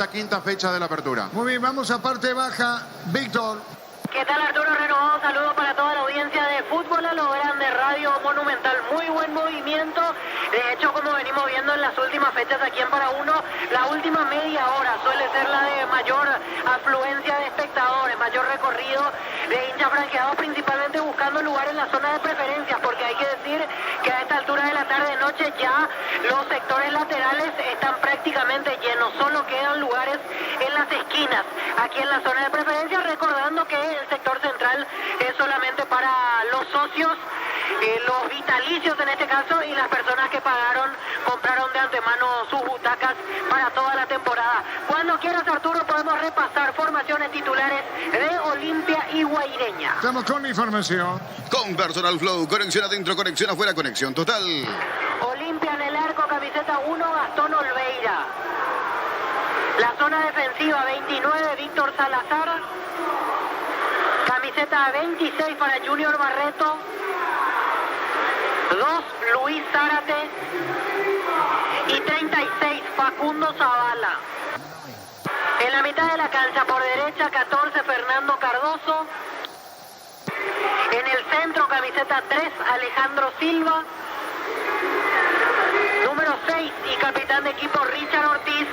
La quinta fecha de la apertura. Muy bien, vamos a parte baja. Víctor. ¿Qué tal, Arturo? Renovado saludo para toda la audiencia de Fútbol a lo Grande, Radio Monumental. Muy buen movimiento. De hecho, como venimos viendo en las últimas fechas aquí en Para Uno, la última media hora suele ser la de mayor afluencia de espectadores, mayor recorrido de hinchas franqueados, principalmente buscando lugar en la zona de preferencias, porque hay que decir que a esta altura de la tarde-noche ya los sectores laterales están prácticamente llenos. Solo quedan lugares en las esquinas, aquí en la zona de preferencias, recordando que el sector central es solamente para los socios, los vitalicios en este caso, y las personas que compraron de antemano sus butacas para toda la temporada. Cuando quieras, Arturo, podemos repasar formaciones titulares de Olimpia y Guaireña. Estamos con información. Con Personal Flow, conexión adentro, conexión afuera, conexión total. Olimpia en el arco, camiseta 1, Gastón Olveira. La zona defensiva 29, Víctor Salazar. Camiseta 26 para Junior Barreto. 2, Luis Zárate. Y 36, Facundo Zavala. En la mitad de la cancha, por derecha, 14, Fernando Cardoso. En el centro, camiseta 3, Alejandro Silva. Número 6 y capitán de equipo, Richard Ortiz.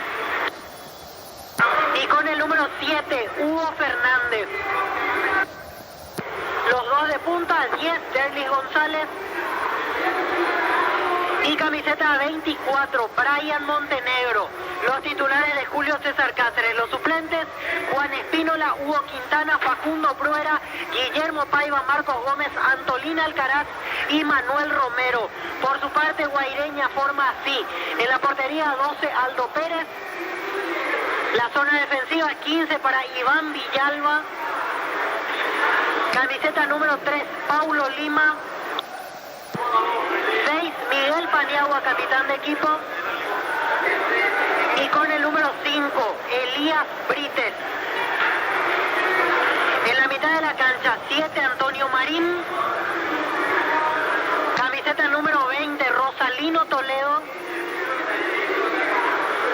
Y con el número 7, Hugo Fernández. Los dos de punta, 10, Derlis González. Y camiseta 24, Brian Montenegro. Los titulares de Julio César Cáceres. Los suplentes, Juan Espínola, Hugo Quintana, Facundo Pruera, Guillermo Paiva, Marcos Gómez, Antolín Alcaraz y Manuel Romero. Por su parte, Guaireña forma así. En la portería 12, Aldo Pérez. La zona defensiva 15 para Iván Villalba. Camiseta número 3, Paulo Lima. 6, Miguel Paniagua, capitán de equipo. Y con el número 5, Elías Brites. En la mitad de la cancha, 7, Antonio Marín. Camiseta número 20, Rosalino Toledo.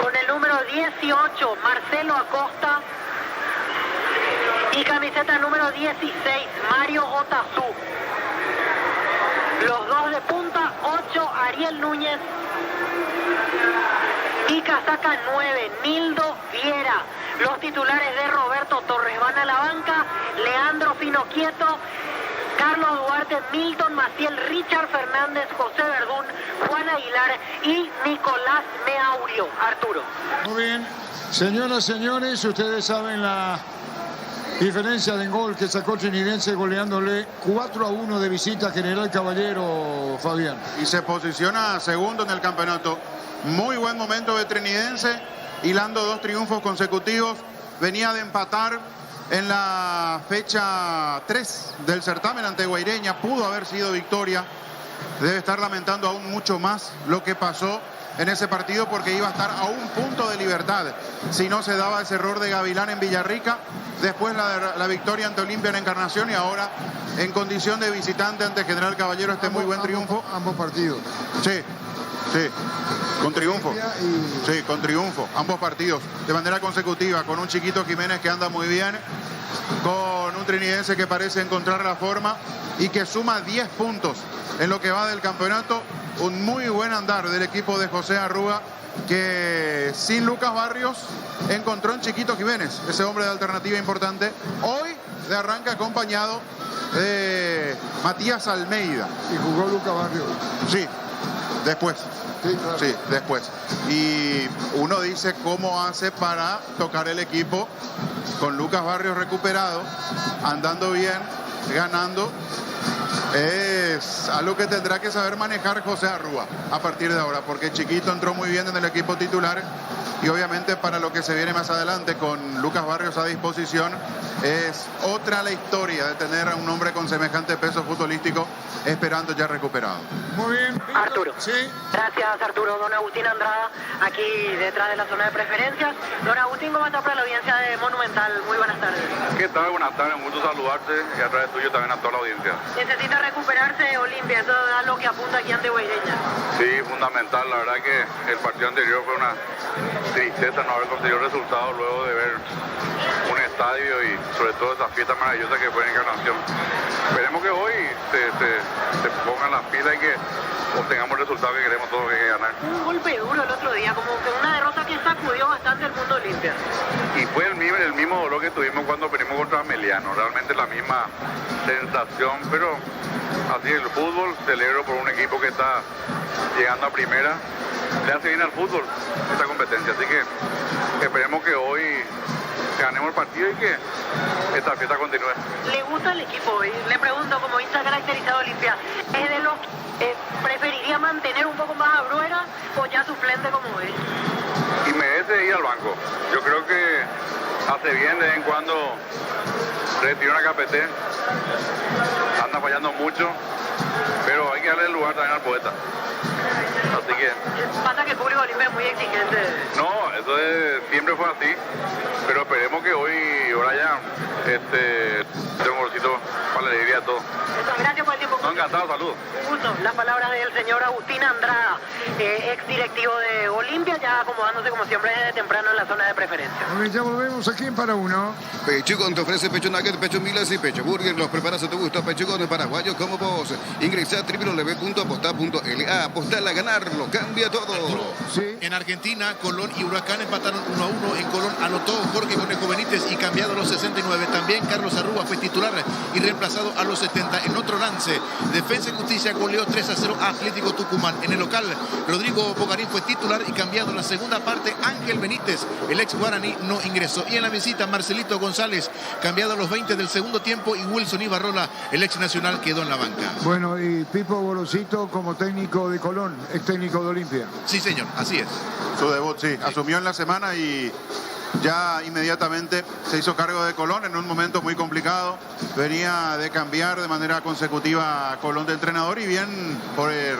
Con el número 18, Marcelo Acosta. Y camiseta número 16, Mario Otazú. Los dos de punta, 8, Ariel Núñez. Y casaca 9, Nildo Viera. Los titulares de Roberto Torres van a la banca, Leandro Finoquieto, Carlos Duarte, Milton Maciel, Richard Fernández, José Verdún, Juan Aguilar y Nicolás Meaurio. Arturo. Muy bien. Señoras, señores, ustedes saben la diferencia de gol que sacó Trinidense goleándole 4-1 de visita a General Caballero, Fabián. Y se posiciona segundo en el campeonato. Muy buen momento de Trinidense, hilando 2 triunfos consecutivos. Venía de empatar en la fecha 3 del certamen ante Guaireña. Pudo haber sido victoria. Debe estar lamentando aún mucho más lo que pasó en ese partido, porque iba a estar a un punto de libertad si no se daba ese error de Gavilán en Villarrica. Después la victoria ante Olimpia en Encarnación, y ahora en condición de visitante ante General Caballero, muy buen triunfo. Ambos partidos. Sí, sí, con triunfo. Sí, con triunfo. Ambos partidos de manera consecutiva, con un Chiquito Jiménez que anda muy bien, con un Trinidense que parece encontrar la forma y que suma 10 puntos en lo que va del campeonato. Un muy buen andar del equipo de José Arruga, que sin Lucas Barrios encontró en Chiquito Jiménez, ese hombre de alternativa importante. Hoy de arranca acompañado de Matías Almeida. Y jugó Lucas Barrios. Sí, después. Sí, claro. Sí, después. Y uno dice cómo hace para tocar el equipo con Lucas Barrios recuperado, andando bien, ganando. Es algo que tendrá que saber manejar José Arrúa a partir de ahora, porque Chiquito entró muy bien en el equipo titular, y obviamente para lo que se viene más adelante con Lucas Barrios a disposición, es otra la historia de tener a un hombre con semejante peso futbolístico esperando ya recuperado. Muy bien. Arturo. Sí. Gracias, Arturo. Don Agustín Andrada, aquí detrás de la zona de preferencias. Don Agustín, ¿cómo está para la audiencia de Monumental? Muy buenas tardes. ¿Qué tal? Buenas tardes, un gusto saludarte y a través tuyo también a toda la audiencia. Necesita recuperarse Olimpia, eso es lo que apunta aquí ante Guaireña. Sí, fundamental. La verdad que el partido anterior fue una tristeza no haber conseguido resultados luego de ver un estadio y sobre todo esa fiesta maravillosa que fue en Encarnación. Esperemos que hoy se pongan las pilas y que obtengamos el resultado que queremos todos que ganar. Un golpe duro el otro día, como que una derrota que sacudió bastante el mundo Olimpia. Y fue el mismo dolor que tuvimos cuando perdimos contra Meliano, realmente la misma sensación, pero así el fútbol, celebro por un equipo que está llegando a primera, le hace bien al fútbol esta competencia, así que esperemos que hoy ganemos el partido y que esta fiesta continúe. ¿Le gusta el equipo hoy? Le pregunto, como hincha caracterizado Olimpia, ¿es de los preferiría mantener un poco más a Bruera o ya suplente como es? Y merece ir al banco. Yo creo que hace bien de vez en cuando retiró una KPT, anda fallando mucho, pero hay que darle el lugar también al poeta. Así que... Pasa que el público Olimpia es muy exigente. No, siempre fue así, pero esperemos que hoy, Brian, dé un bolsito para la alegría a todos. Gracias por el tiempo. No, encantado, saludos. Un gusto. Las palabras del señor Agustín Andrada, ex directivo de Olimpia, ya acomodándose como siempre desde temprano en la zona de preferencia. Ya volvemos aquí en Para Uno. Pechugón te ofrece pecho nugget, pecho milas y pecho burger. Los preparas a tu gusto. Pechugones paraguayos como vos. Ingresa a www.apostar.la. Apostar a ganarlo. Cambia todo. Sí. En Argentina, Colón y Huracán empataron 1-1. En Colón anotó Jorge Conejo Benítez y cambiado a los 69. También Carlos Arrúa fue titular y reemplazado a los 70. En otro lance, Defensa y Justicia goleó 3-0 a Atlético Tucumán. En el local, Rodrigo Bogarín fue titular y cambiado en la segunda parte. Ángel Benítez, el ex guaraní, no ingresó. Y en la visita, Marcelito González, cambiado a los 20 del segundo tiempo. Y Wilson Ibarrola, el ex nacional, quedó en la banca. Bueno, y Pipo Gorosito como técnico de Colón, ex técnico de Olimpia. Sí, señor, así es. Su debut, sí. Asumió en la semana y ya inmediatamente se hizo cargo de Colón en un momento muy complicado. Venía de cambiar de manera consecutiva a Colón de entrenador y bien por el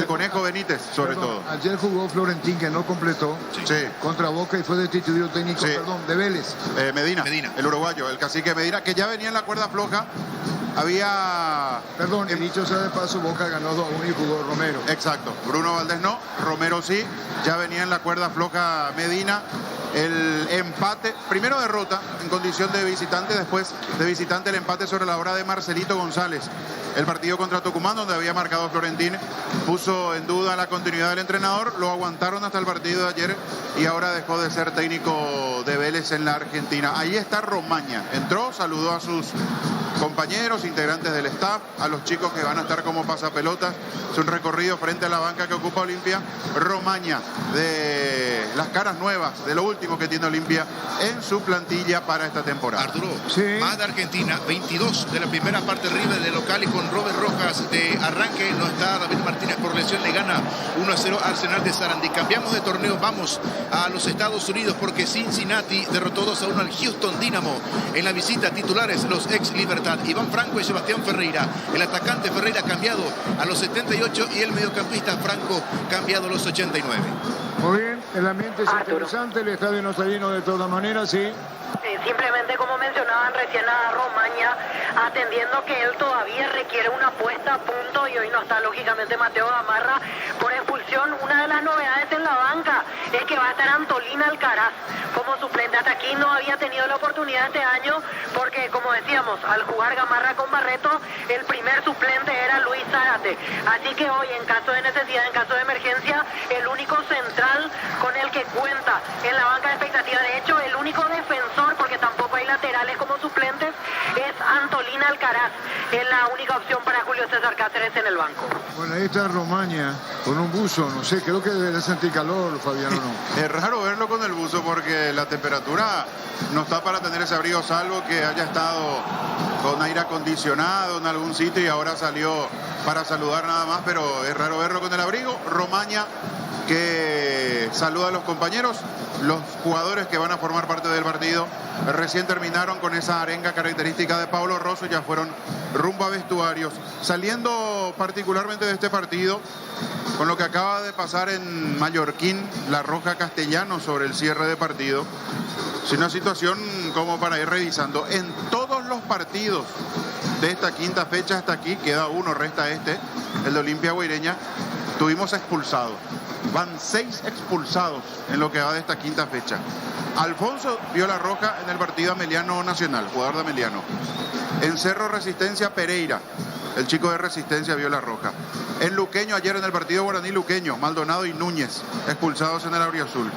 Conejo Benítez, sobre todo. Ayer jugó Florentín, que no completó, Sí. contra Boca y fue destituido técnico, Sí. de Vélez. Medina, Medina, el uruguayo, el cacique Medina, que ya venía en la cuerda floja. Había... Perdón, y dicho sea de paso, Boca ganó 2-1 y jugó Romero. Exacto. Bruno Valdés no, Romero sí. Ya venía en la cuerda floja Medina. El empate, primero derrota en condición de visitante, después de visitante el empate sobre la hora de Marcelito González. El partido contra Tucumán, donde había marcado Florentín, puso en duda la continuidad del entrenador. Lo aguantaron hasta el partido de ayer y ahora dejó de ser técnico de Vélez en la Argentina. Ahí está Romaña. Entró, saludó a sus compañeros, integrantes del staff, a los chicos que van a estar como pasapelotas. Es un recorrido frente a la banca que ocupa Olimpia. Romaña, de las caras nuevas, de lo último que tiene Olimpia en su plantilla para esta temporada. Arturo, Sí. más de Argentina, 22 de la primera parte River de local y con Robert Rojas de arranque. No está David Martínez por lesión, le gana 1-0 Arsenal de Sarandí. Cambiamos de torneo, vamos a los Estados Unidos porque Cincinnati derrotó 2-1 al Houston Dynamo. En la visita, titulares los ex Libertad, Iván Franco y Sebastián Ferreira. El atacante Ferreira cambiado a los 78 y el mediocampista Franco cambiado a los 89. Muy bien, el ambiente es Arturo. interesante, el estadio no está lleno de todas maneras, sí. Simplemente, como mencionaban recién a Romaña, atendiendo que él todavía requiere una puesta a punto y hoy no está lógicamente Mateo Gamarra por expulsión. Una de las novedades en la banca es que va a estar Antolina Alcaraz como suplente. Hasta aquí no había tenido la oportunidad este año porque, como decíamos, al jugar Gamarra con Barreto, el primer suplente era Luis Zárate. Así que hoy, en caso de necesidad, en caso de emergencia, el único central con el que cuenta en la banca de expectativa, de hecho, el único defensor, porque tampoco hay laterales como suplentes, es Antolina Alcaraz. Es la única opción para Julio César Cáceres en el banco. Bueno, ahí está Romaña con un buzo, no sé, creo que debe sentir calor, Fabiano, ¿no? Es raro verlo con el buzo porque la temperatura no está para tener ese abrigo, salvo que haya estado con aire acondicionado en algún sitio y ahora salió para saludar nada más, pero es raro verlo con el abrigo. Romaña, que saluda a los compañeros, los jugadores que van a formar parte del partido. Recién terminaron con esa arenga característica de Pablo Rosso, ya fueron rumbo a vestuarios. Saliendo particularmente de este partido, con lo que acaba de pasar en Mallorquín, la roja Castellano sobre el cierre de partido. Es una situación como para ir revisando. En todos los partidos de esta quinta fecha hasta aquí, queda uno, resta este, el de Olimpia Guaireña, tuvimos expulsados. Van 6 expulsados en lo que va de esta quinta fecha. Alfonso vio la roja en el partido Ameliano Nacional, jugador de Ameliano. En Cerro Resistencia, Pereira, el chico de Resistencia, vio la roja. En Luqueño, ayer en el partido Guaraní Luqueño, Maldonado y Núñez, expulsados en el auriazul.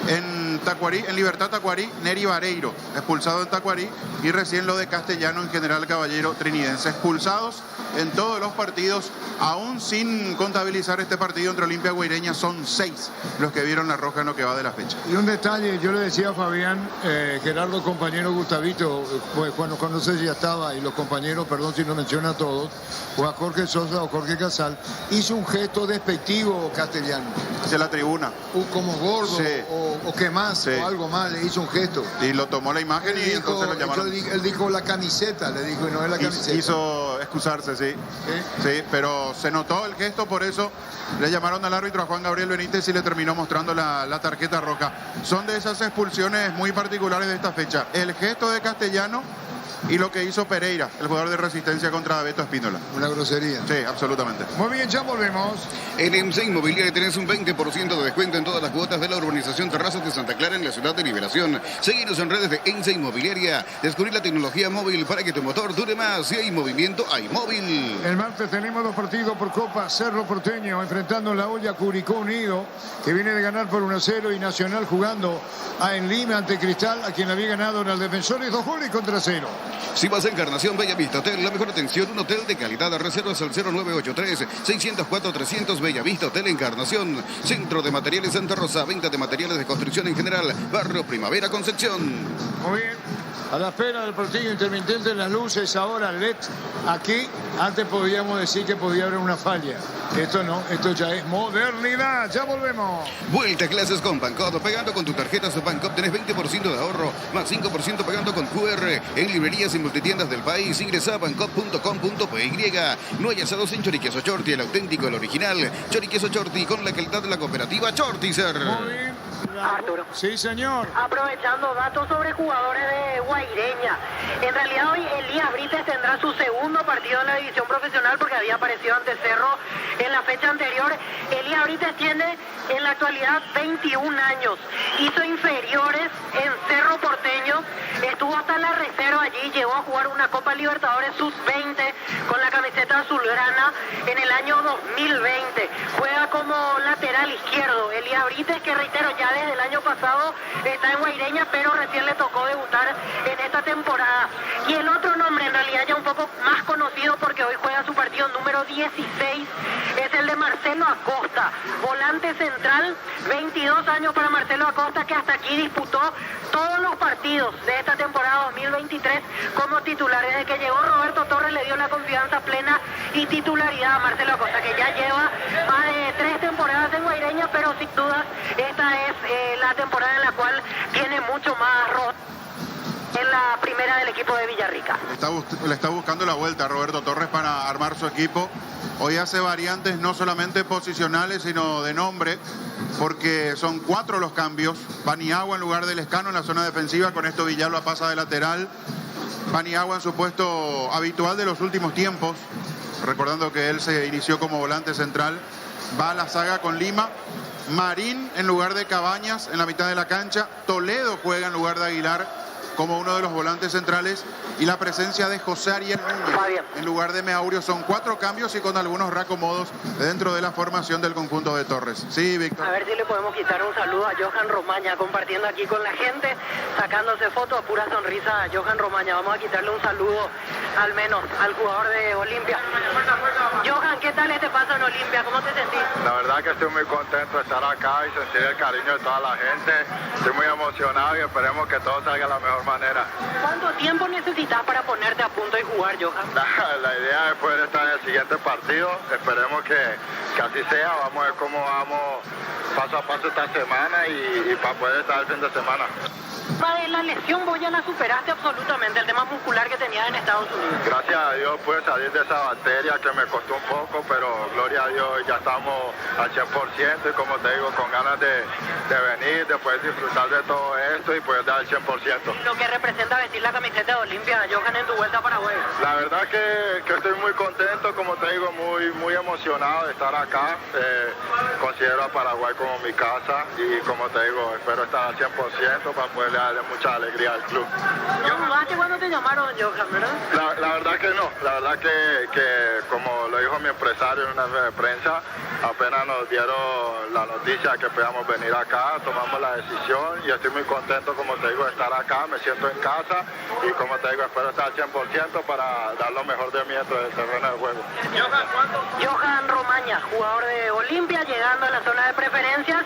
En Tacuarí, en Libertad Tacuarí, Neri Vareiro, expulsado en Tacuarí. Y recién lo de Castellano en General Caballero Trinidense. Expulsados en todos los partidos, aún sin contabilizar este partido entre Olimpia Guaireña, son 6 los que vieron la roja en lo que va de la fecha. Y un detalle, yo le decía a Fabián, Gerardo, compañero Gustavito, pues cuando se ya estaba, y los compañeros, perdón si no menciona a todos, o a Jorge Sosa o Jorge Casal, hizo un gesto despectivo Castellano. Hacia la tribuna. Como gordo, sí. o qué más, sí. O algo más, le hizo un gesto. Y lo tomó la imagen y entonces lo llamaron. Él dijo la camiseta, le dijo, y no es la camiseta. Hizo excusarse, sí. Sí, pero se notó el gesto, por eso le llamaron al árbitro, a Juan Gabriel Benítez, y le terminó mostrando la tarjeta roja. Son de esas expulsiones muy particulares de esta fecha. El gesto de Castellano y lo que hizo Pereira, el jugador de Resistencia, contra Beto Espínola. Una grosería. Sí, absolutamente. Muy bien, ya volvemos. En EMSA Inmobiliaria tenés un 20% de descuento en todas las cuotas de la urbanización Terrazas de Santa Clara en la ciudad de Liberación. Seguinos en redes de EMSA Inmobiliaria. Descubrir la tecnología móvil para que tu motor dure más. Si hay movimiento, hay móvil. El martes tenemos 2 partidos por Copa. Cerro Porteño enfrentando la olla Curicó Unido, que viene de ganar por 1-0, y Nacional jugando en Lima ante Cristal, a quien había ganado en el Defensores 2 goles contra 0. Si vas a Encarnación, Bellavista Hotel, la mejor atención, un hotel de calidad. Reservas al 0983-604-300. Bellavista Hotel Encarnación. Centro de Materiales Santa Rosa, venta de materiales de construcción en general. Barrio Primavera, Concepción. Muy bien. A la espera del partido intermitente en las luces, ahora LED. Aquí, antes podíamos decir que podía haber una falla. Esto no, esto ya es modernidad. Ya volvemos. Vuelta a clases con Bancop. Pagando con tu tarjeta Bancop tenés 20% de ahorro, más 5% pagando con QR. En librerías y multitiendas del país, ingresa a bancop.com.py. No hay asados en Choriqueso Chorti, el auténtico, el original. Choriqueso Chorti, con la calidad de la cooperativa Chortizer. Muy bien. Arturo. Sí, señor. Aprovechando datos sobre jugadores de Guaireña. En realidad hoy Elías Brites tendrá su segundo partido en la división profesional, porque había aparecido ante Cerro en la fecha anterior. Elías Brites tiene en la actualidad 21 años. Hizo inferiores en Cerro Porteño. Estuvo hasta la reserva allí. Llegó a jugar una Copa Libertadores Sub-20 con la camiseta azulgrana en el año 2020. Juega como lateral izquierdo. Elías Brites, que reitero, ya desde el año pasado está en Guaireña, pero recién le tocó debutar en esta temporada. Y el otro nombre, en realidad ya un poco más conocido, porque hoy juega su partido número 16, es el de Marcelo Acosta, volante central. 22 años para Marcelo Acosta, que hasta aquí disputó todos los partidos de esta temporada 2023 como titular. Desde que llegó Roberto Torres le dio la confianza plena y titularidad a Marcelo Acosta, que ya lleva más de 3 temporadas en Guaireña, pero sin dudas esta es la temporada en la cual tiene mucho más rol en la primera del equipo de Villarrica. Le está buscando la vuelta a Roberto Torres para armar su equipo. Hoy hace variantes no solamente posicionales, sino de nombre, porque son 4 los cambios. Paniagua en lugar de Lescano en la zona defensiva, con esto Villalba pasa de lateral. Paniagua en su puesto habitual de los últimos tiempos, recordando que él se inició como volante central. Va a la saga con Lima. Marín en lugar de Cabañas en la mitad de la cancha. Toledo juega en lugar de Aguilar como uno de los volantes centrales, y la presencia de José Ariel Núñez en lugar de Meaurio. Son 4 cambios y con algunos reacomodos dentro de la formación del conjunto de Torres. Sí, Víctor. A ver si le podemos quitar un saludo a Johan Romaña, compartiendo aquí con la gente, sacándose fotos a pura sonrisa a Johan Romaña. Vamos a quitarle un saludo al menos al jugador de Olimpia. Johan, ¿qué tal este paso en Olimpia? ¿Cómo te sentís? La verdad que estoy muy contento de estar acá y sentir el cariño de toda la gente. Estoy muy emocionado y esperemos que todo salga de la mejor manera. ¿Cuánto tiempo necesitas para ponerte a punto y jugar, Johan? La idea es poder estar en el siguiente partido. Esperemos que así sea. Vamos a ver cómo vamos paso a paso esta semana y para poder estar el fin de semana. Para la la lesión vos ya la superaste absolutamente, el tema muscular que tenías en Estados Unidos. Gracias a Dios pude salir de esa bacteria que me costó un poco, pero gloria a Dios ya estamos al 100% y como te digo, con ganas de venir, de poder disfrutar de todo esto y poder dar el 100%. Lo que representa vestir la camiseta de Olimpia, Johan, en tu vuelta a Paraguay. La verdad que estoy muy contento, como te digo, muy emocionado de estar acá. Considero a Paraguay como mi casa y como te digo, espero estar al 100% para poder darle mucha alegría al club. ¿No dudaste cuando te llamaron, Johan, verdad? La verdad que no, la verdad que como lo dijo mi empresario en una rueda de prensa, apenas nos dieron la noticia que podíamos venir acá, tomamos la decisión y estoy muy contento, como te digo, de estar acá, me siento en casa y como te digo, espero estar al 100% para dar lo mejor de mí dentro del terreno de juego. Johan Romaña, jugador de Olimpia, llegando a la zona de preferencias,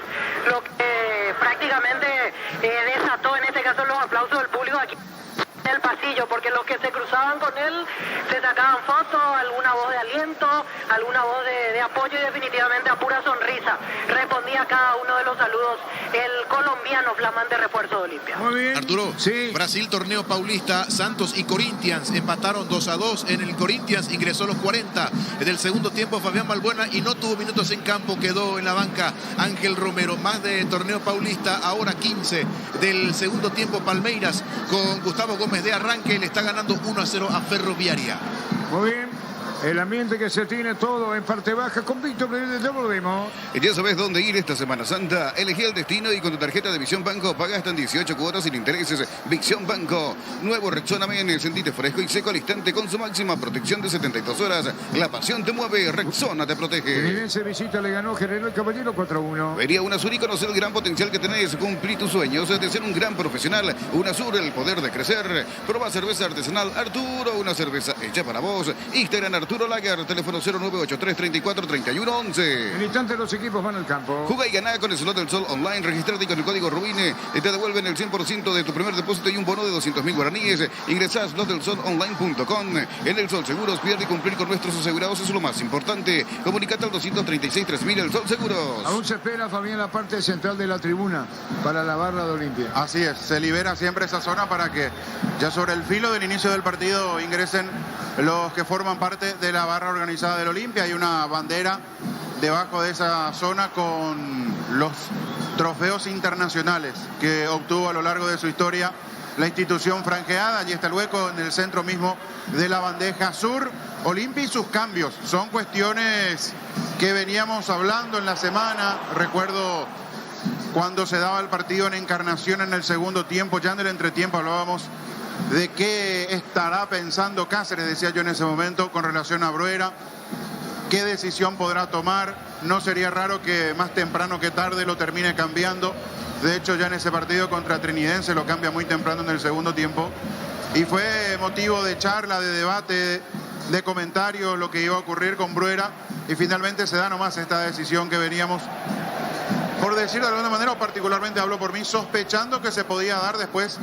lo que prácticamente desató en este caso los aplausos del público aquí en el pasillo, porque los que se cruzaban con él se sacaban fotos, alguna voz de aliento, alguna voz de apoyo y definitivamente a pura sonrisa respondía a cada uno de los saludos el colombiano flamante refuerzo de Olimpia. Muy bien. Arturo, Sí. Brasil, torneo paulista, Santos y Corinthians empataron 2-2. En el Corinthians ingresó a los 40 del segundo tiempo Fabián Balbuena y no tuvo minutos en campo, quedó en la banca Ángel Romero. Más de torneo paulista, ahora 15 del segundo tiempo Palmeiras con Gustavo Gómez de arranque, le está ganando 1-0 a Ferroviaria. Muy bien. El ambiente que se tiene todo en parte baja con Víctor, ya volvemos. Ya sabes dónde ir esta Semana Santa. Elegí el destino y con tu tarjeta de Visión Banco pagas hasta en 18 cuotas sin intereses. Visión Banco. Nuevo Rexona Men, sentite fresco y seco al instante con su máxima protección de 72 horas. La pasión te mueve, Rexona te protege. Trinense visita, le ganó General Caballero 4-1. Venía UNASUR y conocer el gran potencial que tenés. Cumplí tus sueños de ser un gran profesional. UNASUR, el poder de crecer. Proba cerveza artesanal Arturo, una cerveza hecha para vos. Instagram Arturo Lager, teléfono 0983 34 31 11. En instante los equipos van al campo. Juega y ganá con el Slot del Sol online. Registrate con el código RUBINE. Te devuelven el 100% de tu primer depósito y un bono de 200.000 guaraníes. Ingresá a slotdelsolonline.com. En el Sol Seguros, pierde y cumplir con nuestros asegurados es lo más importante. Comunicate al 236 3000 el Sol Seguros. Aún se espera, Fabián, la parte central de la tribuna para la barra de Olimpia. Así es, se libera siempre esa zona para que ya sobre el filo del inicio del partido ingresen los que forman parte de la barra organizada del Olimpia. Hay una bandera debajo de esa zona con los trofeos internacionales que obtuvo a lo largo de su historia la institución franjeada. Allí está el hueco en el centro mismo de la bandeja sur. Olimpia y sus cambios son cuestiones que veníamos hablando en la semana. Recuerdo cuando se daba el partido en Encarnación en el segundo tiempo, ya en el entretiempo hablábamos de qué estará pensando Cáceres, decía yo en ese momento, con relación a Bruera, qué decisión podrá tomar. No sería raro que más temprano que tarde lo termine cambiando. De hecho, ya en ese partido contra Trinidense lo cambia muy temprano en el segundo tiempo. Y fue motivo de charla, de debate, de comentarios lo que iba a ocurrir con Bruera. Y finalmente se da nomás esta decisión que veníamos, por decirlo de alguna manera, o particularmente hablo por mí, sospechando que se podía dar después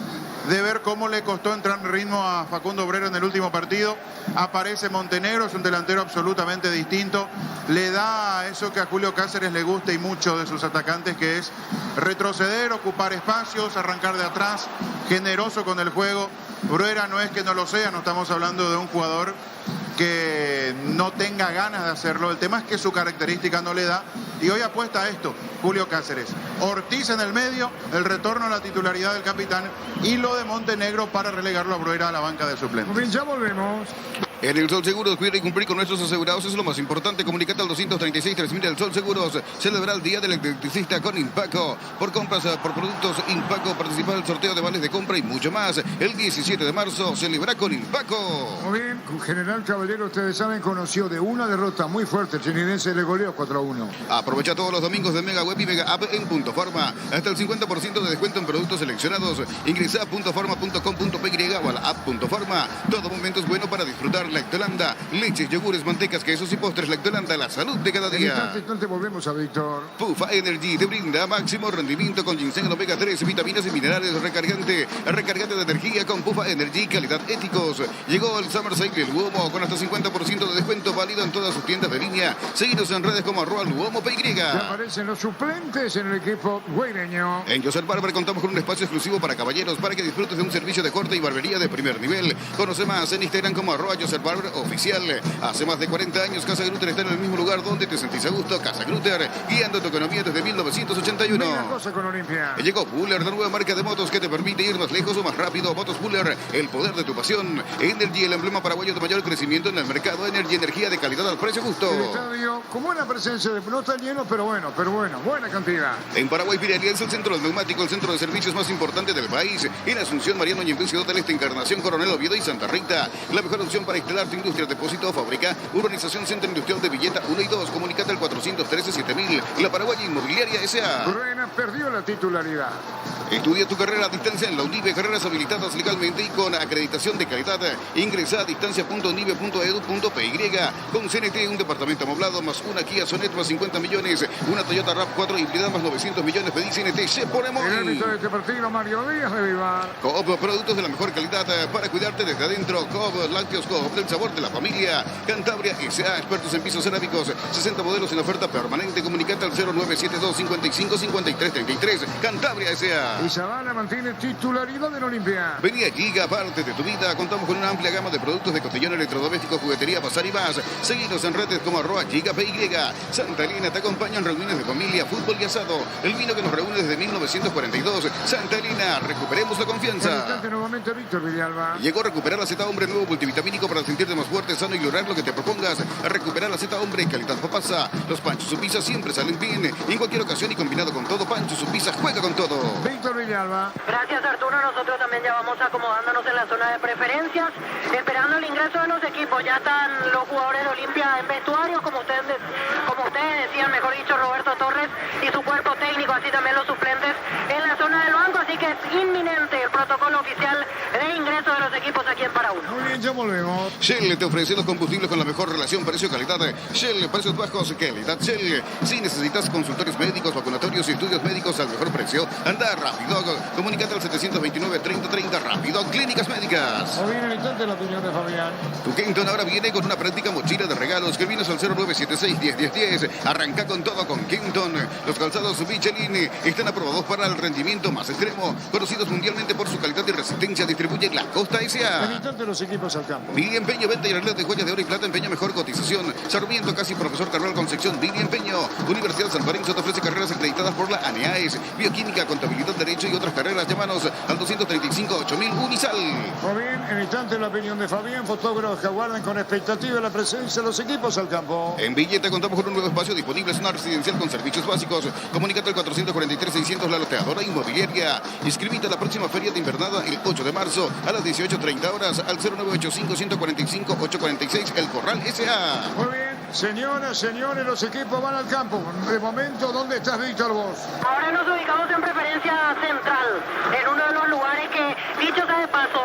de ver cómo le costó entrar en ritmo a Facundo Obrero en el último partido. Aparece Montenegro, es un delantero absolutamente distinto, le da eso que a Julio Cáceres le gusta y mucho de sus atacantes, que es retroceder, ocupar espacios, arrancar de atrás, generoso con el juego. Bruera no es que no lo sea, no estamos hablando de un jugador que no tenga ganas de hacerlo, el tema es que su característica no le da, y hoy apuesta a esto Julio Cáceres. Ortiz en el medio, el retorno a la titularidad del capitán y lo de Montenegro para relegarlo a Bruera a la banca de suplentes. Muy bien, ya volvemos. En el Sol Seguros, cuida y cumplir con nuestros asegurados es lo más importante. Comunicate al 236 3000 el Sol Seguros. Celebra el Día del Electricista con Impaco. Por compras por productos Impaco, participa del sorteo de vales de compra y mucho más. El 17 de marzo, celebra con Impaco. Muy bien, General Caballero, ustedes saben, conoció de una derrota muy fuerte. El Trinidense le goleó 4-1. Aprovecha todos los domingos de Mega Web y Mega App en Punto Forma. Hasta el 50% de descuento en productos seleccionados. Ingresa a puntoforma.com.py o a la app Punto Forma. Todo momento es bueno para disfrutarlo. Lactolanda, leches, yogures, mantecas, quesos y postres. Lactolanda, la salud de cada En día. instante volvemos a Víctor. Pufa Energy te brinda máximo rendimiento con ginseng omega 3, vitaminas y minerales, recargante de energía con Pufa Energy, calidad éticos. Llegó el Summer Sale del Luomo con hasta 50% de descuento válido en todas sus tiendas de línea. Seguinos en redes como @LuomoPY. Ya aparecen los suplentes en el equipo guaireño. En Joseph Barber contamos con un espacio exclusivo para caballeros para que disfrutes de un servicio de corte y barbería de primer nivel. Conoce más en Instagram como @Joseph Barber Oficial. Hace más de 40 años Casa Grutter está en el mismo lugar donde te sentís a gusto. Casa Grutter, guiando tu economía desde 1981. Una cosa con Olimpia. Llegó Buller, la nueva marca de motos que te permite ir más lejos o más rápido. Motos Buller, el poder de tu pasión. Energy, el emblema paraguayo de mayor crecimiento en el mercado. Energy, energía de calidad al precio justo. El estadio con buena presencia, no está lleno, pero bueno, buena cantidad. En Paraguay, Pirelli es el centro del neumático, el centro de servicios más importante del país. En Asunción, Mariano Ñemby, Ciudad del Este, Encarnación, Coronel Oviedo y Santa Rita. La mejor opción para instalar tu industria, depósito, fábrica, urbanización, centro industrial de Villeta 1 y 2. Comunicate al 413-7000. La Paraguaya Inmobiliaria S.A. Ruena perdió la titularidad. Estudia tu carrera a distancia en la UNIVE, carreras habilitadas legalmente y con acreditación de calidad. Ingresa a distancia.unive.edu.py. Con CNT, un departamento amoblado más una Kia Sonet más 50 millones, una Toyota RAV4 híbrida más 900 millones. Pedí CNT, se pone El móvil. árbitro de este partido, Mario Díaz de Vivar. Coop, productos de la mejor calidad para cuidarte desde adentro. Coop, lácteos Coop, del sabor de la familia. Cantabria S.A., expertos en pisos cerámicos. 60 modelos en oferta permanente. Comunicate al 0972 55 53 33. Cantabria S.A. Y Zavala mantiene titularidad en Olimpia. Vení a Giga, parte de tu vida. Contamos con una amplia gama de productos de cotillón, electrodomésticos, juguetería, bazar y más. Seguinos en redes como @GigaPY. Santa Elena te acompaña en reuniones de familia, fútbol y asado. El vino que nos reúne desde 1942. Santa Elena, recuperemos la En confianza. instante nuevamente Víctor Villalba. Llegó a recuperar la Z Hombre, nuevo multivitamínico para sentirte más fuerte, sano y lograr lo que te propongas. A recuperar la Z Hombre, calidad papasa. Los panchos su pizza siempre salen bien. En cualquier ocasión y combinado con todo, Pancho su pizza juega con todo. Víctor Villalba. Gracias, Arturo. Nosotros también ya vamos acomodándonos en la zona de preferencias, esperando el ingreso de los equipos. Ya están los jugadores de Olimpia en vestuario, como ustedes decían, mejor dicho, Roberto Torres y su cuerpo técnico, así también los suplentes en la zona del banco. Así que es inminente el protocolo oficial de ingreso de los equipos aquí en Paraguay. Muy bien, ya volvemos. Shell te ofrece los combustibles con la mejor relación precio-calidad. Shell, precios bajos, calidad Shell. Si necesitas consultorios médicos, vacunatorios y estudios médicos al mejor precio, anda rápido. Comunícate al 729-3030 rápido. Clínicas médicas. O bien en instante la opinión de Fabián. Tu Kenton ahora viene con una práctica mochila de regalos. Que vienes al 0976-101010. Arranca con todo con Kenton. Los calzados Michelin están aprobados para el rendimiento más extremo. Conocidos mundialmente por su calidad y resistencia. Distribuye La Costa En S.A. instante los equipos al campo. Billy Empeño, venta y arreglo de joyas de oro y plata. Empeño, mejor cotización. Sarmiento, casi profesor Carlos Concepción. Billy Empeño. Universidad San Lorenzo te ofrece carreras acreditadas por la ANEAES. Bioquímica, contabilidad, derecho y otras carreras. Llámanos al 235-8000 Unisal. O bien en instante la opinión de Fabián. Fotógrafos que aguardan con expectativa la presencia de los equipos al campo. En Villeta contamos con un nuevo espacio disponible. Es una residencial con servicios básicos. Comunícate al 443-600 La Loteadora Inmobiliaria. Inscribite a la próxima feria de invernada el 8 de marzo a las 18:30 horas al 0985-145-846 El Corral S.A. Muy bien, señoras, señores, los equipos van al campo. De momento, ¿dónde estás, Víctor, vos? Ahora nos ubicamos en preferencia central, en uno de los lugares que, dicho sea de paso,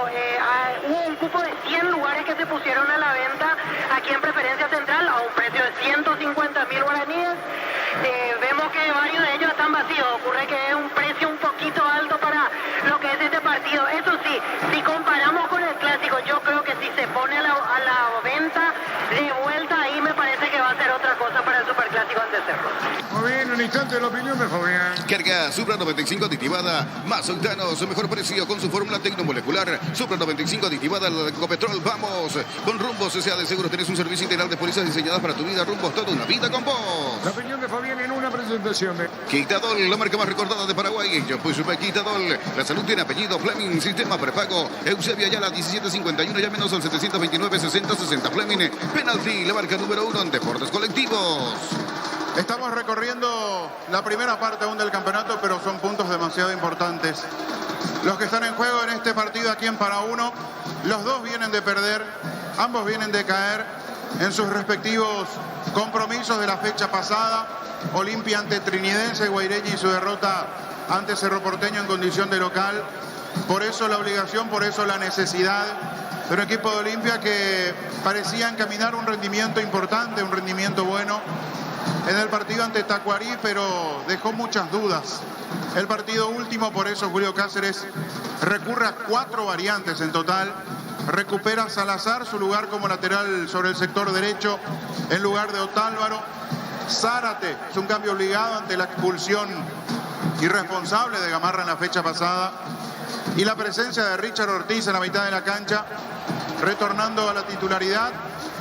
hubo un cupo de 100 lugares que se pusieron a la venta aquí en preferencia central a un precio de 150.000 guaraníes. Vemos que varios de ellos están vacíos. Ocurre que es un precio un poquito alto para lo que es este partido. Eso sí, si comparamos con el clásico, yo creo que si se pone a la venta de vuelta, ahí me parece que va a ser otra cosa para el superclásico ante Cerro. Muy bien, en un instante la opinión de Fabián. Carga Supra 95 aditivada, más octanos, mejor precio con su fórmula tecnomolecular. Supra 95 aditivada, la de Ecopetrol. Vamos, con Rumbos S.A. de Seguros tenés un servicio integral de pólizas diseñadas para tu vida. Rumbos, toda una vida con vos. La opinión de Fabián en una presentación de... Quitadol, la marca más recordada de Paraguay. Yo pues supe Quitadol. La salud tiene apellido. Fleming, sistema prepago. Eusebio Ayala, 1751. Llámenos al 729-6060. Fleming, penalti, la marca número 1 en deportes colectivos. Estamos recorriendo la primera parte aún del campeonato, pero son puntos demasiado importantes los que están en juego en este partido aquí en Para-Uno. Los dos vienen de perder, ambos vienen de caer en sus respectivos compromisos de la fecha pasada. Olimpia ante Trinidense, Guaireña y su derrota ante Cerro Porteño en condición de local. por eso la obligación, por eso la necesidad de un equipo de Olimpia que parecía encaminar un rendimiento importante, un rendimiento bueno en el partido ante Tacuarí, pero dejó muchas dudas. El partido último, por eso Julio Cáceres recurre a 4 variantes en total. Recupera Salazar su lugar como lateral sobre el sector derecho en lugar de Otálvaro. Zárate es un cambio obligado ante la expulsión irresponsable de Gamarra en la fecha pasada. Y la presencia de Richard Ortiz en la mitad de la cancha, retornando a la titularidad.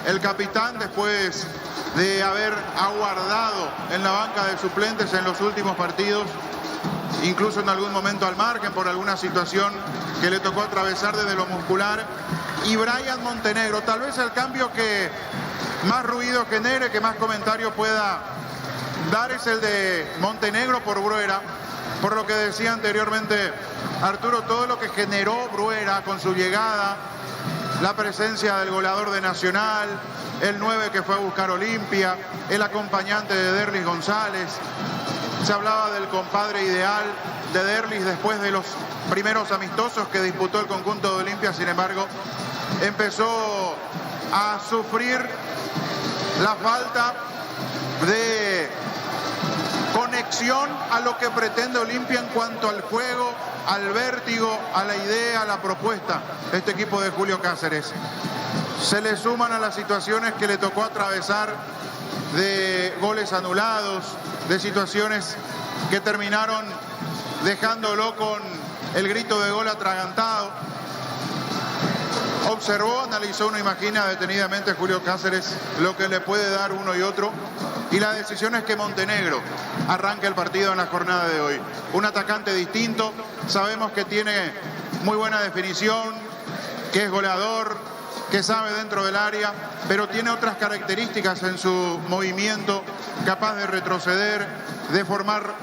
El capitán, después de haber aguardado en la banca de suplentes en los últimos partidos, incluso en algún momento al margen por alguna situación que le tocó atravesar desde lo muscular. Y Brian Montenegro, tal vez el cambio que más ruido genere, que más comentario pueda dar, es el de Montenegro por Bruera. Por lo que decía anteriormente Arturo, todo lo que generó Bruera con su llegada, la presencia del goleador de Nacional, el 9 que fue a buscar Olimpia, el acompañante de Derlis González. Se hablaba del compadre ideal de Derlis después de los primeros amistosos que disputó el conjunto de Olimpia. Sin embargo, empezó a sufrir la falta de conexión a lo que pretende Olimpia en cuanto al juego, al vértigo, a la idea, a la propuesta de este equipo de Julio Cáceres. Se le suman a las situaciones que le tocó atravesar de goles anulados, de situaciones que terminaron dejándolo con el grito de gol atragantado. Observó, analizó, uno imagina detenidamente Julio Cáceres lo que le puede dar uno y otro. Y la decisión es que Montenegro arranque el partido en la jornada de hoy. Un atacante distinto, sabemos que tiene muy buena definición, que es goleador, que sabe dentro del área, pero tiene otras características en su movimiento, capaz de retroceder, de formar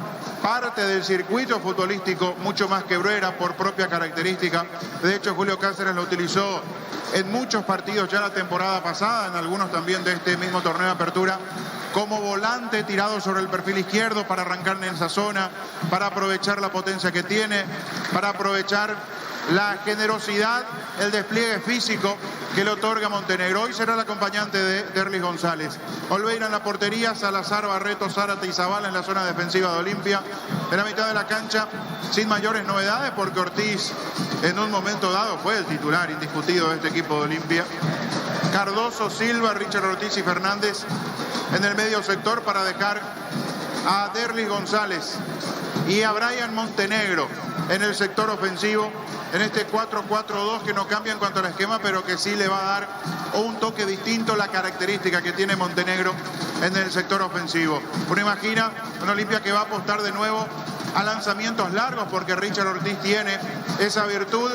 parte del circuito futbolístico mucho más que Bruera por propia característica. De hecho, Julio Cáceres lo utilizó en muchos partidos ya la temporada pasada, en algunos también de este mismo torneo de apertura, como volante tirado sobre el perfil izquierdo para arrancar en esa zona, para aprovechar la potencia que tiene, para aprovechar la generosidad, el despliegue físico que le otorga Montenegro. Hoy será el acompañante de Derlis González. Olveira en la portería, Salazar, Barreto, Zárate y Zavala en la zona defensiva de Olimpia. En la mitad de la cancha, sin mayores novedades, porque Ortiz en un momento dado fue el titular indiscutido de este equipo de Olimpia. Cardoso, Silva, Richard Ortiz y Fernández en el medio sector para dejar a Derlis González y a Brian Montenegro en el sector ofensivo, en este 4-4-2 que no cambia en cuanto al esquema, pero que sí le va a dar un toque distinto, la característica que tiene Montenegro en el sector ofensivo. Uno imagina una Olimpia que va a apostar de nuevo a lanzamientos largos, porque Richard Ortiz tiene esa virtud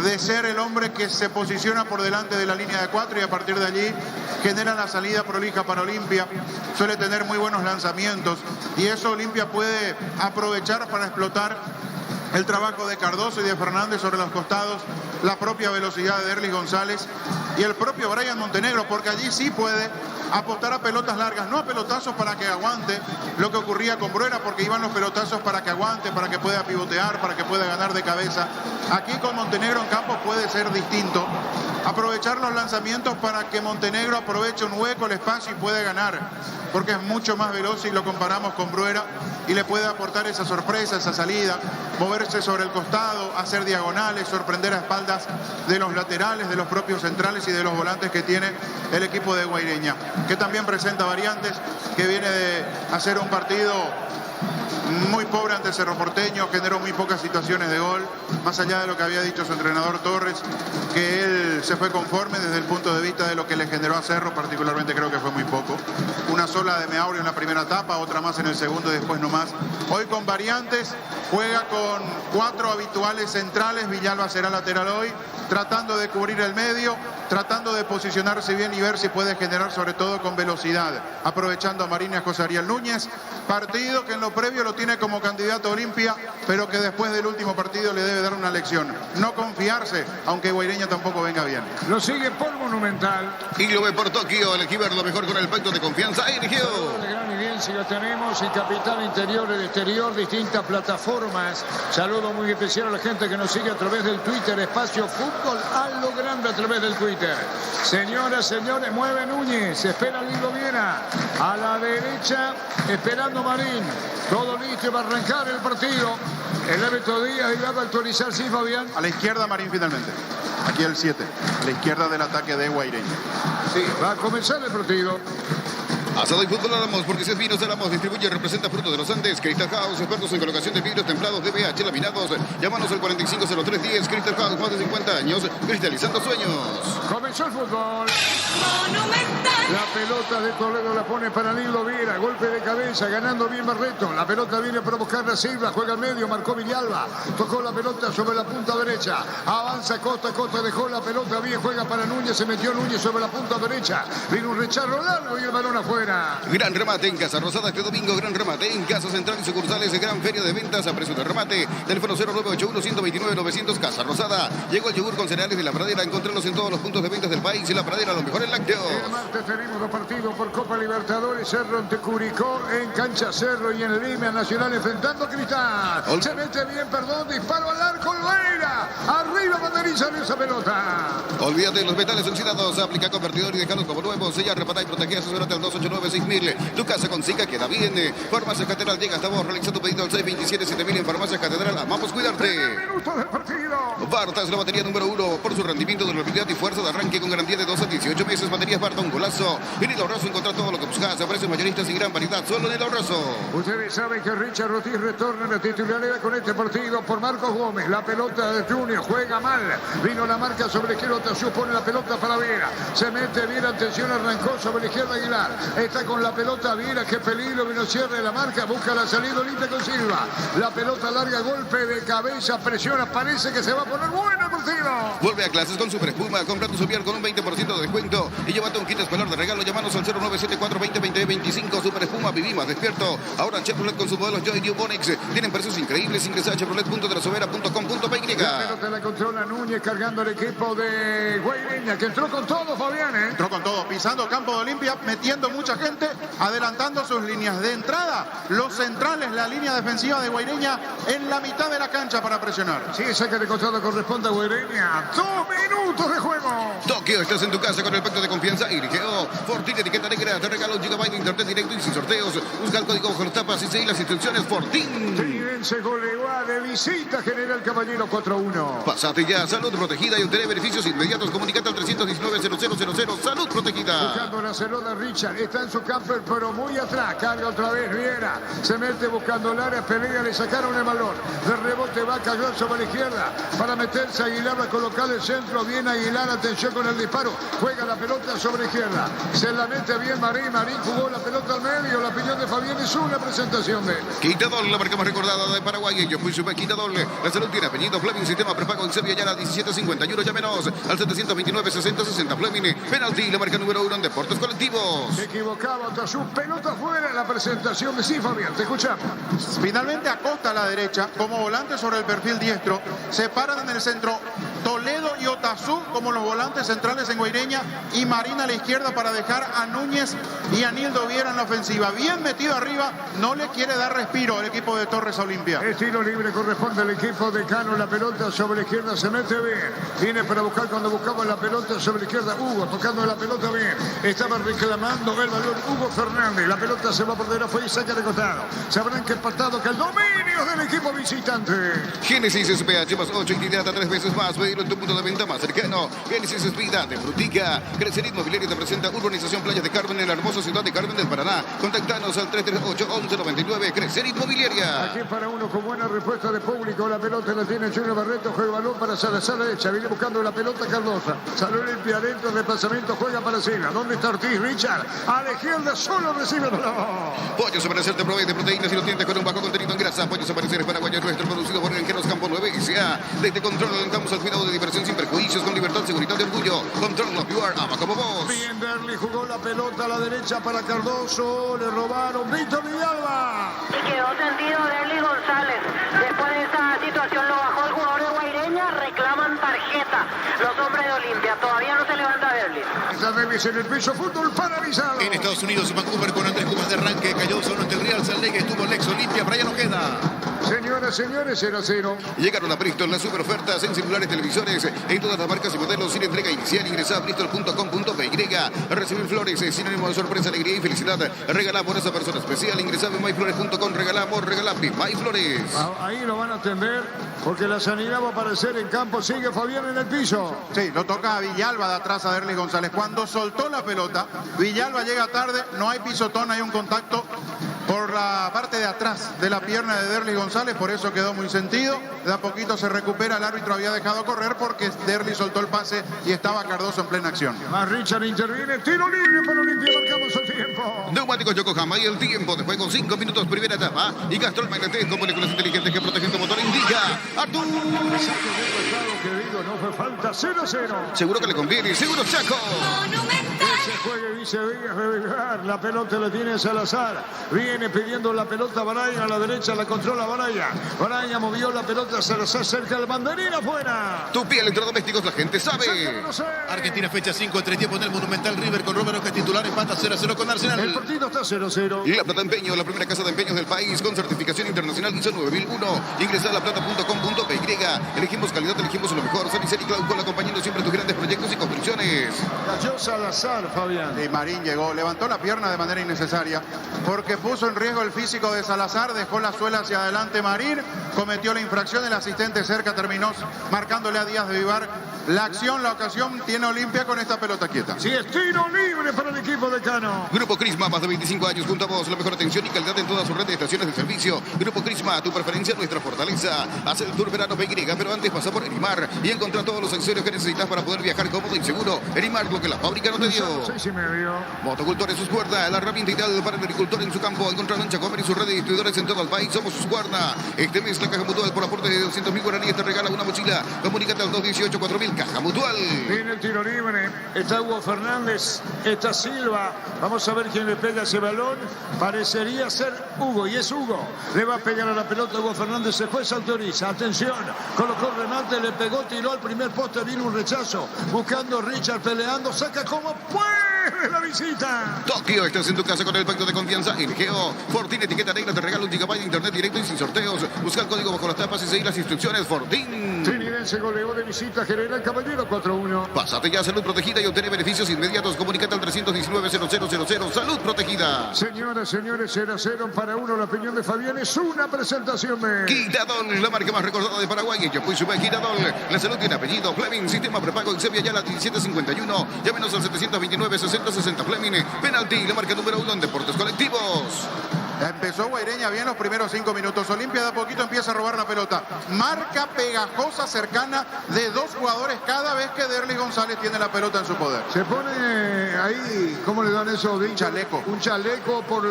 de ser el hombre que se posiciona por delante de la línea de 4 y a partir de allí genera la salida prolija para Olimpia. Suele tener muy buenos lanzamientos y eso Olimpia puede aprovechar para explotar el trabajo de Cardoso y de Fernández sobre los costados, la propia velocidad de Derlis González y el propio Brian Montenegro, porque allí sí puede apostar a pelotas largas, no a pelotazos para que aguante lo que ocurría con Bruera, porque iban los pelotazos para que aguante, para que pueda pivotear, para que pueda ganar de cabeza. Aquí con Montenegro en campo puede ser distinto. Aprovechar los lanzamientos para que Montenegro aproveche un hueco, el espacio y puede ganar, porque es mucho más veloz si lo comparamos con Bruera y le puede aportar esa sorpresa, esa salida, moverse sobre el costado, hacer diagonales, sorprender a espaldas de los laterales, de los propios centrales y de los volantes que tiene el equipo de Guaireña, que también presenta variantes, que viene de hacer un partido muy pobre ante Cerro Porteño, generó muy pocas situaciones de gol, más allá de lo que había dicho su entrenador Torres, que él se fue conforme desde el punto de vista de lo que le generó a Cerro, particularmente creo que fue muy poco. Una sola de Meaurio en la primera etapa, otra más en el segundo y después no más. Hoy con variantes, juega con 4 habituales centrales, Villalba será lateral hoy, tratando de cubrir el medio, tratando de posicionarse bien y ver si puede generar sobre todo con velocidad, aprovechando a Marín y a José Ariel Núñez. Partido que en lo previo lo tiene como candidato a Olimpia, pero que después del último partido le debe dar una lección. No confiarse, aunque Guaireña tampoco venga bien. Lo sigue por Monumental. Y lo ve por Tokio, el Ejibar lo mejor con el pacto de confianza. Erigió. De gran distancia tenemos en Capital Interior y Exterior, distintas plataformas. Saludo muy especial a la gente que nos sigue a través del Twitter, Espacio Fútbol a lo grande a través del Twitter. Señoras, señores, mueve Núñez, espera Lindo Viera. A la derecha, esperando Marín. Todo listo para arrancar el partido. El árbitro Díaz iba a actualizar, sí, Fabián. A la izquierda Marín finalmente. Aquí el 7. A la izquierda del ataque de Guaireña. Sí, va a comenzar el partido. Asado y fútbol Álamos, porque si es vinos Álamos, distribuye y representa frutos de los Andes. Crystal House, expertos en colocación de vidrios templados, DBH, laminados. Llámanos al 450310. Crystal House, más de 50 años, cristalizando sueños. Comenzó el fútbol. La pelota de Toledo la pone para Nildo Viera. Golpe de cabeza, ganando bien Barreto. La pelota viene para buscar a Silva. Juega al medio, marcó Villalba. Tocó la pelota sobre la punta derecha. Avanza Costa, dejó la pelota bien. Juega para Núñez, se metió Núñez sobre la punta derecha. Vino un rechazo largo y el balón afuera. Gran remate en Casa Rosada este domingo. Gran remate en Casa Central y sucursales de Gran Feria de Ventas a precio de remate. Teléfono 0981-129-900 Casa Rosada. Llegó el yogur con cereales de La Pradera. Encontrarlos en todos los puntos de ventas del país. Y La Pradera, lo mejor en lácteos. El martes tenemos los partidos por Copa Libertadores. Cerro ante Curicó, en Cancha Cerro y en Lima Nacional enfrentando a Cristal. Se mete bien, disparo al arco, Olveira. Arriba banderiza de esa pelota. Olvídate de los metales oxidados. Aplica convertidor y dejalos como nuevos. Sella, reparar y proteger. Asesorate al 289-6000. Tu casa con Sica queda bien. Farmacia Catedral llega hasta vos. Realiza tu pedido al 627-7000 en Farmacia Catedral. Amamos cuidarte. Minutos del partido. Barta es la batería número 1 por su rendimiento de rapidez y fuerza de arranque con garantía de 12 a 18 meses. Baterías Barta, un golazo. En el Ahorroso encontrar todo lo que buscas. Aparecen mayoristas y gran variedad solo en el Ahorroso. Ustedes saben que Richard Ortiz retorna a la titularidad con este partido por Marcos Gómez. La pelota de Junior juega mal. Vino la marca sobre izquierda. Tasú pone la pelota para Viera. Se mete bien, atención, arrancó sobre la izquierda Aguilar. Está con la pelota Viera, qué peligro. Vino cierre de la marca. Busca la salida Olimpia con Silva. La pelota larga, golpe de cabeza, presiona. Parece que se va a poner bueno el partido. Vuelve a clases con Super Espuma. Compra tu Sopial con un 20% de descuento y llévate un kit escolar de regalo. Llámanos al 0974-2020-25. Super Espuma, viví más despierto. Ahora Chevrolet con sus modelos Joy New Bonex tienen precios increíbles. Ingresa a chevrolet.delasovera.com.py. La pelota la controla Núñez cargando el equipo de Guaireña, que entró con todo, Fabián. Entró con todo, pisando campo de Olimpia, metiendo mucha gente, adelantando sus líneas de entrada. Los centrales, la línea defensiva de Guaireña en la mitad de la cancha para presionar. Sí, saca de costado, corresponde a Guaireña. 2 minutos de juego. Tokio, estás en tu casa con el pacto de confianza y Irigeo. Fortín, etiqueta negra, te regalo 1 GB de internet directo y sin sorteos. Busca el código bajo las tapas y seguí las instrucciones. Fortín. Tridense goleó de visita, General Caballero 4-1. Pásate ya, salud protegida y obtener beneficios inmediatos. Comunicate al 319-0000. Salud protegida. Buscando la pelota Richard, está en su campo, pero muy atrás. Carga otra vez Viera. Se mete buscando el área, pelea, le sacaron el balón. De rebote va Caglón sobre la izquierda para meterse Aguilar, va a colocar el centro. Bien Aguilar, atención con el disparo. Juega la pelota sobre la izquierda. Se la mete bien Marín. Marín jugó la pelota al medio. La opinión de Fabián es una presentación de Quintador, la marca más recordada de Paraguay. Yo fui super Quintador. La salud tiene apellido Fleming, sistema prepago en Serbia, ya la 1751. Llámenos al 729-6060 Fleming. Penalti, la marca número 1 en deportes colectivos. Se equivocaba, Tasú, pelota fuera en la presentación de sí, Fabián, te escuchamos. Finalmente Acosta a la derecha, como volante sobre el perfil diestro. Se paran en el centro Toledo y Otazú como los volantes centrales en Guaireña y Marín a la izquierda para dejar a Núñez y a Nildo Viera en la ofensiva. Bien metido arriba, no le quiere dar respiro al equipo de Torres a Olimpia. Estilo libre corresponde al equipo de Cano. La pelota sobre la izquierda se mete bien. Viene para buscar cuando buscaba la pelota sobre la izquierda. Hugo tocando la pelota bien. Estaba reclamando el balón Hugo Fernández. La pelota se va por detrás, fue y saca de costado. Sabrán que empatado que el dominio del equipo visitante. Génesis SPH más 8 y hasta 3 veces más. Pedilo en tu punto de venta más cercano. Génesis es vida de Frutica. Crecer Inmobiliaria te presenta Urbanización Playas de Carmen en la hermosa ciudad de Carmen del Paraná. Contactanos al 338-1199. Crecer Inmobiliaria. Aquí para uno con buena respuesta de público. La pelota la tiene Junior Barreto. Juega el balón para Salazar derecha. Viene buscando la pelota Cardosa. Salió limpia adentro. Desplazamiento. Juega para Silva. ¿Dónde está Ortiz? Richard. A la izquierda solo recibe el balón. Pollos Amanecer te provee de proteínas y nutrientes con un bajo contenido en grasa. Pollos Amanecer es paraguayo nuestro, producido por Granjeros Campo 9 S.A. Desde Control alentamos al cuidado de diversión sin perjuicios, con libertad, seguridad y orgullo. Control Love You Are, ama como vos. Bien, Derli jugó la pelota a la derecha para Cardoso. Le robaron. Víctor Villalba. Y quedó sentido Derli González. Después de esa situación lo bajó el jugador de Guaireña. Reclaman tarjeta los hombres de Olimpia. Todavía no se levanta Derli. Está Davis en el piso, fútbol paralizado. En Estados Unidos, Vancouver con Andrés Cumas de arranque. Cayó solo ante el Real Salt Lake. Estuvo Lex Olimpia. Brian Ojeda. Señoras, señores, 0-0. Llegaron a Bristol las super ofertas en celulares, televisores, en todas las marcas y modelos sin entrega inicial. Ingresa a bristol.com.py. Recibir flores es sinónimo de sorpresa, alegría y felicidad. Regala por esa persona especial. Ingresa a myflores.com. Regalamos, regala MyFlores. Ahí lo van a atender porque la sanidad va a aparecer en campo. Sigue Fabián en el piso. Sí, lo toca a Villalba de atrás a Derlis González. Cuando soltó la pelota, Villalba llega tarde, no hay pisotón, hay un contacto por la parte de atrás de la pierna de Derlis González, por eso quedó muy sentido. De a poquito se recupera, el árbitro había dejado correr porque Derlis soltó el pase y estaba Cardoso en plena acción. Más Richard interviene, tiro libre para Olimpia, marcamos el tiempo. Neumáticos Yokohama y el tiempo de juego, 5 minutos, primera etapa. Y Castrol Magnetés con moléculas inteligentes que protegen tu motor, indica Artur. Querido, no fue falta, 0-0. Seguro que le conviene, seguro Chaco. Se juega y dice Díaz de Vivar. La pelota la tiene Salazar. Viene pidiendo la pelota Baraya a la derecha, la controla Baraya. Baraya movió la pelota, Salazar cerca del banderín afuera. Tu pie electrodomésticos, la gente sabe. Argentina fecha 5 entre tiempo en el Monumental. River con Romero que es titular, empata 0-0 con Arsenal. El partido está 0-0. La Plata Empeño, la primera casa de empeños del país con certificación internacional ISO 9001. Ingresa a laplata.com.py. Elegimos calidad, elegimos lo mejor. Sanicel y Clau acompañando siempre tus grandes proyectos y construcciones. Cayó Salazar, Fabián. Y Marín llegó, levantó la pierna de manera innecesaria porque puso en riesgo el físico de Salazar, dejó la suela hacia adelante Marín, cometió la infracción, el asistente cerca terminó marcándole a Díaz de Vivar. La acción, la ocasión tiene Olimpia con esta pelota quieta. Sí, es tiro libre para el equipo de Cano. Grupo Crisma, más de 25 años junto a vos, la mejor atención y calidad en toda su red de estaciones de servicio. Grupo Crisma, tu preferencia, nuestra fortaleza. Haz el tour verano PY, pero antes pasa por Erimar y encontrá todos los accesorios que necesitas para poder viajar cómodo y seguro. Erimar, lo que la fábrica no te dio. 6,5. Motocultor en sus cuerdas, la herramienta ideal para el agricultor en su campo. Encontrarlo en Chacomer y su red de distribuidores en todo el país. Somos sus cuerdas. Este mes la Caja Mutual por aporte de 200.000 guaraníes te regala una mochila. Comunícate al 218-4000 Caja Mutual. Viene el tiro libre. Está Hugo Fernández. Está Silva. Vamos a ver quién le pega ese balón. Parecería ser Hugo y es Hugo. Le va a pegar a la pelota Hugo Fernández. Se juez autoriza. Atención. Colocó el remate. Le pegó. Tiró al primer poste. Vino un rechazo. Buscando a Richard peleando. Saca como puede la visita. Tokio, estás en tu casa con el pacto de confianza en Geo. Fortín, etiqueta negra, te regala 1 GB de internet directo y sin sorteos. Busca el código bajo las tapas y seguir las instrucciones. Fortín. Trinidense goleó de visita General Caballero 4-1. Pásate ya a Salud Protegida y obtener beneficios inmediatos. Comunícate al 319-0000. Salud Protegida. Señoras, señores, 0-0 para 1. La opinión de Fabián es una presentación de Quitadol, la marca más recordada de Paraguay. Ella fue su Quitadol. La salud tiene apellido. Fleming, sistema prepago en Sevilla ya la 1751. Llámenos al 729-6060 Fleming. Penalti, la marca número 1 en deportes colectivos. Empezó Guaireña bien los primeros 5 minutos. Olimpia de a poquito empieza a robar la pelota. Marca pegajosa cercana de 2 jugadores cada vez que Derlis González tiene la pelota en su poder. Se pone ahí, ¿cómo le dan eso? Un chaleco. Un chaleco por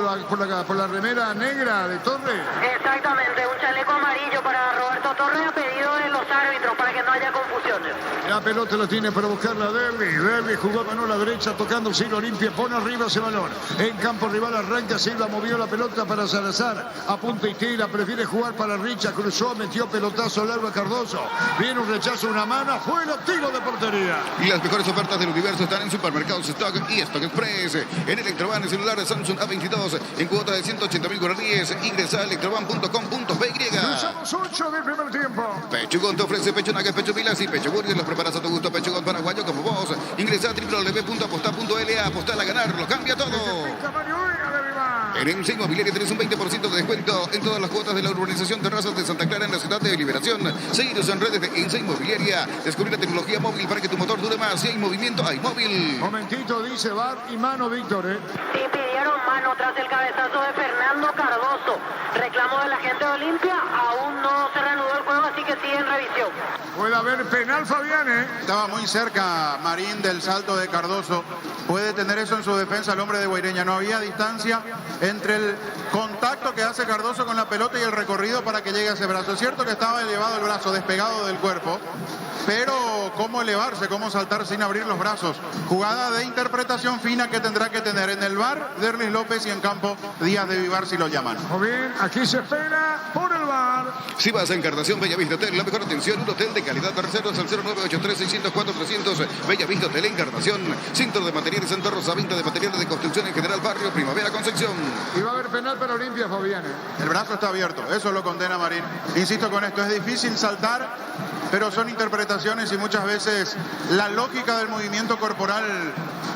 la remera negra de Torres. Exactamente, un chaleco amarillo para Roberto Torres a pedido de los árbitros para que no haya confusiones. La pelota lo tiene para buscarla Derlis. Derlis jugó a mano a la derecha tocando Silva. Olimpia pone arriba ese balón. En campo rival arranca Silva, movió la pelota para Salazar, apunta y tira, prefiere jugar para Richa, cruzó, metió pelotazo largo a Cardoso, viene un rechazo, una mano, fuera, tiro de portería. Y las mejores ofertas del universo están en Supermercados Stock y Stock Express. En Electroban, celular de Samsung A22 en cuota de 180.000 guaraníes. Ingresa a electroban.com.py. Cruzamos 8 del primer tiempo. Pechugón te ofrece pecho nagas, pecho pilas y pecho burger. Los preparas a tu gusto. Pechugón paraguayo como vos. Ingresa a www.aposta.la. Apostar a ganar, lo cambia todo. En EMSA Inmobiliaria tenés un 20% de descuento en todas las cuotas de la urbanización Terrazas de Santa Clara en la ciudad de Liberación. Seguidos en redes de EMSA Inmobiliaria. Descubrir la tecnología móvil para que tu motor dure más. Si hay movimiento, hay móvil. Momentito, dice VAR y mano, Víctor. Sí, pidieron mano tras el cabezazo de Fernando Cardoso. Reclamo de la gente de Olimpia. Aún no se reanudó el juego, así que sigue en revisión. Puede haber penal, Fabián, Estaba muy cerca Marín del salto de Cardoso. Puede tener eso en su defensa el hombre de Guaireña. No había distancia entre el contacto que hace Cardoso con la pelota y el recorrido para que llegue a ese brazo. Es cierto que estaba elevado el brazo, despegado del cuerpo, pero cómo elevarse, cómo saltar sin abrir los brazos. Jugada de interpretación fina que tendrá que tener en el VAR Derlis López y en campo Díaz de Vivar si lo llaman. Muy bien, aquí se espera por el VAR. Si vas a Encarnación Bellavista Hotel, la mejor atención, un hotel de calidad. Reservas al 0983-604-300. Bellavista Hotel Encarnación. Centro de Materiales Santa Rosa. Venta de materiales de construcción en general. Barrio Primavera Concepción. Y va a haber penal para Olimpia, Fabián. El brazo está abierto, eso lo condena Marín. Insisto con esto, es difícil saltar, pero son interpretaciones y muchas veces la lógica del movimiento corporal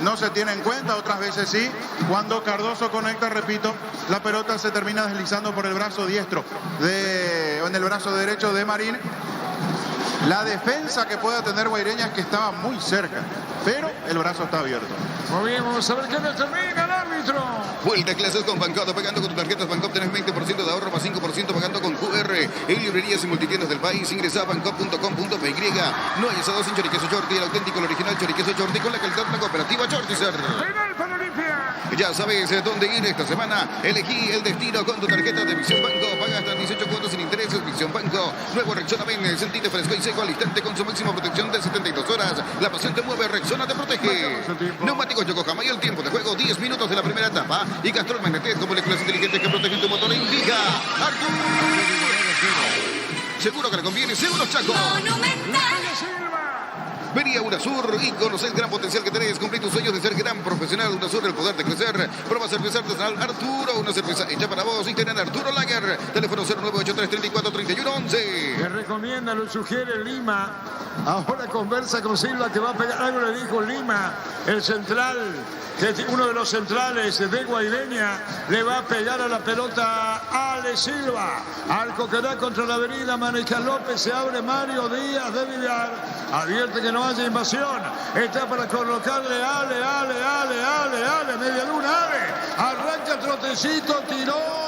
no se tiene en cuenta, otras veces sí. Cuando Cardoso conecta, repito, la pelota se termina deslizando por el brazo diestro o en el brazo derecho de Marín. La defensa que pueda tener Guaireña es que estaba muy cerca, pero el brazo está abierto. Muy bien, vamos a ver qué determina el árbitro. Vuelta a clases con Bancodo. Pagando con tu tarjetas Bancodo tenés 20% de ahorro más 5% pagando con QR. En librerías y multitiendas del país. Ingresa a bancodo.com.py. No hay asados sin choriqueso Shorty. El auténtico, el original choriqueso Shorty con la calidad de una cooperativa Shorty. Penal para Olimpia. Ya sabes dónde ir esta semana. Elegí el destino con tu tarjeta de Visión Banco. Paga hasta 18 cuotas sin intereses. Visión Banco. Nuevo Rexona Ven. Sentite fresco y seco al instante con su máxima protección de 72 horas. La pasión te mueve. Rexona te protege. Neumáticos Yokohama y el tiempo de juego 10 minutos de la primera etapa. Y Castrol Magnetes con moléculas inteligentes que protegen tu motor. Indica Artur. Seguro que le conviene. Seguro Chaco. Vení a Unasur y conocer el gran potencial que tenés. Cumplí tus sueños de ser gran profesional. Unasur, el poder de crecer. Prueba cerveza artesanal Arturo. Una cerveza hecha para vos. Internet Arturo Lager. Teléfono 0983-343111. Le recomienda, lo sugiere Lima. Ahora conversa con Silva que va a pegar. Algo le dijo Lima, el central, que es uno de los centrales de Guaireña, le va a pegar a la pelota a Ale Silva. Arco que da contra la avenida Maneja López. Se abre Mario Díaz de Villar. Advierte que no haya invasión. Está para colocarle Ale. Media luna, Ale. Arranca trotecito, tiró.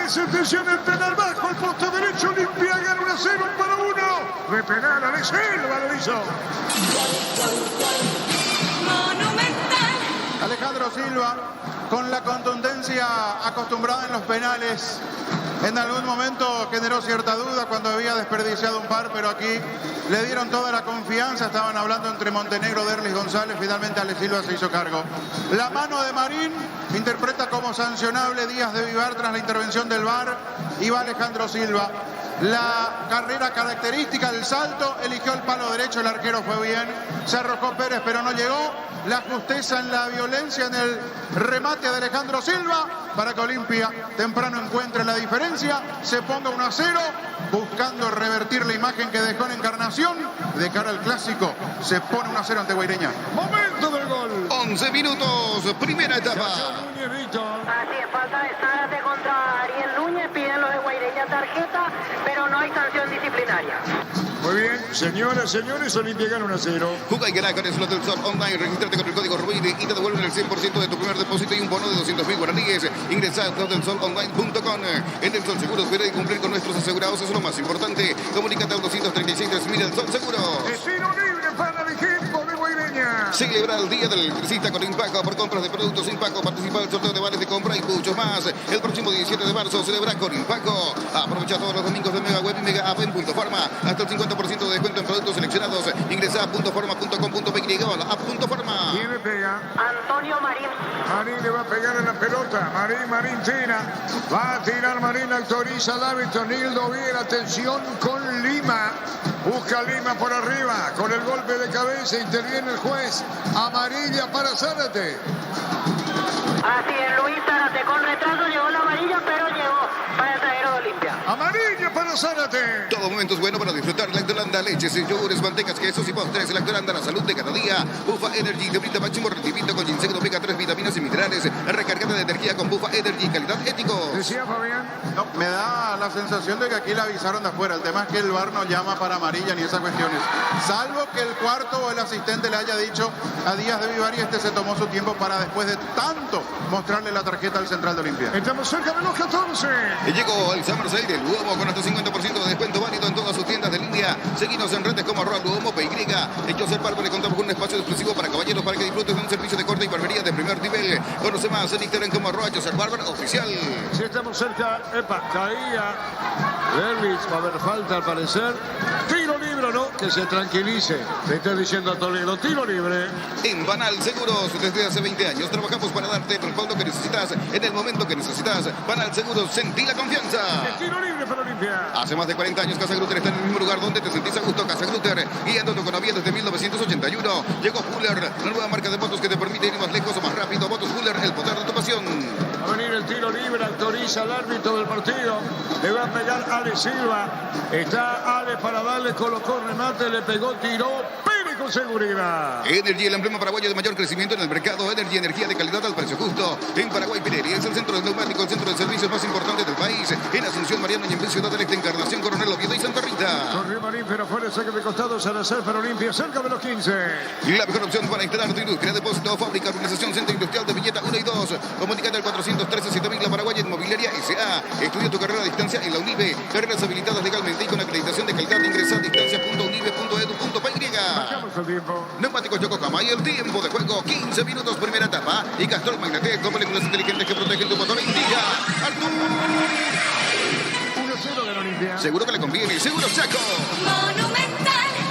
Se presiona el penal bajo, el poste derecho, Olimpia gana 1-0 para 1. De penal, Ale Silva lo hizo. Alejandro Silva, con la contundencia acostumbrada en los penales, en algún momento generó cierta duda cuando había desperdiciado un par, pero aquí le dieron toda la confianza. Estaban hablando entre Montenegro, Derlis González, finalmente Ale Silva se hizo cargo. La mano de Marín interpreta como sancionable Díaz de Vivar tras la intervención del VAR y va Alejandro Silva. La carrera característica, el salto, eligió el palo derecho, el arquero fue bien, se arrojó Pérez pero no llegó. La justeza en la violencia en el remate de Alejandro Silva para que Olimpia temprano encuentre la diferencia, se ponga 1-0, buscando revertir la imagen que dejó en Encarnación de cara al clásico. Se pone 1-0 ante Guaireña. Momento del gol. 11 minutos, primera etapa. Así es, falta de Zárate contra Ariel Núñez. Piden los de Guaireña tarjeta, pero no hay sanción disciplinaria. Muy bien, señoras, señores, Olimpia gana 1-0. Juega y gana con el slot del Sol Online. Regístrate con el código RUBID y te devuelven el 100% de tu primer depósito y un bono de 200.000 guaraníes. Ingresa a slotdelsolonline.com. En el Sol Seguros, ver y cumplir con nuestros asegurados es lo más importante. Comunícate al 236-3000 del Sol Seguro. Destino libre para el equipo de Guaireña. Celebra el Día del Electricista con Impaco. Por compras de productos Impaco, participa del sorteo de vales de compra y mucho más. El próximo 17 de marzo celebra con Impaco. Aprovecha todos los domingos de Mega Web y Mega App en Punto Forma. Hasta el 50% de descuento en productos seleccionados. Ingresa a puntoforma.com.py o a la app Punto Forma. ¿Quién le pega? Antonio Marín. Marín le va a pegar en la pelota. Marín tira. Va a tirar Marín, autoriza al árbitro Nildo bien. Atención con Lima. Busca Lima por arriba. Con el golpe de cabeza interviene el juez. Amarilla para Zárate. Así es, Luis Zárate con retraso llegó la amarilla, pero llegó para el zaguero de Olimpia. Amarilla para Zárate. Todo momento es bueno para disfrutar Lactolanda, leches, yogures, mantecas, quesos y postres. Lactolanda, la salud de cada día. Bufa Energy te brinda máximo rendimiento con ginseng, omega 3, vitaminas y minerales. Recargada de energía con Bufa Energy, calidad ético. Decía Fabián. No, me da la sensación de que aquí la avisaron de afuera. El tema es que el VAR no llama para amarilla ni esas cuestiones. Salvo que el cuarto o el asistente le haya dicho a Díaz de Vivar y este se tomó su tiempo para después de tanto mostrarle la tarjeta al central de Olimpia. Estamos cerca de los 14. Llegó el San Marcelo del Luomo con hasta 50% de descuento válido en todas sus tiendas de línea. Seguinos en redes como @Luomo_PY. En Joseph Barber le contamos con un espacio exclusivo para caballeros para que disfrutes de un servicio de corte y barbería de primer nivel. Conoce más en Instagram como @Joseph Barber Oficial. Si estamos cerca, caía. Berlis, va a haber falta al parecer. Tiro libre, ¿no? Que se tranquilice. Le estoy diciendo a Toledo, tiro libre. En Banal Seguros, desde hace 20 años trabajamos para darte el respaldo que necesitas en el momento que necesitas. Banal Seguros, sentí la confianza. El tiro libre para Olimpia. Hace más de 40 años Casa Grutter está en el mismo lugar donde te sentís a gusto. Casa Grutter, guiando tu economía desde 1981. Llegó Fuller, la nueva marca de motos que te permite ir más lejos o más rápido. Motos Fuller, el poder de tu pasión. Va a venir el tiro libre, autoriza al árbitro del partido. Le va a pegar Ale Silva. Está Ale para darle, colocó remate, le pegó, tiró. Pérez con seguridad. Energy, el emblema paraguayo de mayor crecimiento en el mercado. Energy, energía de calidad al precio justo. En Paraguay, Pirelli es el centro de neumáticos, el centro de servicios más importante del país. En Asunción, Mariano y en Ciudad del Este, Encarnación, Coronel Oviedo y Santa Rita. Corrió Marín, pero fuera el saque de costado. Salazar para Olimpia, cerca de los 15. La mejor opción para instalar tu industria, depósito, fábrica, organización, centro industrial de Villeta 1 y 2. Comunicate al 413-7000 La Paraguaya Inmobiliaria S.A. Estudia tu carrera a distancia en la UNIBE. Carreras habilitadas legalmente y con acreditación de calidad. Ingresa a distancia.unibe.edu.py. Bajamos el tiempo. Neumáticos Yokohama y el tiempo de juego, 15 minutos, primera etapa. Y Castrol Magnatec, con moléculas inteligentes que protegen tu motor. Indica Artur. 1-0 de la Olimpia. Seguro que le conviene, seguro Chaco.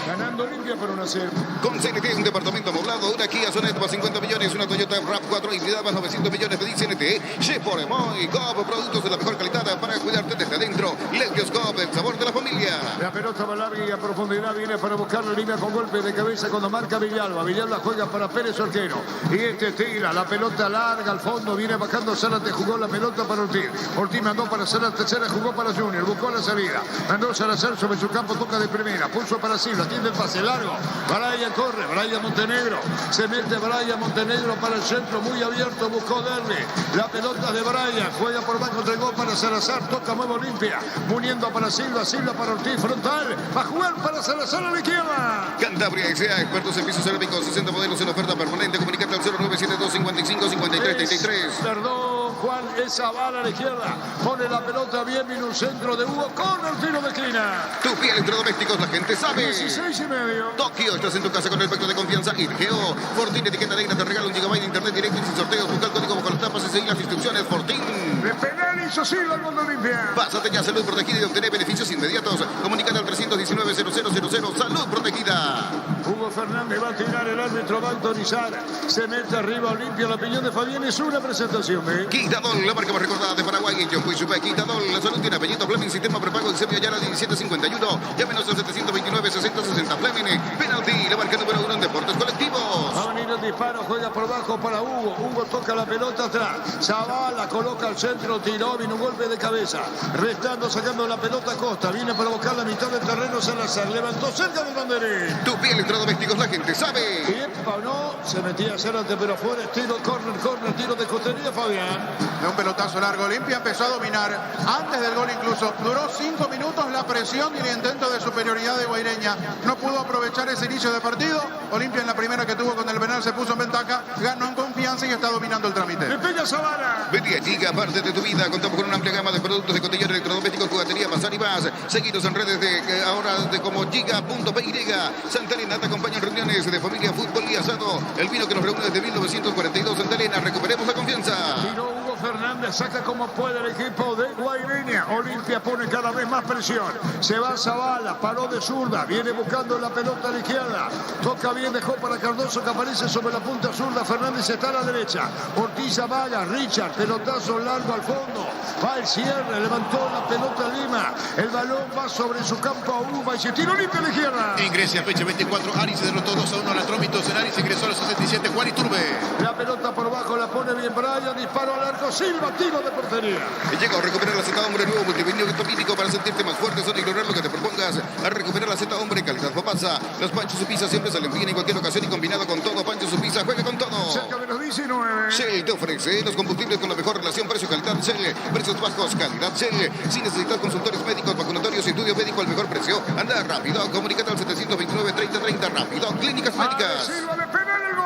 Ganando Olimpia por 1-0. Con CNT, un departamento amoblado, una Kia Sonet más 50 millones, una Toyota RAV4 híbrida más 900 millones. Pedí CNT, Chevrolet Moy, Coop, productos de la mejor calidad para cuidarte desde adentro. Levios Coop, el sabor de la familia. La pelota va larga y a profundidad, viene para buscar la línea con golpe de cabeza cuando marca Villalba. Villalba juega para Pérez Orquero. Y este tira, la pelota larga al fondo, viene bajando Zárate, jugó la pelota para Ortiz. Ortiz mandó para Zárate, tercera, jugó para Junior, buscó la salida. Mandó Salazar sobre su campo, toca de primera, puso para Silva, tiene el pase largo. Brian corre, Brian Montenegro. Se mete Brian Montenegro para el centro, muy abierto, buscó Derby. La pelota de Brian, juega por bajo, entregó para Salazar, toca nuevo Olimpia. Muniendo para Silva, Silva para Ortiz, frontal. Va a jugar para Salazar a la izquierda. Cantabria S.A., expertos en pisos cerámicos, 60 modelos en oferta permanente. Comunicate al 0972555333. Perdón, Juan, esa bala a la izquierda. Pone la pelota bien, viene un centro de Hugo con el tiro de esquina. Tu piel electrodomésticos, la gente sabe. 16,5. Tokio, estás en tu casa con el pacto de confianza IRGO. Fortín, etiqueta negra, te regala un GB de internet directo y sin sorteos. Busca el código bajo las tapas y seguir las instrucciones. Fortín. De penal hizo Silva al mundo Olimpia. Pásate ya a Salud Protegida y obtener beneficios inmediatos. Comunicate al 319-0000. Salud Protegida. Hugo Fernández va a tirar, el árbitro va a autorizar. Se mete arriba Olimpia, la opinión de Fabián es una presentación. Quitadol, la marca más recordada de Paraguay. Yo fui Super Quitadol. La salud tiene apellido Fleming, sistema prepago Eusebio Ayala 1751. Llámenos al 729-6060 Fleming. Penalti, la marca número 1 en deportes colectivos. Va a venir el disparo, juega por bajo para Hugo. Hugo toca la pelota atrás. Zavala coloca al centro, tiró, vino un golpe de cabeza. Restando, sacando la pelota a Costa. Viene para buscar la mitad del terreno Salazar. Levantó cerca del banderín. Tu piel electrodomésticos, la gente sabe. Epa, no, se metía Zárate, pero fuera, tiro, corner, tiro de costería, Fabián. De un pelotazo largo, Olimpia empezó a dominar antes del gol incluso. Duró 5 minutos la presión y el intento de superioridad de Guaireña. No pudo aprovechar ese inicio de partido. Olimpia en la primera que tuvo con el penal se puso en ventaja, ganó en confianza y está dominando el trámite. Le pega Zavala. Vete a Giga, parte de tu vida. Contamos con una amplia gama de productos de cotillón electrodomésticos, juguetería, bazar y más. Seguidos en redes de ahora de como Giga.py. Santa Elena te acompaña en reuniones de familia, fútbol y asado. El vino que nos reúne desde 1942. Santa Elena, recuperemos la confianza. Tiró Hugo Fernández, saca como puede el equipo de Guaireña. Olimpia pone cada vez más presión. Se va Zavala, paró de zurda, viene buscando la pelota a la izquierda. Toca bien, dejó para Cardoso que aparece sobre la punta zurda. Fernández está a la derecha. Ortiz amaga, Richard, pelotazo largo al fondo. Va el cierre, levantó la pelota Lima. El balón va sobre su campo a Uva y se tira Olimpia a la izquierda. En Grecia, fecha 24, Ari se derrotó 2-1 a la Trómitos. En Ari se ingresó a los 67, Juan Iturbe. La pelota por bajo la pone bien Brian, disparo al arco, Silva, tiro de portería. Llegó a recuperar la Z Hombre, nuevo multivitamínico para sentirte más fuerte. Solo ignorar lo que te propongas. A recuperar la Z Hombre, calidad papasa. Los panchos su pizza siempre salen bien en cualquier ocasión y combinado con todo. Pancho su pizza, juega con todo. Cerca de los 19. Shell te ofrece los combustibles con la mejor relación precio-calidad. Shell, precios bajos, calidad Shell. Si necesitas consultores médicos, vacunatorios y estudio médico al mejor precio, anda rápido. Comunícate al 729-3030 rápido. Clínicas médicas. Silva, le pega el gol.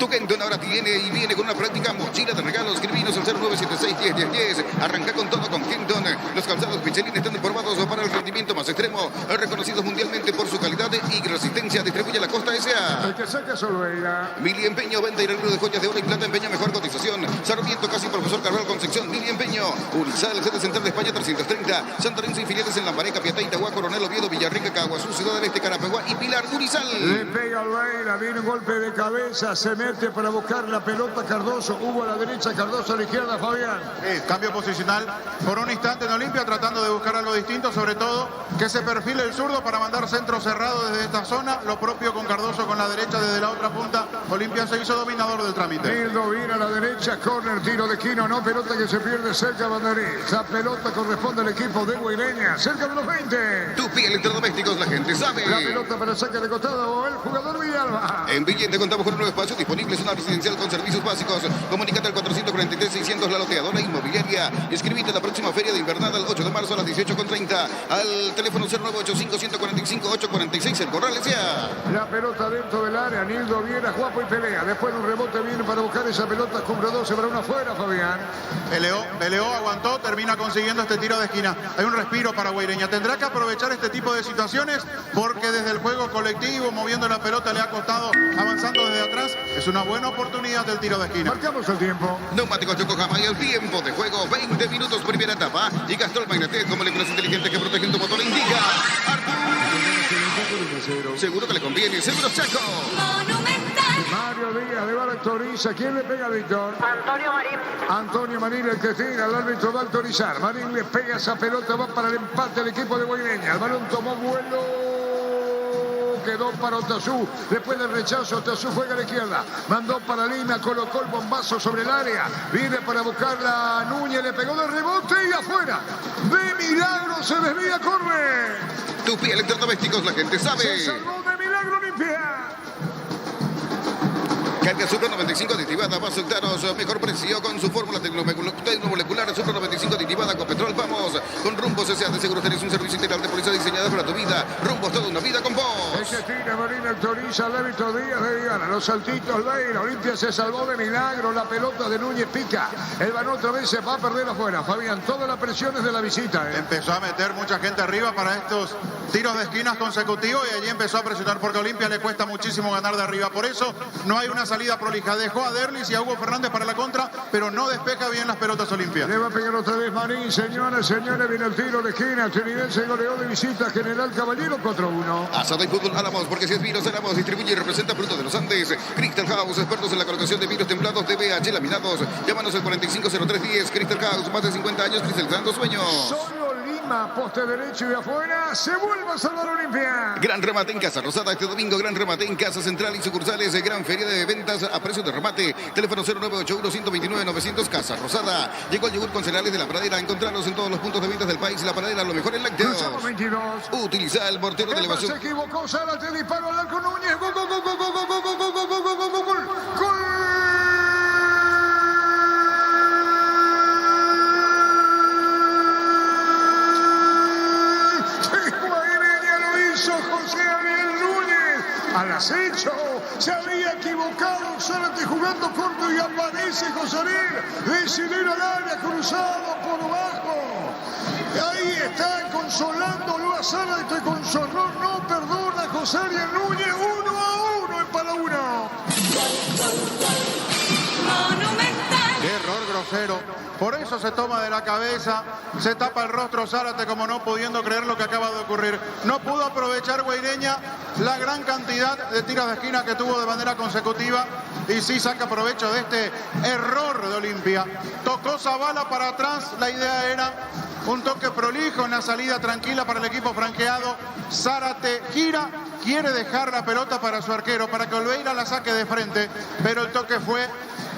Tu Kenton ahora viene con una práctica mochila de regalos. Escribinos al 0976-101010. Arranca con todo con Kenton. Los calzados Michelin están informados para el rendimiento más extremo, reconocidos mundialmente por su calidad y resistencia. Distribuye la Costa S.A. El que saca Solveira. Mili Empeño, venta y regalo de joyas de oro y plata. Empeña mejor cotización. Sarmiento, casi Profesor Carvalho Concepción. Mili Empeño. Urizal, sede central de España 330. Santorense y filiales en Lambaré, Capiatá, Itagua, Coronel Oviedo, Villarrica, Caguazú, Ciudad del Este, Carapeguá y Pilar. Urizal. Le pega Olveira, viene un golpe de cabeza, se mete para buscar la pelota Cardoso. Hugo a la derecha, Cardoso a la izquierda, Fabián. Cambio posicional por un instante en Olimpia, tratando de buscar algo distinto, sobre todo que se perfile el zurdo para mandar centro cerrado desde esta zona. Lo propio con Cardoso con la derecha desde la otra punta. Olimpia se hizo dominador del trámite. Nildo viene a la derecha, córner, tiro de esquina, no, pelota que se pierde cerca de Banderí. La pelota corresponde al equipo de Guaireña, cerca de los 20. Tupi Electrodomésticos, la gente sabe. La pelota para saque de costado, el jugador Villalba. En Villente contamos con un nuevo espacio disponible, es una residencial con servicios básicos. Comunícate al 443-600, la loteadora inmobiliaria. Inscribite en la próxima feria de invernada el 8 de marzo a las 18:30. Al teléfono 0985-145-846, el Corral S.A. La pelota dentro del área, Nildo viene a Juapo y pelea. Después un rebote viene para buscar esa pelota, cumbre 12 para una afuera, Fabián. Peleó, aguantó, termina consiguiendo este tiro de esquina. Hay un respiro para Guaireña. Tendrá que aprovechar este tipo de situaciones porque desde el juego colectivo, moviendo la pelota, le ha costado avanzando desde atrás. Es una buena oportunidad del tiro de esquina. Marcamos el tiempo. Neumáticos Yokohama y el tiempo de juego, 20 minutos primera etapa. Y Castrol Magnetic, como moléculas inteligentes que protegen tu motor, indica. Seguro que le conviene, seguro Chaco. Mario Díaz de Bar autoriza. ¿Quién le pega a Víctor? Antonio Marín. Antonio Marín, el que tira, el árbitro va a autorizar. Marín le pega esa pelota, va para el empate al equipo de Guaireña. El balón tomó vuelo, quedó para Otazú. Después del rechazo, Otazú juega a la izquierda. Mandó para Lima, colocó el bombazo sobre el área. Viene para buscarla Núñez, le pegó de rebote y afuera. De milagro se desvía, corre. Tupi Electrodomésticos, la gente sabe. Se salvó de milagro Olimpia. Carga Supra 95 aditivada, va a soltaros mejor precio con su fórmula tecnomolecular Supra 95 aditivada con petrol. Vamos con Rumbos S.A. de Seguros. Tenés un servicio integral de policía diseñada para tu vida. Rumbos, toda una vida con vos. El que tira Marín autoriza al árbitro Díaz de Diana. Los saltitos Leira. Olimpia se salvó de milagro. La pelota de Núñez pica. El balón otra vez se va a perder afuera. Fabián, todas las presiones de la visita. Empezó a meter mucha gente arriba para estos tiros de esquinas consecutivos y allí empezó a presionar porque a Olimpia le cuesta muchísimo ganar de arriba. Por eso no hay una salida prolija. Dejó a Derlis y a Hugo Fernández para la contra, pero no despeja bien las pelotas Olimpia. Le va a pegar otra vez Marín, señores, viene el tiro de esquina. Trinidense goleó de visita General Caballero 4-1. Asado y fútbol Álamos, porque si es vino, Álamos distribuye y representa Fruto de los Andes. Crystal House, expertos en la colocación de vinos templados de BH laminados. Llámanos al 450310. Crystal House, más de 50 años cristalizando sueños. Solo Lima, poste derecho y afuera, se vuelve a salvar Olimpia. Gran remate en Casa Rosada este domingo. Gran remate en Casa Central y sucursales. Gran feria de ventas a precio de remate. Teléfono 0981-129-900. Casa Rosada. Llegó el yogur con cereales de La Pradera. Encontrarlos en todos los puntos de ventas del país. La Pradera, lo mejor en lácteos. Cruzamos 22. Utiliza el mortero de elevación. Se equivocó Zárate, disparo al arco Núñez. Gol, gol, gol, gol, gol, gol, gol, gol, gol, gol, gol, gol, gol, gol. José Ariel Núñez al acecho, se había equivocado Zárate jugando corto y aparece José Ariel, decide ir al área, cruzado por bajo. Ahí está consolándolo a Zárate con su error, no perdona José Ariel Núñez, 1-1 en para 1. Qué error grosero. Por eso se toma de la cabeza, se tapa el rostro Zárate como no pudiendo creer lo que acaba de ocurrir. No pudo aprovechar Guaireña la gran cantidad de tiros de esquina que tuvo de manera consecutiva y sí saca provecho de este error de Olimpia. Tocó Zavala para atrás, la idea era un toque prolijo en la salida tranquila para el equipo franqueado. Zárate gira, quiere dejar la pelota para su arquero, para que Olveira la saque de frente, pero el toque fue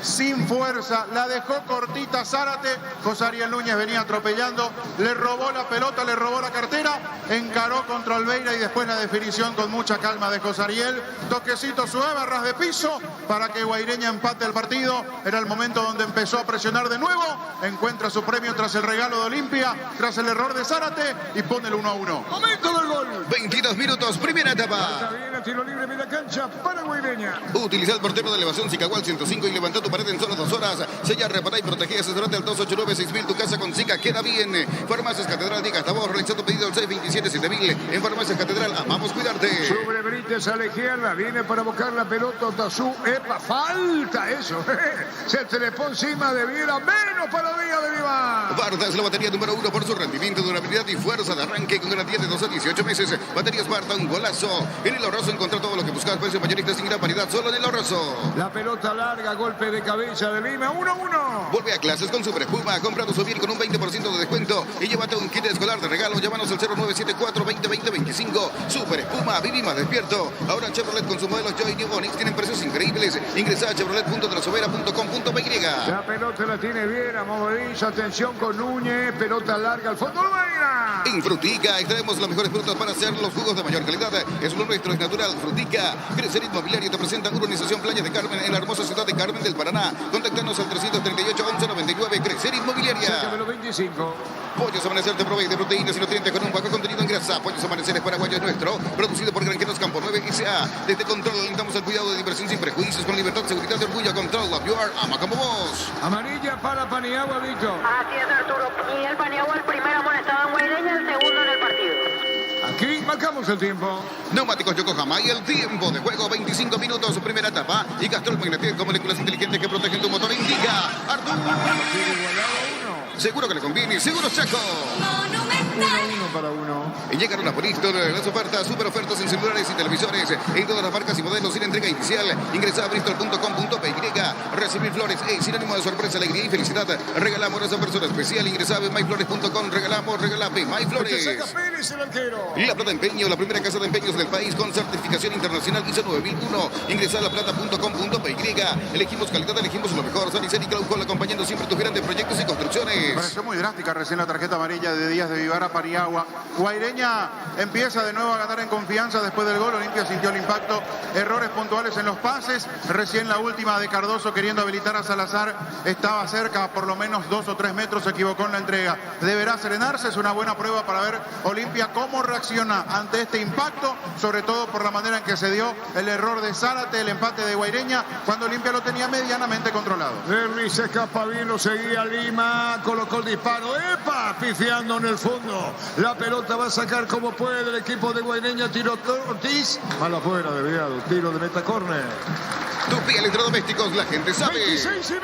sin fuerza, la dejó cortita Zárate. José Ariel Núñez venía atropellando, le robó la pelota, le robó la cartera, encaró contra Olveira y después la definición con mucha calma de José Ariel. Toquecito suave, a ras de piso para que Guaireña empate el partido. Era el momento donde empezó a presionar de nuevo, encuentra su premio tras el regalo de Olimpia, tras el error de Zárate y pone el 1-1. Momento del gol. 22 32 minutos, primera Está etapa. bien, a tiro libre, media cancha para Guaireña. Utiliza el portero de elevación Sicagual 105 y levanta tu pared en solo 2 horas. Sella, repara y protege. Asesorate al 289-6000. Tu casa con Sica queda bien. Farmacias Catedral, diga hasta vos. Realiza tu pedido al 627-7000. En Farmacias Catedral, amamos cuidarte. Sobre Brites a la izquierda, viene para buscar la pelota Otazú. ¡Epa! ¡Falta eso! Se trepó encima de Viera, menos para Villa de Viva. Sparta es la batería número 1 por su rendimiento, durabilidad y fuerza de arranque con garantía de 12 a 18 meses. Batería Sparta, un golazo. En el Ahorroso encontrá todo lo que buscas. Precio mayorista sin gran variedad, solo en el Ahorroso. La pelota larga, golpe de cabeza de Lima, 1-1. Vuelve a clases con Super Espuma. Compra tu souvenir con un 20% de descuento y llévate un kit escolar de regalo. Llámanos al 0974-2020-25. Super Espuma, viví más despierto. Ahora Chevrolet con sus modelos Joy New Onix tienen precios increíbles. Ingresa a chevrolet.delasovera.com.py. La pelota la tiene Viera, movediza, atención con Núñez, pelota larga al fondo, Lobaina. En Frutica extraemos las mejores frutas para hacer los jugos de mayor calidad. Es lo nuestro, es natural. Frutica. Crecer Inmobiliario te presenta Urbanización Playa de Carmen en la hermosa ciudad de Carmen del Paraná. Contáctanos al 338-1199. Crecer Inmobiliaria. Sácame los 25. Pollos Amanecer te provee de proteínas y nutrientes con un bajo contenido en grasa. Pollos Amanecer es paraguayo, es nuestro. Producido por Granjeros Campo 9 S.A. Desde Control alentamos al cuidado de diversión sin prejuicios, con libertad, seguridad y orgullo. Control, love you are, ama como vos. Amarilla para Paniagua, Vito. Así es, Arturo. Miguel Paniagua, el primer amonestado en Guaireña, el segundo en el partido. Aquí marcamos el tiempo. Neumáticos Yokohama y el tiempo de juego 25 minutos, primera etapa. Y Castrol Magnetic con moléculas inteligentes que protegen tu motor. Indica Arturo. Seguro que le conviene, seguro Chaco. 1-1 para 1. Y llegaron a Bristol las ofertas, super ofertas en celulares y televisores, en todas las marcas y modelos sin entrega inicial. Ingresa a bristol.com.py. Recibir flores es sinónimo de sorpresa, alegría y felicidad. Regalamos a esa persona especial. Ingresa a myflores.com. Regalamos MyFlores. Saca Pérez, el arquero. La Plata Empeño, la primera casa de empeños del país con certificación internacional ISO 9001. Ingresa a laplata.com.py. Elegimos calidad, elegimos lo mejor. Sanicel y Claucol acompañando siempre tus grandes proyectos y construcciones. Pareció muy drástica recién la tarjeta amarilla de Díaz de Vivar a Paniagua. Guaireña empieza de nuevo a ganar en confianza después del gol. Olimpia sintió el impacto. Errores puntuales en los pases. Recién la última de Cardoso queriendo habilitar a Salazar. Estaba cerca, por lo menos 2 o 3 metros. Se equivocó en la entrega. Deberá serenarse. Es una buena prueba para ver Olimpia cómo reacciona ante este impacto. Sobre todo por la manera en que se dio el error de Zárate, el empate de Guaireña, cuando Olimpia lo tenía medianamente controlado. Derry se escapa bien, lo seguía Lima. Colocó el disparo. ¡Epa! Pifiando en el fondo. La pelota va a sacar como puede el equipo de Guaireña. Tiro Ortiz. Mal afuera, desviado. Tiro de meta córner. Tupi Electrodomésticos, la gente sabe. 26,5.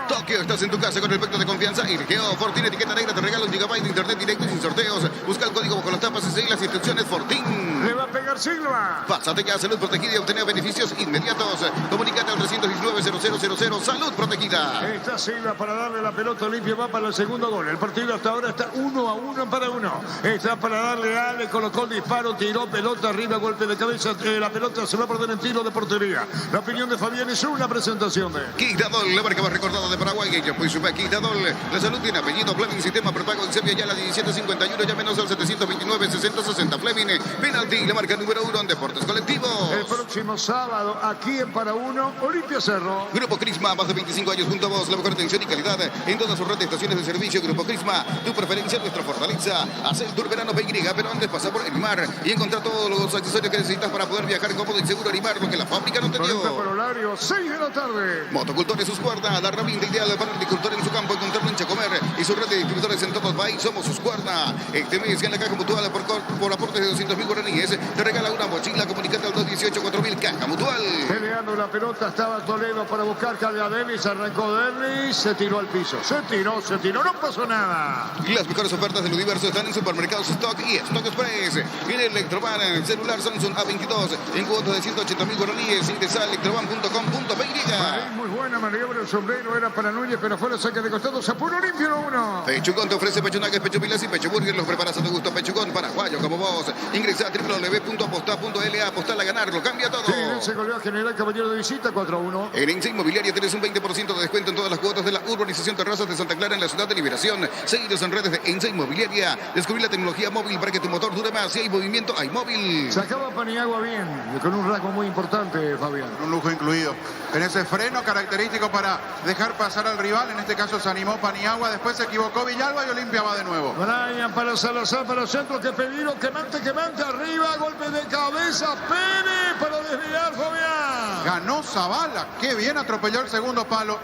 Tokio, estás en tu casa con el pacto de confianza. Irgeo, Fortín, etiqueta negra, te regala 1 GB de internet directo y sin sorteos. Busca el código bajo las tapas y seguí las instrucciones. Fortín. Le va a pegar Silva. Pásate ya a Salud Protegida y obtener beneficios inmediatos. Comunícate al 319-0000. Salud Protegida. Está Silva para darle la pelota. Olimpia va para el segundo gol. El partido hasta ahora está 1-1 para 1. Está para darle a Ale, colocó el disparo, tiró pelota arriba, golpe de cabeza. La pelota se va a perder en tiro de portería. La opinión de Fabián es una presentación de Quitadol, la marca más recordada de Paraguay. Ella fue su Quitadol. La salud tiene apellido. Fleming, sistema prepago en Serbia ya la 1751. Llámenos al 729-6060. Fleming, penalti, la marca número 1 en deportes colectivos. el próximo sábado aquí en Para Uno, Olimpia Cerro. Grupo Crisma, más de 25 años junto a vos. La mejor atención y calidad en todas sus red de estaciones de servicio. Grupo Crisma, tu preferencia, nuestra fortaleza. Haz el tour verano PY, pero antes pasa por Elimar y encontrar todos los accesorios que necesitas para poder viajar cómodo y seguro. Elimar, lo que la fábrica no te dio. Por horario, 6 de la tarde. Motocultores sus cuerdas, la herramienta ideal para el agricultor en su campo, encontrarlo en Chacomer y su red de distribuidores en todo el país. Somos sus cuerdas. Este mes en la Caja Mutual por aportes de 200.000 guaraníes te regala una mochila. Comunicate al 218-4000 Caja Mutual. Peleando la pelota estaba Toledo para buscar carga Dennis. Arrancó Dennis, se tiró al piso. Se tiró, no pasó nada. Las mejores ofertas del universo están en Supermercados Stock y Stock Express. En Electroban, el celular Samsung A22 en cuotas de 180.000 guaraníes. Ingresa a electroban.com.py. Muy buena maniobra, el sombrero era para Núñez, pero fue la saque de costado. Se apuró limpio 1. Pechugón te ofrece pechunaques, pecho pilas y pecho burger. Los preparas a tu gusto. Pechugón paraguayo como vos. Ingresa a www.aposta.la. Apostar a ganar, lo cambia todo. Sí, se goleó a General Caballero de visita 4-1. En Ense Inmobiliaria tenés un 20% de descuento en todas las cuotas de la urbanización Terrazas de Santa Clara en la ciudad de Liberación. Seguidos en redes de Ense Inmobiliaria. Descubrir la tecnología móvil para que tu motor dure más. Si hay movimiento, hay móvil. Sacaba Paniagua bien, con un rasgo muy importante, Fabián. Un lujo incluido. En ese freno característico para dejar pasar al rival. En este caso se animó Paniagua. Después se equivocó Villalba y Olimpia va de nuevo. Brian para Salazar, para el centro, que peligro, que mante, arriba, golpe pase de cabeza Pérez para desviar, Fabián. Ganó Zavala, qué bien atropelló el segundo palo.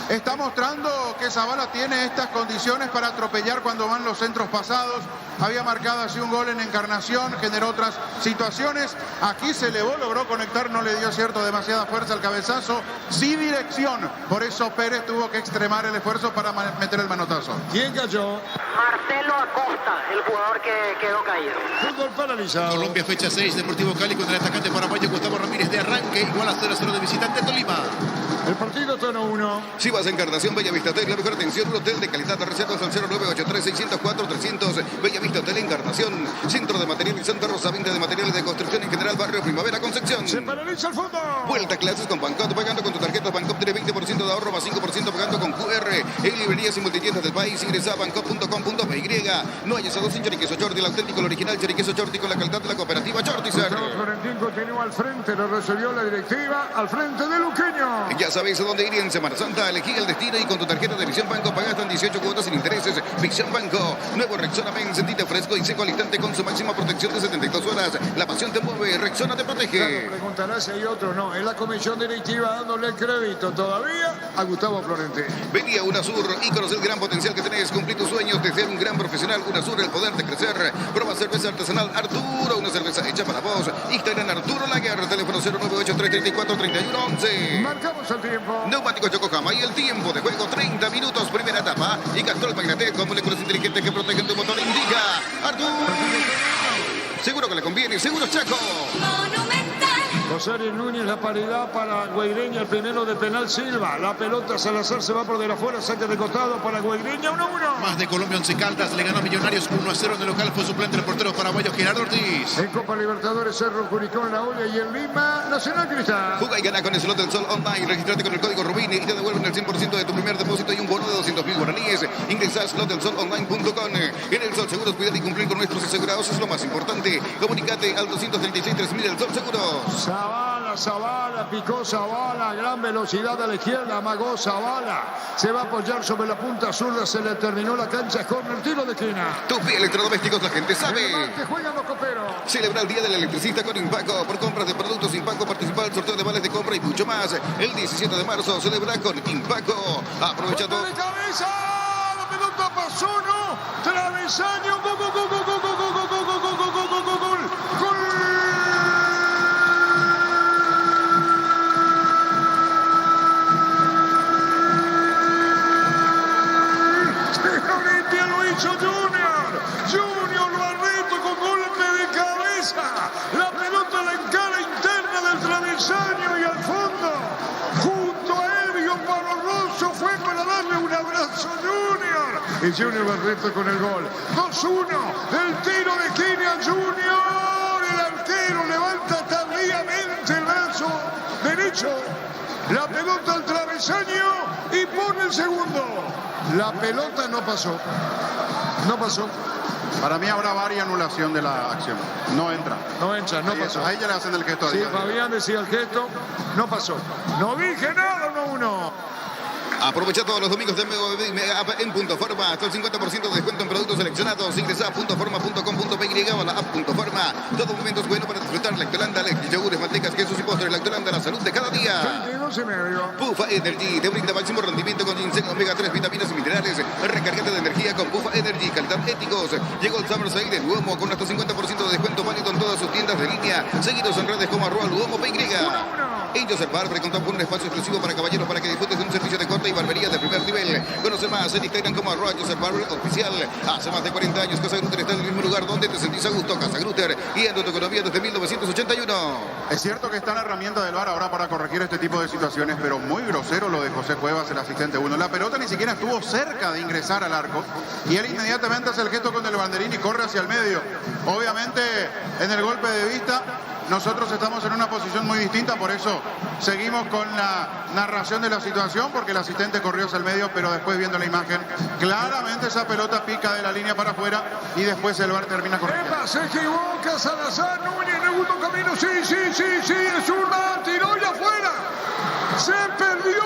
Está mostrando que Zavala tiene estas condiciones para atropellar cuando van los centros pasados. Había marcado así un gol en Encarnación, generó otras situaciones. Aquí se elevó, logró conectar, no le dio demasiada fuerza al cabezazo. Sí dirección, por eso Pérez tuvo que extremar el esfuerzo para meter el manotazo. ¿Quién cayó? Marcelo Acosta, el jugador que quedó caído. Fútbol paralizado. Colombia, fecha 6, Deportivo Cali contra el atacante paraguayo Gustavo Ramírez de arranque, igual a 0-0 de visitante Tolima. El partido está 1-1. Chivas Encarnación, Bellavista Hotel, la mejor atención, un hotel de calidad. Reservas al 0983-604-300. Bellavista Hotel Encarnación, centro de materiales Santa Rosa, venta de materiales de construcción en general, barrio Primavera, Concepción. Se paraliza el fútbol. Vuelta a clases con Bancot, pagando con tu tarjeta Bancot, tiene 20% de ahorro, más 5% pagando con QR. En librerías y multitiendas del país, ingresa a bancot.com.py. No hayas a dos sin choriqueso Chorti, el auténtico, el original choriqueso Chorti con la calidad de la cooperativa Chortizer. Florentín continúa al frente, lo resolvió la directiva, al frente de Luqueño. Ya sabéis a dónde ir en Semana Santa, elegí el destino y con tu tarjeta de Visión Banco pagas hasta 18 cuotas sin intereses. Visión Banco, nuevo Rexona Men, sentite fresco y seco al instante con su máxima protección de 72 horas. La pasión te mueve, Rexona te protege. Claro, preguntarás si hay otro. No, es la comisión directiva dándole crédito todavía a Gustavo Florentín. Venía UNASUR y conocer el gran potencial que tenés. Cumplir tus sueños de ser un gran profesional. UNASUR, el poder de crecer. Prueba cerveza artesanal Arturo, una cerveza hecha para vos. Instagram Arturo Laguerre, teléfono 098-334-3111. Marcamos el tiempo. Neumáticos Yokohama y el tiempo de juego 30 minutos, primera etapa. Y Castrol Magnetek con moléculas inteligentes que protegen tu motor. Indica Arturo. Seguro que le conviene, seguro Chaco. Rosario Núñez, la paridad para Guaireña, el primero de penal Silva. La pelota Salazar se va por de la fuera, saque de costado para Guaireña, 1-1. Más de Colombia, 11 Caldas, le ganó a Millonarios 1-0 en el local, fue suplente el portero paraguayo Gerardo Ortiz. En Copa Libertadores, Cerro Curicó en La Olla y en Lima, Nacional Cristal. Juega y gana con el Slot del Sol Online. Registrate con el código Rubini y te devuelven el 100% de tu primer depósito y un bono de 200.000 guaraníes. Ingresa a slotdelsolonline.com. En el Sol Seguros, cuidar y cumplir con nuestros asegurados es lo más importante. Comunicate al 236-3000 del Sol Seguros. Zavala, picó Zavala, gran velocidad a la izquierda, amagó Zavala. Se va a apoyar sobre la punta zurda, se le terminó la cancha, corner, tiro de esquina. Tus electrodomésticos, la gente sabe. Que juegan los coperos. Celebra el Día del Electricista con Impaco. Por compras de productos Impaco, participa del sorteo de vales de compra y mucho más. El 17 de marzo celebra con Impaco. Aprovecha todo. ¡De cabeza! La pelota pasó, ¿no? Travesaño, gol, gol, gol, gol, gol, gol, gol, gol, gol, gol, gol, gol, gol, gol. Junior lo arreto con golpe de cabeza. La pelota la encara interna del travesaño y al fondo, junto a Elvio Barroso, fue para darle un abrazo Junior. Y Junior Barreto con el gol. 2-1, el tiro de esquina Junior. El arquero levanta tardíamente el brazo derecho. La pelota al travesaño y pone el segundo. La pelota no pasó. No pasó. Para mí habrá varias anulación de la acción. No entra. No entra, no pasó. Ahí ya le hacen el gesto a Sí, Díaz. Fabián decía el gesto. No pasó. No dije nada, 1-1. Aprovecha todos los domingos de Mega App en Punto Forma. Hasta el 50% de descuento en productos seleccionados. Ingresa a puntoforma.com.py o a la app Punto Forma. Todo momento es bueno para disfrutar Lactolanda, leche, yogures, mantecas, quesos y postres. Lactolanda, la salud de cada día. 32,5. Pufa Energy te brinda máximo rendimiento con ginseng, omega 3, vitaminas y minerales. Recárgate de energía con Pufa Energy, calidad éticos. Llegó el Summer Sale de Luomo con hasta 50% de descuento válido en todas sus tiendas de línea. Seguidos en redes como @Luomo.py. En Joseph Barber contamos con un espacio exclusivo para caballeros para que disfrutes de un servicio de corte y barbería de primer nivel. Conoce más en Instagram como @Joseph Barber Oficial. Hace más de 40 años Casa Grutter está en el mismo lugar donde te sentís a gusto. Casa Grutter, guiando tu economía desde 1981. Es cierto que está la herramienta del VAR ahora para corregir este tipo de situaciones, pero muy grosero lo de José Cuevas, el asistente 1. La pelota ni siquiera estuvo cerca de ingresar al arco y él inmediatamente hace el gesto con el banderín y corre hacia el medio. Obviamente en el golpe de vista nosotros estamos en una posición muy distinta, por eso seguimos con la narración de la situación, porque el asistente corrió hacia el medio, pero después viendo la imagen, claramente esa pelota pica de la línea para afuera y después el VAR termina corriendo. Se equivoca Salazar Núñez en el último camino. Sí, es una, tiró y afuera. Se perdió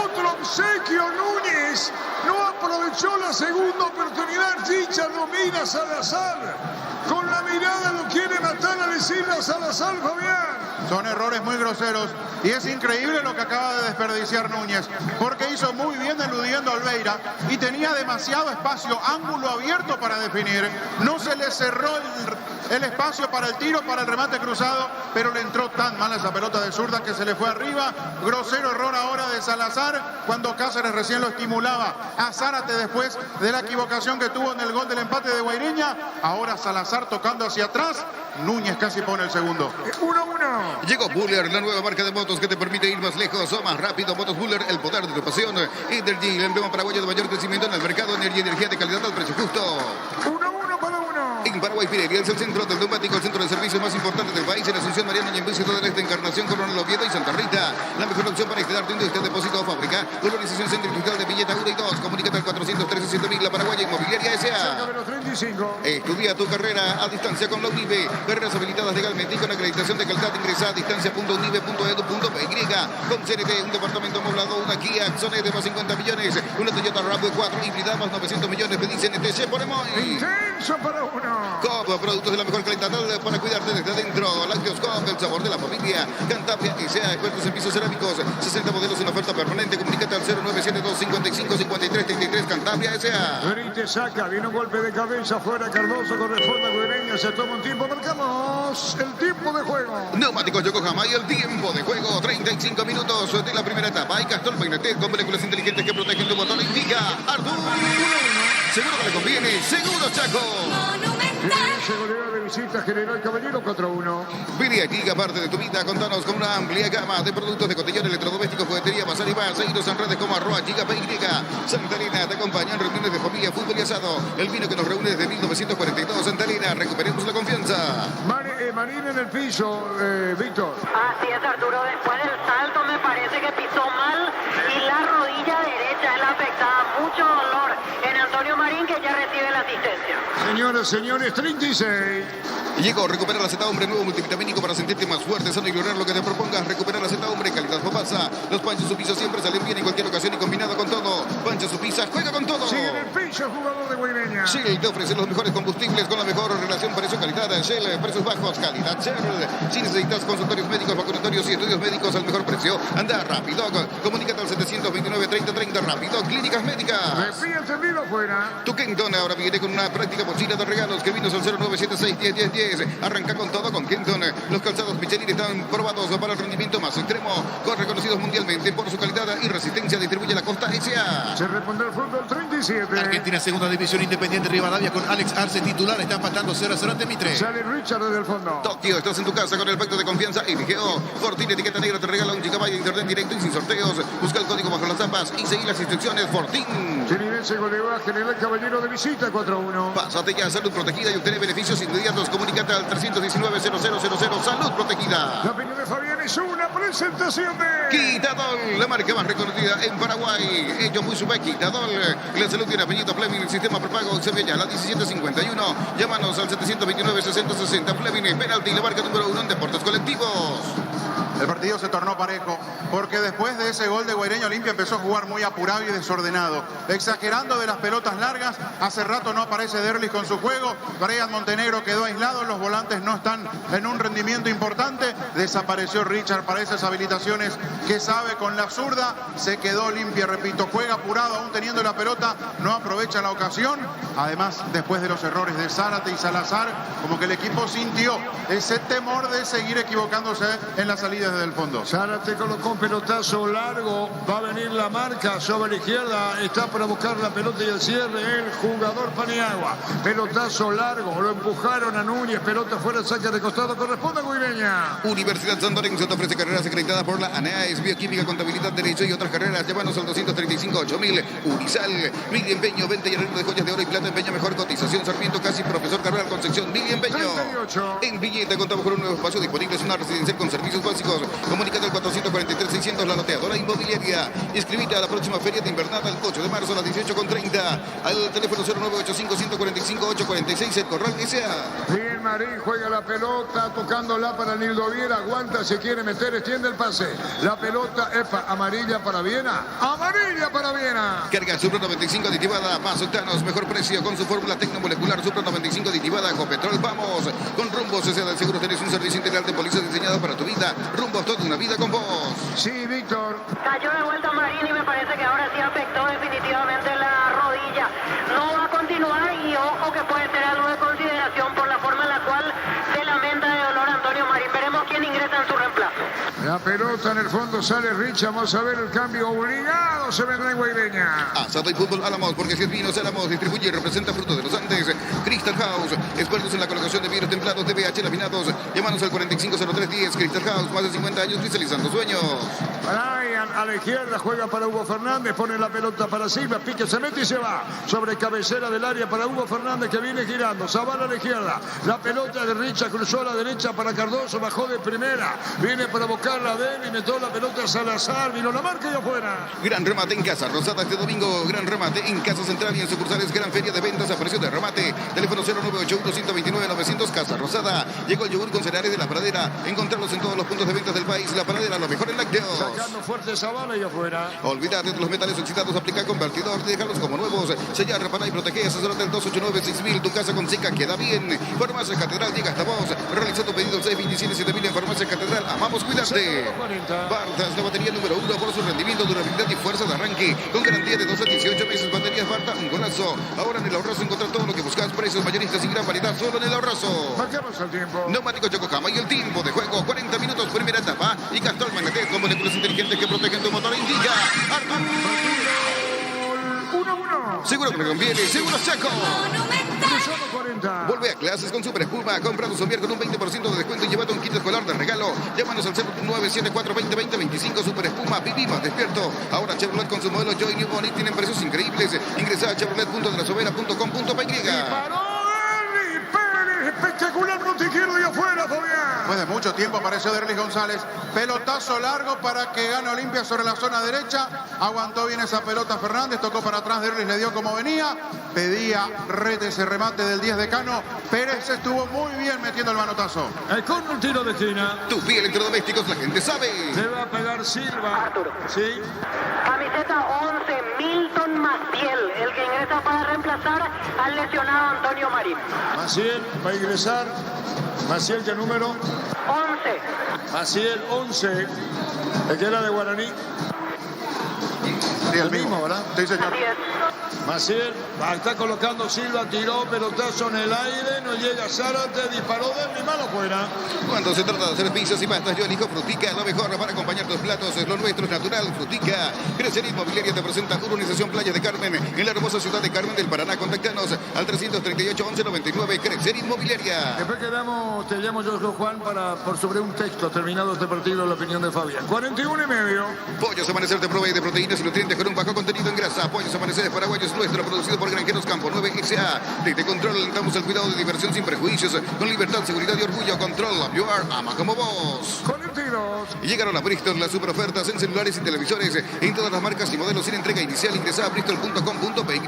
otro obsequio Núñez. No aprovechó la la segunda oportunidad. Richard domina a Salazar. Con la mirada lo quiere matar a decirle a Salazar, Fabián. Son errores muy groseros y es increíble lo que acaba de desperdiciar Núñez, porque hizo muy bien eludiendo a Olveira y tenía demasiado espacio, ángulo abierto para definir. No se le cerró el espacio para el tiro, para el remate cruzado, pero le entró tan mal esa pelota de zurda que se le fue arriba. Grosero error ahora de Salazar cuando Cáceres recién lo estimulaba a Zárate después de la equivocación que tuvo en el gol del empate de Guaireña. Ahora Salazar tocando hacia atrás. Núñez casi pone el segundo. 1-1. Llegó Buller, la nueva marca de motos que te permite ir más lejos o más rápido. Motos Buller, el poder de tu pasión. Energy, el emblema paraguayo de mayor crecimiento en el mercado. Energía de calidad al precio justo. 1-1 para 1. En Paraguay, Pirería es el centro del neumático, el centro de servicio más importante del país. En Asunción, Mariana y en Vicente del Este, Encarnación, Coronel Oviedo y Santa Rita. La mejor opción para instalar tu industria, depósito o fábrica. Urbanización centrifugal de Villeta 1 y 2. Comunícate al 413-7000, la Paraguaya Inmobiliaria Cerca S.A. de los 35. Estudia tu carrera a distancia con la UNIBE. Carreras habilitadas legalmente y con acreditación de calidad. Ingresa a distancia.unibe.edu.py. Con CNT, un departamento amoblado, una Kia Axonet de más 50 millones. Una Toyota RAV4 híbrida más 900 millones. Pedí CNT, se ponemos ahí. Intenso para 1. Copa, productos de la mejor calidad para cuidarte desde adentro. Lácteos Copa, el sabor de la familia. Cantabria S.A. expertos en pisos cerámicos. 60 modelos en oferta permanente. Comunícate al 0972-55-5333. Cantabria S.A. Benítez saca, viene un golpe de cabeza afuera. Cardoso corresponde a Guaireña. Se toma un tiempo. Marcamos el tiempo de juego. Neumáticos Yokohama y el tiempo de juego. 35 minutos de la primera etapa. Hay Castrol Magnetet con moléculas inteligentes que protegen tu motor. Indica Artur. Seguro que le conviene. Seguro Chaco. Se golea de visita General Caballero 4-1. Pide aquí, aparte de tu vida, contanos con una amplia gama de productos de cotillón, electrodomésticos, juguetería, bazar y más. Seguidos en redes como @GigaPY. Santa Elena te acompaña en reuniones de familia, fútbol y asado. El vino que nos reúne desde 1942. Santa Elena, recuperemos la confianza. Marín en el piso, Víctor. Así es, Arturo. Después del salto me parece que pisó mal y la rodilla derecha es la afectada. Mucho dolor en Antonio Marín, que ya recibe la asistencia. Señoras, señores, 36. Llegó, recupera la Z Hombre, nuevo multivitamínico para sentirte más fuerte, sano y lograr lo que te propongas. Recuperar la Z Hombre, calidad Fopasa. Los panchos su piso siempre salen bien en cualquier ocasión y combinado con todo. Pancho su pizza, juega con todo. Sigue en el piso el jugador de Guaireña. Shell te ofrece los mejores combustibles con la mejor relación precio-calidad. Shell, precios bajos, calidad Shell. Si necesitas consultorios médicos, laboratorios y estudios médicos al mejor precio, anda rápido. Comunícate al 729-3030 rápido. Clínicas médicas. Refría encendido fuera. Tu Kenton ahora viene con una práctica mochila de regalos que vinos al 0976-101010. Arranca con todo con Kenton. Los calzados Michelin están probados para el rendimiento más extremo, con reconocidos mundialmente por su calidad y resistencia. Distribuye la Costa S.A. Se responde el fútbol 37. Argentina, segunda división, Independiente Rivadavia con Alex Arce titular. Está empatando 0-0 ante Mitre. Sale Richard desde el fondo. Tokio, estás en tu casa con el pacto de confianza IGO. Fortín, etiqueta negra, te regala un gigabyte de internet directo y sin sorteos. Busca el código bajo las tapas y seguí las instrucciones. Fortín. Chiridense goleó a General Caballero de visita 4-1. Pásate ya a Salud Protegida y obtener beneficios inmediatos. Comunícate al 319-0000. Salud Protegida. La opinión de Fabián es una presentación de Quitadol, la marca más reconocida en Paraguay. Ellos muy sube Quitadol. La salud tiene apellido Fleming, el sistema prepago en Sevilla, la 1751. Llámanos al 729-6060. Fleming, penalti, la marca número 1 en deportes colectivos. El partido se tornó parejo porque después de ese gol de Guaireña, Olimpia empezó a jugar muy apurado y desordenado, exagerando de las pelotas largas. Hace rato no aparece Derlis con su juego. Brian Montenegro quedó aislado, los volantes no están en un rendimiento importante. Desapareció Richard para esas habilitaciones que sabe con la zurda. Se quedó Olimpia, repito, juega apurado aún teniendo la pelota, no aprovecha la ocasión. Además, después de los errores de Zárate y Salazar, como que el equipo sintió ese temor de seguir equivocándose en la salida desde el fondo. Zárate colocó un pelotazo largo. Va a venir la marca sobre la izquierda. Está para buscar la pelota y el cierre. El jugador Paniagua. Pelotazo largo. Lo empujaron a Núñez. Pelota fuera, saque de costado. Corresponde a Guaireña. Universidad San Lorenzo te ofrece carreras acreditadas por la ANEAES, Bioquímica, Contabilidad, Derecho y otras carreras. Llámanos al 235-8000. Unisal. Mili Empeño, venta y arreglo de joyas de oro y plata. Empeño mejor cotización. Sarmiento Casi, Profesor Carrera Concepción. Mili Empeño. 38. En Villeta contamos con un nuevo espacio disponible. Es una residencial con servicios básicos. Comunicando al 443-600, la loteadora inmobiliaria. Inscribite a la próxima feria de invernada el 8 de marzo a las 18:30. Al teléfono 0985-145-846, el Corral S.A. Bien, Marín juega la pelota, tocándola para Nildo Viera, aguanta, se quiere meter, extiende el pase. La pelota, amarilla para Viena. ¡Amarilla para Viena! Carga Supra 95 aditivada, más octanos, mejor precio con su fórmula tecnomolecular Supra 95 aditivada. Copetrol, vamos. Con Rumbos S.A. del Seguro tenés un servicio integral de policía diseñado para tu vida. Rumbos, toda una vida con vos. Sí, Víctor. Cayó de vuelta Marín y me parece que ahora sí afectó definitivamente la rodilla. No va a continuar y ojo que puede ser algo de consideración por la forma en la cual se lamenta de dolor Antonio Marín. Veremos quién ingresa en su reemplazo. La pelota en el fondo sale Rich, vamos a ver el cambio obligado, se vendrá en Guaireña. Asado y fútbol Álamos, porque si es vinos Álamos, distribuye y representa frutos de los Andes. Crystal House, expertos en la colocación de vinos templados, DBH laminados. Llámanos al 450310. Crystal House, más de 50 años cristalizando sueños. Brian a la izquierda, juega para Hugo Fernández, pone la pelota para Silva, Pique se mete y se va. Sobre cabecera del área para Hugo Fernández que viene girando. Zavala a la izquierda, la pelota de Richa cruzó a la derecha para Cardoso, bajó de primera. Viene para buscarla de él y metió la pelota a Salazar, vino la marca y afuera. Gran remate en Casa Rosada este domingo. Gran remate en Casa Central y en sucursales. Gran feria de ventas a precio de remate. Teléfono 0981-129-900. Casa Rosada. Llegó el yogur con cereales de La Pradera. Encontrarlos en todos los puntos de ventas del país. La Pradera, lo mejor en lácteos. Sacando fuerte Zavala y afuera. Olvídate de los metales oxidados. Aplica convertidor. Déjalos como nuevos. Sellar, reparar y proteger. Asesorate del 289-6000. Tu casa con seca queda bien. Farmacia Catedral llega hasta vos. Realiza tu pedido 627-7000 en Farmacia Catedral. Amamos cuidarte. Bartas, la batería número 1 por su rendimiento, durabilidad y fuerza de arranque. Con garantía de 2 a 18 meses. Baterías Barta, un golazo. Ahora en el Ahorrazo encontrar todo lo que buscas. Precios mayoristas y gran variedad solo en el Ahorrazo. Marcamos el tiempo. Neumáticos Yokohama y el tiempo de juego. 40 minutos, primera etapa. Y Castrol Magnetés con moléculas inteligentes que protegen tu motor. Indica. 1-1. Seguro que me conviene. Seguro Chaco. Cruzamos 40. Vuelve a clases con Super Espuma. Compra tu somier con un 20% de descuento y llévate un kit escolar de regalo. Llámanos al 0974-2020-25. Super Espuma. Vivimos despierto. Ahora Chevrolet con su modelo Joy New Bonnet tienen precios increíbles. Ingresa a chevrolet.delasovera.com.py. Espectacular, no te quiero y afuera, Fabián. Después de mucho tiempo apareció Derlis González. Pelotazo largo para que gane Olimpia sobre la zona derecha. Aguantó bien esa pelota Fernández. Tocó para atrás. Derlis le dio como venía. Pedía rete ese remate del 10 de Cano. Pérez estuvo muy bien metiendo el manotazo. Con un tiro de esquina. Tupi Electrodomésticos, la gente sabe. Le va a pegar Silva. Arturo. Sí. Camiseta 11, Milton Maciel, el que ingresa para reemplazar al lesionado Antonio Marín. Maciel va a ingresar. Maciel, ¿qué número? 11. Maciel, 11. El que era de Guaraní. Sí, El mismo, ¿verdad? Sí, señor. Así es. Maciel, está colocando Silva, tiró, pelotazo en el aire, no llega Zárate, disparó de mi mano fuera. Cuando se trata de hacer pizzas y pastas, yo elijo Frutica, lo mejor para acompañar tus platos. Lo nuestro es natural, Frutica. Crecería Inmobiliaria te presenta Urbanización Playa de Carmen, en la hermosa ciudad de Carmen del Paraná. Contáctanos al 338-1199. Crecería Inmobiliaria. Después te llamo yo, Juan, por sobre un texto terminado este partido, la opinión de Fabián. 41,5. Pollos Amanecer te provee de proteínas y nutrientes con un bajo contenido en grasa. Pollos Amanecer paraguayos nuestro, producido por Granjeros Campo 9 SA. Desde Control alentamos el cuidado de diversión sin prejuicios, con libertad, seguridad y orgullo. Control, you are, ama como vos. 42. Y llegaron a Bristol las super ofertas en celulares y televisores en todas las marcas y modelos sin entrega inicial. Ingresa a bristol.com.py.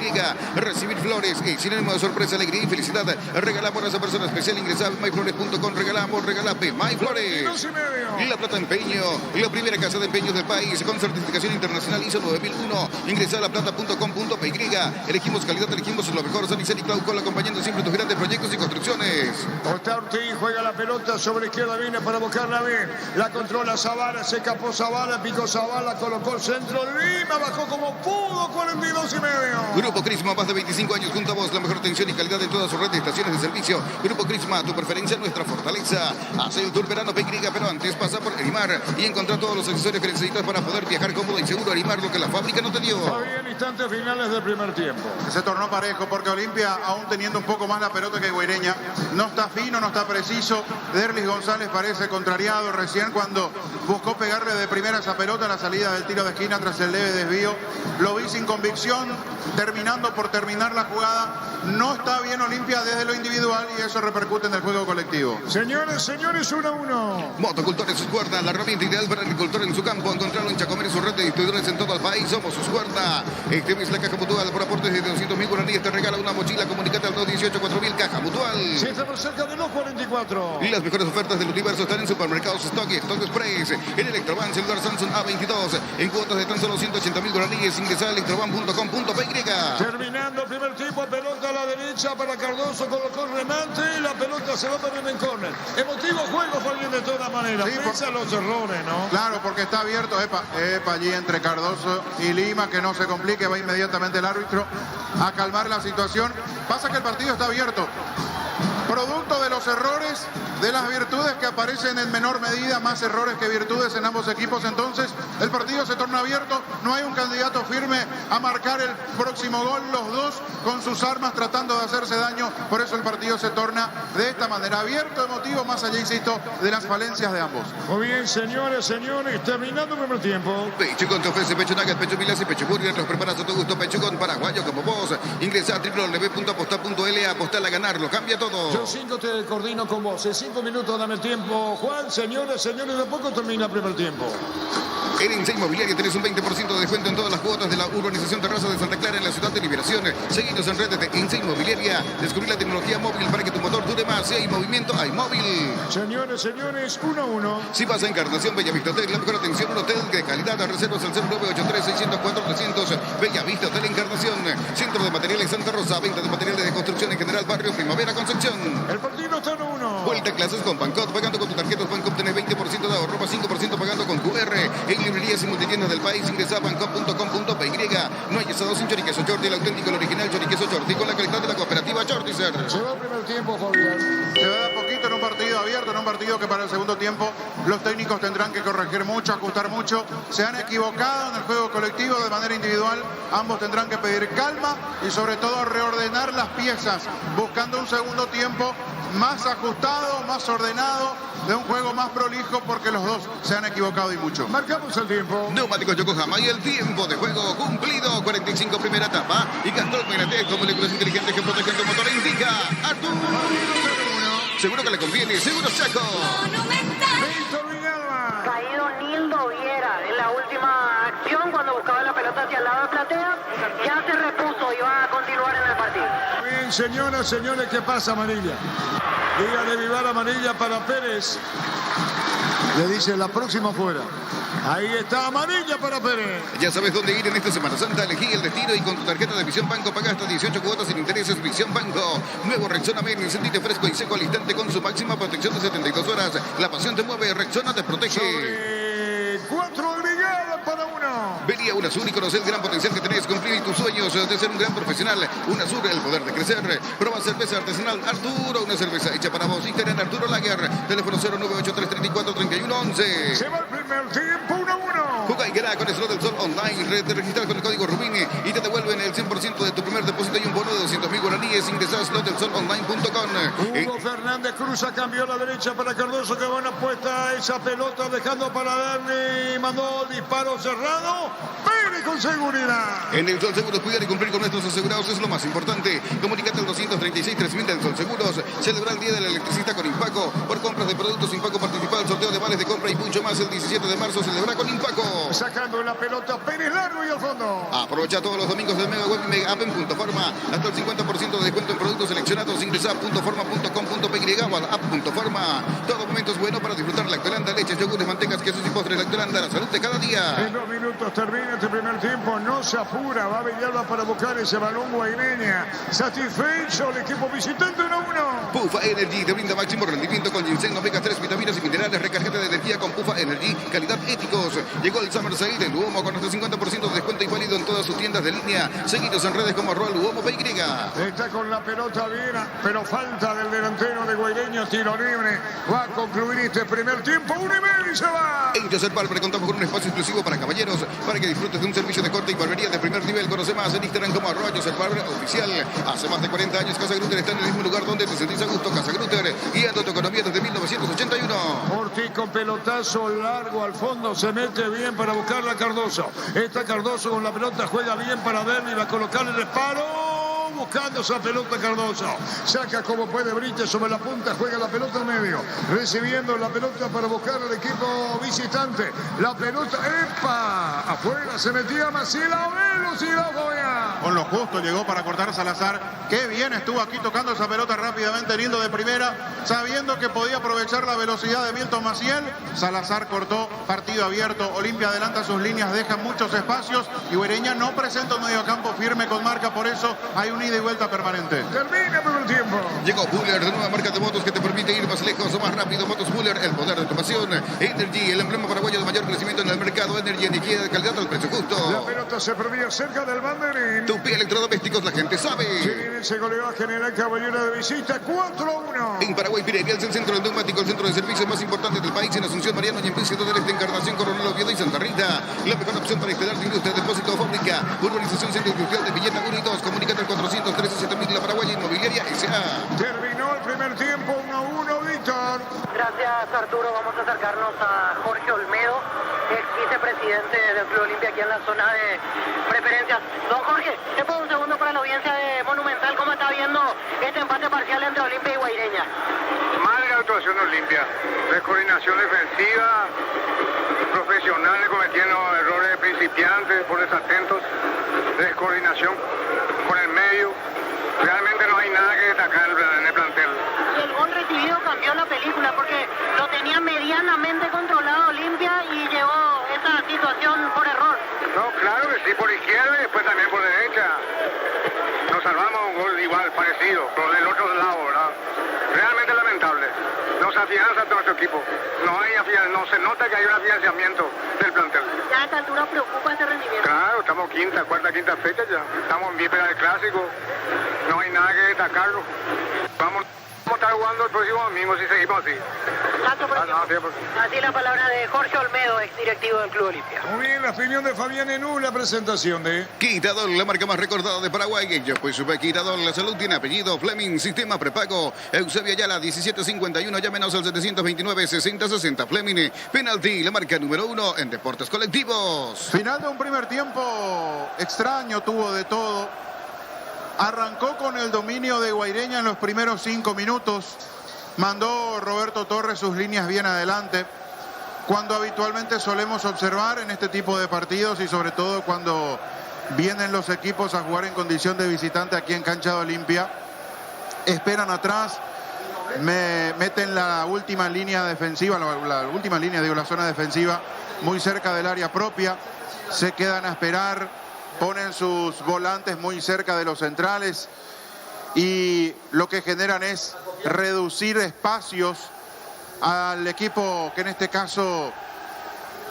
Recibir flores y sinónimo de sorpresa, alegría y felicidad. Regalamos a esa persona especial. Ingresa a myflores.com. Regalamos, regalape MyFlores. 42,5. La Plata Empeño, la primera casa de empeños del país con certificación internacional ISO 9001. Ingresa a laplata.com.py. Elegimos calidad, elegimos lo mejor. Sanicel y Claucol acompañando siempre tus grandes proyectos y construcciones. Está Ortiz, juega la pelota sobre izquierda, viene para buscarla bien. La controla Zavala, se escapó Zavala, picó Zavala, colocó el centro. Lima bajó como pudo, 42,5. Grupo Crisma, más de 25 años junto a vos. La mejor atención y calidad en toda su red de estaciones de servicio. Grupo Crisma, tu preferencia, nuestra fortaleza. Hace el tour verano PY, pero antes pasa por Arimar y encontrar todos los accesorios que necesitas para poder viajar cómodo y seguro. Arimar, lo que la fábrica América no te dio. Fabián, instantes finales del primer tiempo. Se tornó parejo porque Olimpia, aún teniendo un poco más la pelota que Guaireña, no está fino, no está preciso. Derlis González parece contrariado recién cuando buscó pegarle de primera esa pelota a la salida del tiro de esquina tras el leve desvío. Lo vi sin convicción, terminando por terminar la jugada. No está bien Olimpia desde lo individual y eso repercute en el juego colectivo. Señores, 1-1. Motocultores Suscuerda, la herramienta ideal para el agricultor en su campo. Encontrarlo en Chacomero y su red de distribuidores en todo el país. Somos Suscuerda. Este mes la Caja Mutual por aportes de 200.000 guaraníes te regala una mochila. Comunicate al 218-4000 Caja Mutual. Sí, estamos cerca de los 44. Y las mejores ofertas del universo están en supermercados Stock y Stock Express. En Electroban, celular Samsung A22. En cuotas de tan solo 180.000 guaraníes. Ingresa a electroban.com.py. Terminando el primer tiempo, pelota a la derecha para Cardoso, colocó el remate y la pelota se va para el córner. Emotivo juego, Fabián, de todas maneras. Sí, pese a los errores, ¿no? Claro, porque está abierto, epa, allí entre Cardoso y Lima, que no se complique, va inmediatamente el árbitro a calmar la situación. Pasa que el partido está abierto. Producto de los errores, de las virtudes que aparecen en menor medida, más errores que virtudes en ambos equipos. Entonces, el partido se torna abierto. No hay un candidato firme a marcar el próximo gol. Los dos con sus armas tratando de hacerse daño. Por eso el partido se torna de esta manera. Abierto, emotivo, más allá, insisto, de las falencias de ambos. Muy bien, señores, terminando el primer tiempo. Pechugón te ofrece pecho nugget, pecho milas y pecho burger. Los preparas a tu gusto. Pechugón paraguayo como vos. Ingresa a www.apostar.l. Apostar a ganarlo. Cambia todo. Yo 5 te coordino con vos. En 5 minutos dame el tiempo. Juan, señores, de poco termina el primer tiempo. En Insa Inmobiliaria tenés un 20% de descuento en todas las cuotas de la urbanización Terraza de Santa Clara en la ciudad de Liberación. Seguinos en redes de Insa Inmobiliaria. Descubrí la tecnología móvil para que tu motor dure más. Si hay movimiento, hay móvil. Señores, 1-1. Si vas a Encarnación Bellavista Hotel, la mejor atención, un hotel de calidad. Reservas al 0983-604-300. Bellavista Hotel Encarnación. Centro de Materiales Santa Rosa. Venta de materiales de construcción en general. Barrio Primavera Concepción. El partido está 1-1. Vuelta a clases con Pancot. Pagando con tu tarjeta Pancot tenés 20% de ahorro. Más 5% pagando con QR. En librerías y multitiendas del país. Ingresa a pancot.com.py. No hay asado sin choriqueso Chorti. El auténtico, el original choriqueso Chorti. Con la calidad de la cooperativa Chortizer. Se va el primer tiempo, Fabián. Se va de a poquito en un partido abierto, en un partido que para el segundo tiempo los técnicos tendrán que corregir mucho, ajustar mucho. Se han equivocado en el juego colectivo de manera individual. Ambos tendrán que pedir calma y sobre todo reordenar las piezas, buscando un segundo tiempo más ajustado, más ordenado, de un juego más prolijo, porque los dos se han equivocado y mucho. Marcamos el tiempo. Neumáticos Yokohama y el tiempo de juego cumplido. 45 primera etapa. Y Castrol Magnatec con moléculas inteligentes que protegen tu motor. Indica Artur. Seguro que le conviene. Seguro Chaco. Víctor Villalba. Caído Nildo Viera en la última acción cuando buscaba la pelota hacia el lado de Platea. Ya se repuso y va a continuar en el partido. Bien, señores, ¿qué pasa, amarilla? Dígale Vivar amarilla para Pérez. Le dice la próxima fuera. Ahí está, amarilla para Pérez. Ya sabes dónde ir en esta Semana Santa. Elegí el destino y con tu tarjeta de Visión Banco paga hasta 18 cuotas sin intereses. Visión Banco. Nuevo Rexona Men. Sentite fresco y seco al instante con su máxima protección de 72 horas. La pasión te mueve. Rexona te protege. Sobre 4 agregadas para 1. Vení a UNASUR y conocer el gran potencial que tenés. Cumplir tus sueños de ser un gran profesional. UNASUR, el poder de crecer. Prueba cerveza artesanal Arturo. Una cerveza hecha para vos. Instagram Arturo Lager. Teléfono 0983-34-3111. Se va el primer tiempo, 1-1. Juega y gana con Slot del Sol Online. Te registras con el código Rubini y te devuelven el 100% de tu primer depósito y un bono de 200.000 guaraníes. Ingresa a slotdelsolonline.com. Hugo Fernández cruza, cambió a la derecha para Cardoso, que buena puesta esa pelota, dejando para Berni, mandó disparo cerrado. Pérez con seguridad. En el Sol Seguros, cuidar y cumplir con nuestros asegurados es lo más importante. Comunicate al 236-3000 del Sol Seguros. Celebra el Día del Electricista con Impaco. Por compras de productos Impaco, participa del sorteo de vales de compra y mucho más. El 17 de marzo celebra con Impaco. Sacando la pelota, Pérez largo y al fondo. Aprovecha todos los domingos del Mega Web y Mega App en Puntoforma. Hasta el 50% de descuento en productos seleccionados. Ingresa a puntoforma.com.py o al app Puntoforma. Todo momento es bueno para disfrutar Lactolanda, leches, yogures, mantecas, quesos y postres. Lactolanda, la salud de cada día. En 2 minutos termina este primer tiempo. No se apura. Va Villalba para buscar ese balón guaireña. Satisfecho el equipo visitante 1-1. Pufa Energy te brinda máximo rendimiento con ginseng, omega 3, vitaminas y minerales. Recargate de energía con Pufa Energy. Calidad éticos. Llegó el Summer Sale del Uomo con hasta 50% de descuento y válido en todas sus tiendas de línea. Seguidos en redes como @Uomo.py. Está con la pelota Viera, pero falta del delantero de Guaireño. Tiro libre. Va a concluir este primer tiempo. 1-1. y se va. En Joseph Barber contamos con un espacio exclusivo para caballeros, para que disfrutes de un servicio de corte y barbería de primer nivel. Conoce más en Instagram como @Joseph Barber oficial. Hace más de 40 años Casa Grutter está en el mismo lugar donde te sentís a gusto. Casa Grutter, guiando tu economía desde 1981. Ortiz con pelotazo largo al fondo, se mete bien para buscarla a Cardoso. Está Cardoso con la pelota, juega bien para Berni, va a colocar el disparo. Buscando esa pelota Cardoso. Saca como puede Brites sobre la punta, juega la pelota al medio. Recibiendo la pelota para buscar al equipo visitante. La pelota, ¡epa! Afuera se metía Maciel a velocidad, Fabián. Con lo justo llegó para cortar Salazar. Qué bien estuvo aquí tocando esa pelota rápidamente, lindo de primera, sabiendo que podía aprovechar la velocidad de Milton Maciel. Salazar cortó, partido abierto. Olimpia adelanta sus líneas, deja muchos espacios y Guaireña no presenta un mediocampo firme con marca, por eso hay un ida y vuelta permanente. Termina el primer tiempo. Llegó Buller, de nueva marca de motos que te permite ir más lejos o más rápido. Motos Buller, el poder de tu pasión. Energy, el emblema paraguayo de mayor crecimiento en el mercado. Energy, energía de calidad al precio justo. La pelota se perdía cerca del banderín. Tupi Electrodomésticos, la gente sabe. Se goleó a General Caballero de visita 4-1. En Paraguay, Pirelli, el centro del neumático, el centro de servicios más importante del país. En Asunción, Mariano y en Príncipe del Este, Encarnación, Coronel Oviedo y Santa Rita. La mejor opción para instalar tu industria, depósito, fábrica, urbanización, centro industrial de Villeta 1 y 2. Comunícate al 413 7000, la Paraguaya Inmobiliaria S.A. Terminó el primer tiempo 1-1, Víctor. Gracias, Arturo. Vamos a acercarnos a Jorge Olmedo, ex vicepresidente del Club Olimpia aquí en la zona de preferencias. Don Jorge, te pongo un segundo para la audiencia de Monumental. ¿Cómo está viendo este empate parcial entre Olimpia y Guaireña? Mal la actuación de Olimpia. Descoordinación defensiva, profesionales cometiendo errores de principiantes por desatentos, descoordinación con el medio. Realmente no hay nada que destacar en el plantel. Y el gol recibido cambió la película porque lo tenía medianamente controlado Olimpia y llevó esa situación por error. No, claro que sí, por izquierda y después también por derecha. Nos salvamos un gol igual, parecido, pero del otro lado, ¿verdad? Realmente lamentable. Nos afianza todo nuestro equipo. No se nota que hay un afianzamiento del plantel. Ya a esta altura preocupa ese rendimiento. Claro, estamos cuarta, quinta fecha ya. Estamos en víspera del clásico. No hay nada que destacarlo. Vamos a estar jugando el próximo domingo si seguimos así. Así la palabra de Jorge Olmedo, exdirectivo del Club Olimpia. Muy bien, la opinión de Fabián Enú, la presentación de... Quitador, la marca más recordada de Paraguay. Yo pues supe Quitador, la salud tiene apellido. Fleming, sistema prepago. Eusebio Ayala, 1751, llámenos al 729-6060. Fleming, penalti, la marca número 1 en deportes colectivos. Final de un primer tiempo extraño, tuvo de todo. Arrancó con el dominio de Guaireña en los primeros 5 minutos. Mandó Roberto Torres sus líneas bien adelante, cuando habitualmente solemos observar en este tipo de partidos y sobre todo cuando vienen los equipos a jugar en condición de visitante aquí en cancha de Olimpia. Esperan atrás, meten la última línea defensiva, la zona defensiva muy cerca del área propia, se quedan a esperar, ponen sus volantes muy cerca de los centrales y lo que generan es reducir espacios al equipo que en este caso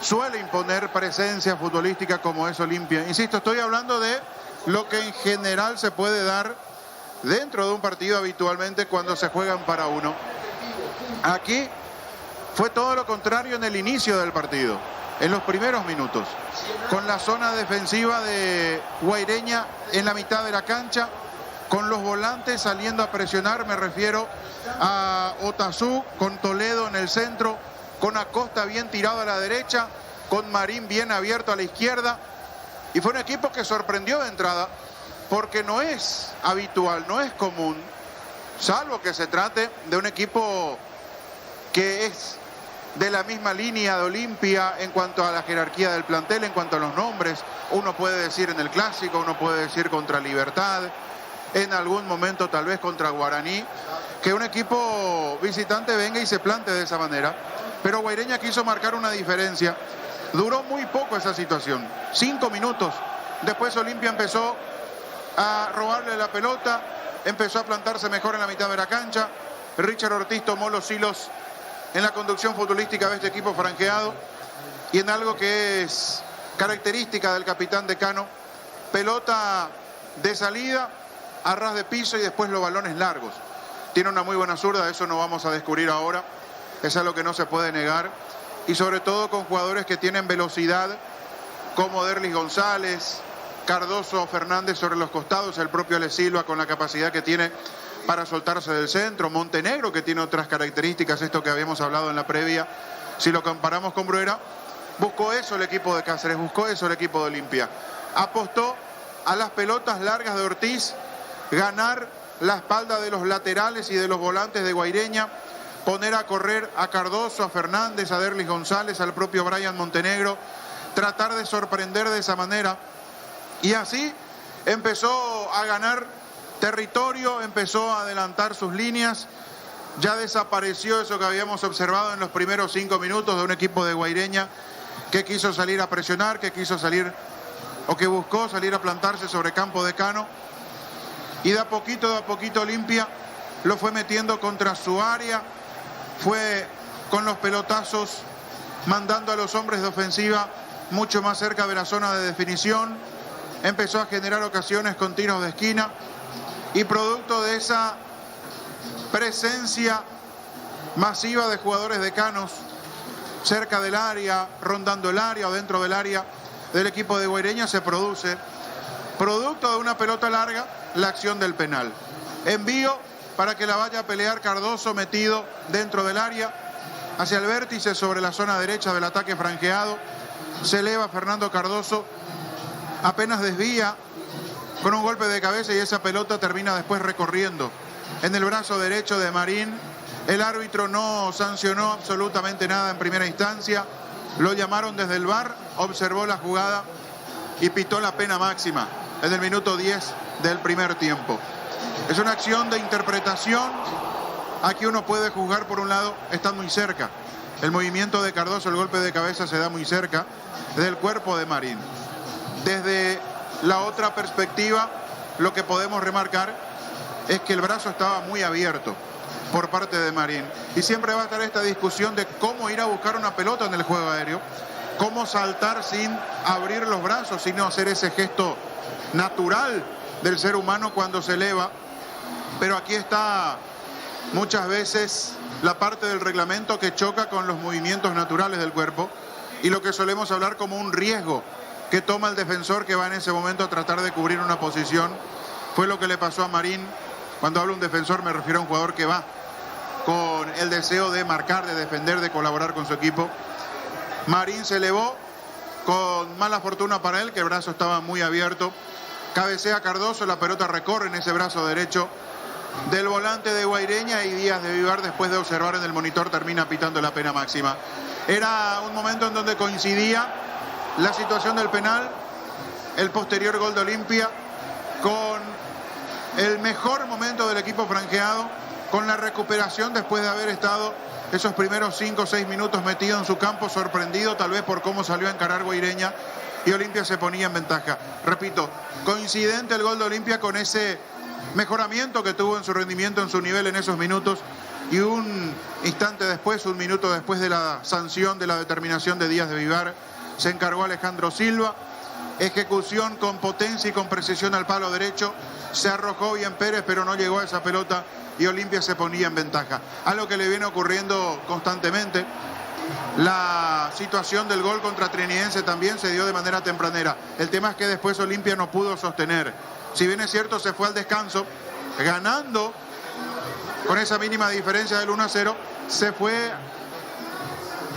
suele imponer presencia futbolística como es Olimpia. Insisto, estoy hablando de lo que en general se puede dar dentro de un partido habitualmente cuando se juegan para uno. Aquí fue todo lo contrario en el inicio del partido, en los primeros minutos, con la zona defensiva de Guaireña en la mitad de la cancha, con los volantes saliendo a presionar, me refiero a Otazú, con Toledo en el centro, con Acosta bien tirado a la derecha, con Marín bien abierto a la izquierda. Y fue un equipo que sorprendió de entrada, porque no es habitual, no es común, salvo que se trate de un equipo que es de la misma línea de Olimpia en cuanto a la jerarquía del plantel, en cuanto a los nombres. Uno puede decir en el Clásico, uno puede decir contra Libertad, en algún momento tal vez contra Guaraní, que un equipo visitante venga y se plante de esa manera. Pero Guaireña quiso marcar una diferencia. Duró muy poco esa situación, 5 minutos. Después Olimpia empezó a robarle la pelota, empezó a plantarse mejor en la mitad de la cancha. Richard Ortiz tomó los hilos en la conducción futbolística de este equipo franjeado y en algo que es característica del capitán Decano: pelota de salida, a ras de piso y después los balones largos. Tiene una muy buena zurda, eso no vamos a descubrir ahora, es algo que no se puede negar. y sobre todo con jugadores que tienen velocidad como Derlis González, Cardoso, Fernández sobre los costados, el propio Ale Silva con la capacidad que tiene para soltarse del centro, Montenegro que tiene otras características, esto que habíamos hablado en la previa, si lo comparamos con Bruera. Buscó eso el equipo de Cáceres, buscó eso el equipo de Olimpia. Apostó a las pelotas largas de Ortiz, ganar la espalda de los laterales y de los volantes de Guaireña, poner a correr a Cardoso, a Fernández, a Derlis González, al propio Brian Montenegro, tratar de sorprender de esa manera. Y así empezó a ganar territorio, empezó a adelantar sus líneas. Ya desapareció eso que habíamos observado en los primeros 5 minutos de un equipo de Guaireña que quiso salir a presionar, que quiso salir o que buscó salir a plantarse sobre campo de Cano. Y de a poquito Olimpia lo fue metiendo contra su área, fue con los pelotazos mandando a los hombres de ofensiva mucho más cerca de la zona de definición, empezó a generar ocasiones con tiros de esquina y producto de esa presencia masiva de jugadores de Canos cerca del área, rondando el área o dentro del área del equipo de Guaireña, se produce, producto de una pelota larga, la acción del penal. Envío para que la vaya a pelear Cardoso metido dentro del área, hacia el vértice sobre la zona derecha del ataque franqueado. Se eleva Fernando Cardoso, apenas desvía con un golpe de cabeza y esa pelota termina después recorriendo en el brazo derecho de Marín. El árbitro no sancionó absolutamente nada en primera instancia. Lo llamaron desde el VAR, observó la jugada y pitó la pena máxima en el minuto 10 del primer tiempo. Es una acción de interpretación. Aquí uno puede juzgar, por un lado, está muy cerca. El movimiento de Cardoso, el golpe de cabeza se da muy cerca del cuerpo de Marín. Desde la otra perspectiva, lo que podemos remarcar es que el brazo estaba muy abierto por parte de Marín. Y siempre va a estar esta discusión de cómo ir a buscar una pelota en el juego aéreo, cómo saltar sin abrir los brazos, sino hacer ese gesto natural del ser humano cuando se eleva. Pero aquí está muchas veces la parte del reglamento que choca con los movimientos naturales del cuerpo y lo que solemos hablar como un riesgo que toma el defensor que va en ese momento a tratar de cubrir una posición. Fue lo que le pasó a Marín. Cuando hablo de un defensor me refiero a un jugador que va con el deseo de marcar, de defender, de colaborar con su equipo. Marín se elevó con mala fortuna para él, que el brazo estaba muy abierto. Cabecea Cardoso, la pelota recorre en ese brazo derecho del volante de Guaireña y Díaz de Vivar, después de observar en el monitor, termina pitando la pena máxima. Era un momento en donde coincidía la situación del penal, el posterior gol de Olimpia, con el mejor momento del equipo franqueado, con la recuperación después de haber estado esos primeros 5 o 6 minutos metido en su campo, sorprendido tal vez por cómo salió a encarar Guaireña, y Olimpia se ponía en ventaja. Repito, coincidente el gol de Olimpia con ese mejoramiento que tuvo en su rendimiento, en su nivel en esos minutos, y un instante después, un minuto después de la sanción de la determinación de Díaz de Vivar, se encargó Alejandro Silva. Ejecución con potencia y con precisión al palo derecho, se arrojó bien Pérez, pero no llegó a esa pelota y Olimpia se ponía en ventaja. Algo que le viene ocurriendo constantemente. La situación del gol contra Trinidense también se dio de manera tempranera. El tema es que después Olimpia no pudo sostener. Si bien es cierto, se fue al descanso ganando con esa mínima diferencia del 1-0, se fue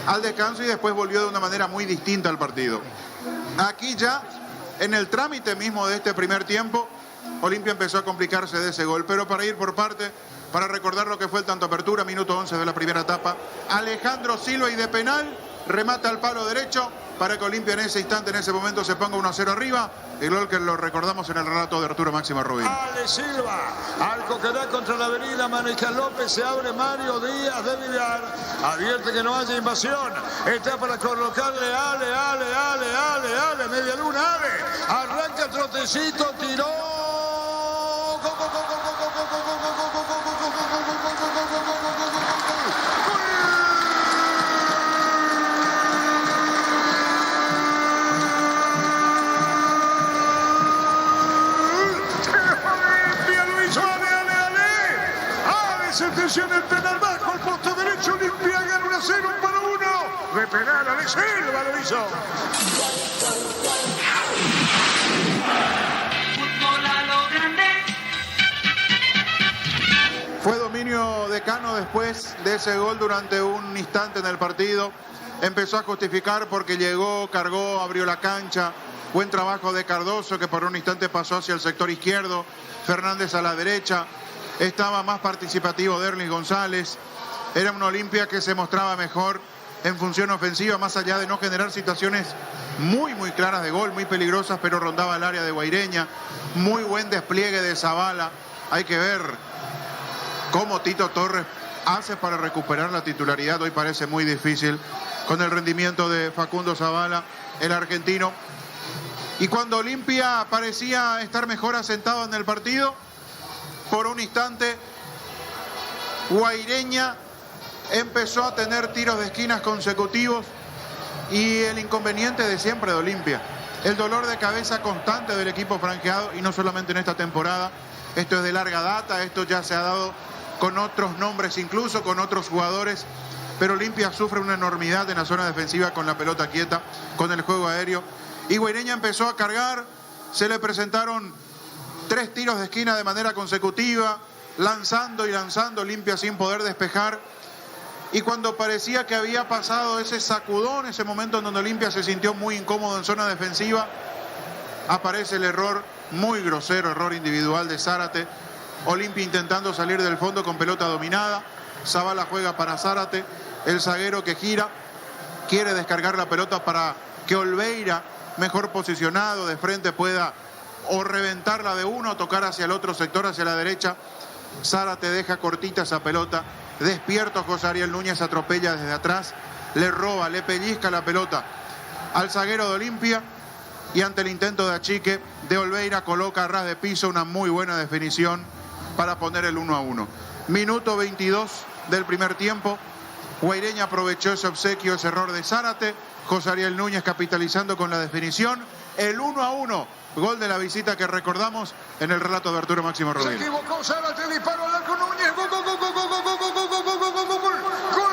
al descanso y después volvió de una manera muy distinta al partido. Aquí ya, en el trámite mismo de este primer tiempo, Olimpia empezó a complicarse de ese gol. Pero para ir por parte, para recordar lo que fue el tanto apertura, minuto 11 de la primera etapa, Alejandro Silva, y de penal, remata al palo derecho para que Olimpia en ese instante, en ese momento, se ponga 1-0 arriba. El gol que lo recordamos en el relato de Arturo Máximo Rubín. Ale Silva, al coquetar contra la avenida Mariscal López, se abre Mario Díaz de Vivar, advierte que no haya invasión, está para colocarle Ale, media luna, Ale, arranca trotecito, tiró, sentencia en el penal bajo, al posto derecho, Olimpia gana 1-0, 1-1. de penal. A Silva lo hizo. Fútbol a lo grande. Fue dominio de Cano después de ese gol durante un instante en el partido. Empezó a justificar porque llegó, cargó, abrió la cancha. Buen trabajo de Cardoso, que por un instante pasó hacia el sector izquierdo. Fernández a la derecha. Estaba más participativo Derlis González. Era una Olimpia que se mostraba mejor en función ofensiva, más allá de no generar situaciones muy claras de gol, muy peligrosas, pero rondaba el área de Guaireña. Muy buen despliegue de Zavala. Hay que ver cómo Tito Torres hace para recuperar la titularidad. Hoy parece muy difícil con el rendimiento de Facundo Zavala, el argentino. Y cuando Olimpia parecía estar mejor asentado en el partido, por un instante Guaireña empezó a tener tiros de esquinas consecutivos y el inconveniente de siempre de Olimpia, el dolor de cabeza constante del equipo franjeado, y no solamente en esta temporada. Esto es de larga data, esto ya se ha dado con otros nombres, incluso con otros jugadores, pero Olimpia sufre una enormidad en la zona defensiva con la pelota quieta, con el juego aéreo, y Guaireña empezó a cargar. Se le presentaron 3 tiros de esquina de manera consecutiva, lanzando y lanzando, Olimpia sin poder despejar. Y cuando parecía que había pasado ese sacudón, ese momento en donde Olimpia se sintió muy incómodo en zona defensiva, aparece el error, muy grosero error individual de Zárate. Olimpia intentando salir del fondo con pelota dominada. Zavala juega para Zárate, el zaguero que gira, quiere descargar la pelota para que Olveira, mejor posicionado de frente, pueda o reventarla de uno o tocar hacia el otro sector, hacia la derecha. Zárate deja cortita esa pelota. Despierto José Ariel Núñez, atropella desde atrás, le roba, le pellizca la pelota al zaguero de Olimpia, y ante el intento de achique de Olveira coloca a ras de piso una muy buena definición para poner el 1-1. Minuto 22 del primer tiempo. Guaireña aprovechó ese obsequio, ese error de Zárate. José Ariel Núñez capitalizando con la definición. El 1-1. Gol de la visita que recordamos en el relato de Arturo Máximo Rodríguez. Se equivocó Zárate, disparó al arco Núñez. Gol, gol, gol, gol, gol, gol, gol, gol, gol, gol, gol, gol, gol, gol.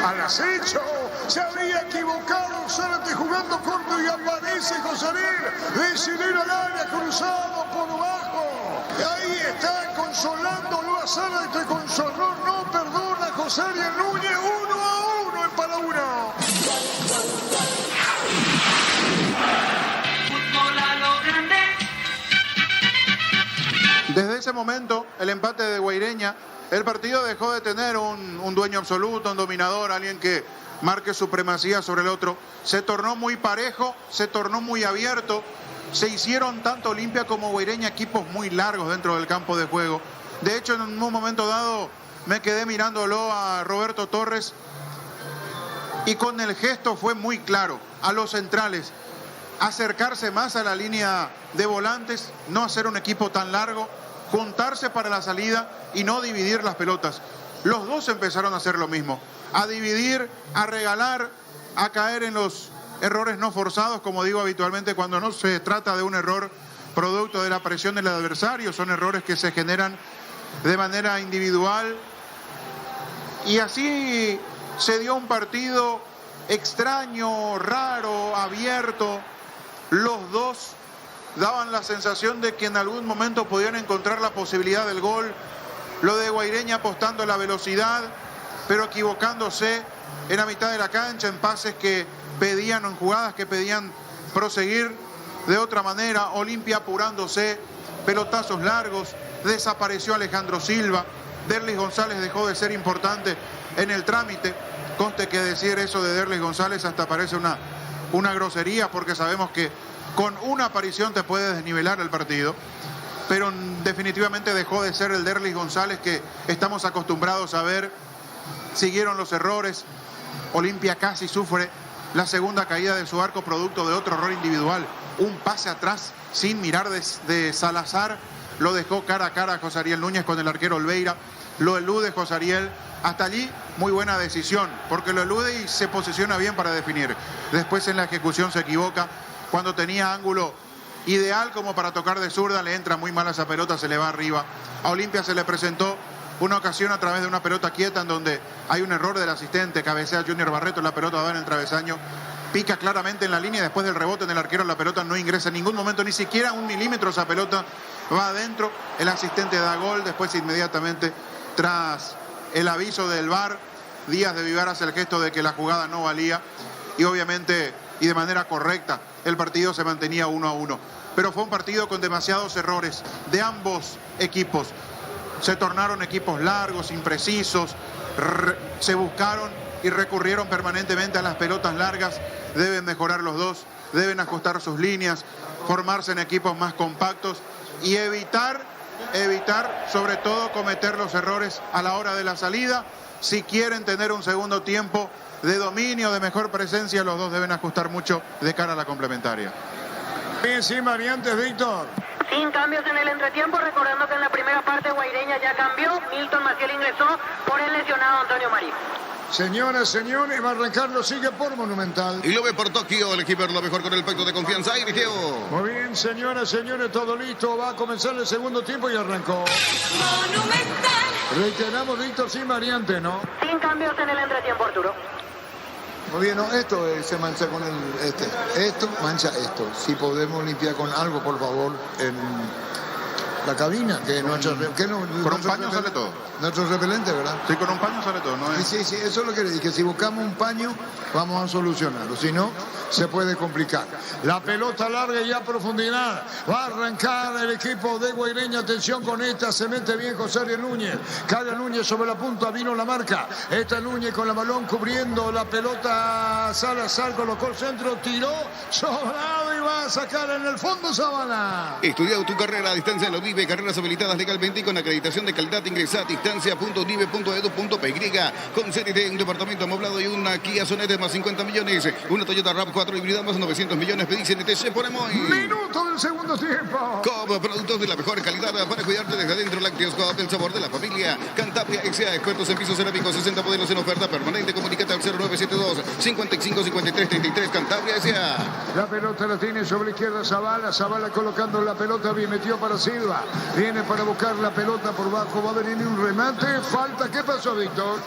Al acecho, se había equivocado Zárate jugando corto, y aparece José Ariel, decidir al área, cruzado por bajo. Y ahí está consolándolo a Zárate con su error, no perdona José Ariel Núñez. 1-1 en para 1. Fútbol a lo grande. Desde ese momento, el empate de Guaireña, el partido dejó de tener un dueño absoluto, un dominador, alguien que marque supremacía sobre el otro. Se tornó muy parejo, se tornó muy abierto. Se hicieron tanto Olimpia como Guaireña equipos muy largos dentro del campo de juego. De hecho, en un momento dado me quedé mirándolo a Roberto Torres, y con el gesto fue muy claro a los centrales: acercarse más a la línea de volantes, no hacer un equipo tan largo, juntarse para la salida y no dividir las pelotas. Los dos empezaron a hacer lo mismo, a dividir, a regalar, a caer en los errores no forzados, como digo habitualmente, cuando no se trata de un error producto de la presión del adversario, son errores que se generan de manera individual. Y así se dio un partido extraño, raro, abierto. Los dos daban la sensación de que en algún momento podían encontrar la posibilidad del gol. Lo de Guaireña apostando a la velocidad, pero equivocándose en la mitad de la cancha, en pases que pedían, en jugadas que pedían proseguir de otra manera. Olimpia apurándose, pelotazos largos, desapareció Alejandro Silva. Derlis González dejó de ser importante en el trámite. Conste que decir eso de Derlis González hasta parece una grosería, porque sabemos que con una aparición te puede desnivelar el partido, pero definitivamente dejó de ser el Derlis González que estamos acostumbrados a ver. Siguieron los errores. Olimpia casi sufre la segunda caída de su arco producto de otro error individual. Un pase atrás sin mirar de Salazar, lo dejó cara a cara a José Ariel Núñez con el arquero Olveira. Lo elude José Ariel. Hasta allí muy buena decisión, porque lo elude y se posiciona bien para definir. Después en la ejecución se equivoca. cuando tenía ángulo ideal como para tocar de zurda, le entra muy mal a esa pelota, se le va arriba. A Olimpia se le presentó una ocasión a través de una pelota quieta en donde hay un error del asistente, cabecea Junior Barreto, la pelota va en el travesaño, pica claramente en la línea, después del rebote en el arquero la pelota no ingresa en ningún momento, ni siquiera 1 milímetro esa pelota va adentro, el asistente da gol, después inmediatamente tras el aviso del VAR, Díaz de Vivar hace el gesto de que la jugada no valía y obviamente y de manera correcta el partido se mantenía 1-1. Pero fue un partido con demasiados errores de ambos equipos. Se tornaron equipos largos, imprecisos, se buscaron y recurrieron permanentemente a las pelotas largas. Deben mejorar los dos, deben ajustar sus líneas, formarse en equipos más compactos y evitar sobre todo cometer los errores a la hora de la salida. Si quieren tener un segundo tiempo de dominio, de mejor presencia, los dos deben ajustar mucho de cara a la complementaria. Sí, variantes, Víctor. Sin cambios en el entretiempo, recordando que en la primera parte Guaireña ya cambió, Milton Maciel ingresó por el lesionado Antonio Marín. Señoras, señores, va a arrancar, lo sigue por Monumental. Y lo ve por Tokio, el equipo lo mejor con el pacto de confianza. Aire Geo. Muy bien, señoras, señores, todo listo. Va a comenzar el segundo tiempo y arrancó. Monumental. Reiteramos, Víctor, sin variante, ¿no? Sin cambios en el entretiempo, Arturo. Muy bien, no, esto se mancha con esto mancha esto. Si podemos limpiar con algo, por favor, en la cabina, que nuestro, Con un paño sale todo. Nuestro repelente, ¿verdad? Sí, con un paño sale todo, ¿no? Sí, eso es lo que le dije. Si buscamos un paño, vamos a solucionarlo. Si no, se puede complicar. La pelota larga y a profundidad. Va a arrancar el equipo de Guaireña. Atención con esta. Se mete bien José Ariel Núñez. Cae Núñez sobre la punta. Vino la marca. Esta Núñez con la balón cubriendo la pelota. Salazar colocó el centro. Tiró. Sobrado y va a sacar en el fondo Sabana. Estudia tu carrera a distancia en la UNIVE. Carreras habilitadas legalmente y con acreditación de calidad. Ingresa a distancia.unive.edu.py. Con serie de un departamento amoblado y una Kia Sonet más 50 millones. Una Toyota RAV4 híbrida más 900 millones. Pedís NTC por Emoy. Minuto del segundo tiempo. Coop, productos de la mejor calidad para cuidarte desde adentro. Lácteos Coop, el sabor de la familia. Cantabria XA, expertos en pisos cerámicos, 60 modelos en oferta permanente. Comunícate al 0972 55 53 33. Cantabria XA. La pelota la tiene sobre la izquierda Zavala. Zavala colocando la pelota. Bien metió para Silva. Viene para buscar la pelota por bajo. Va a venir un remate. Falta. ¿Qué pasó, Víctor?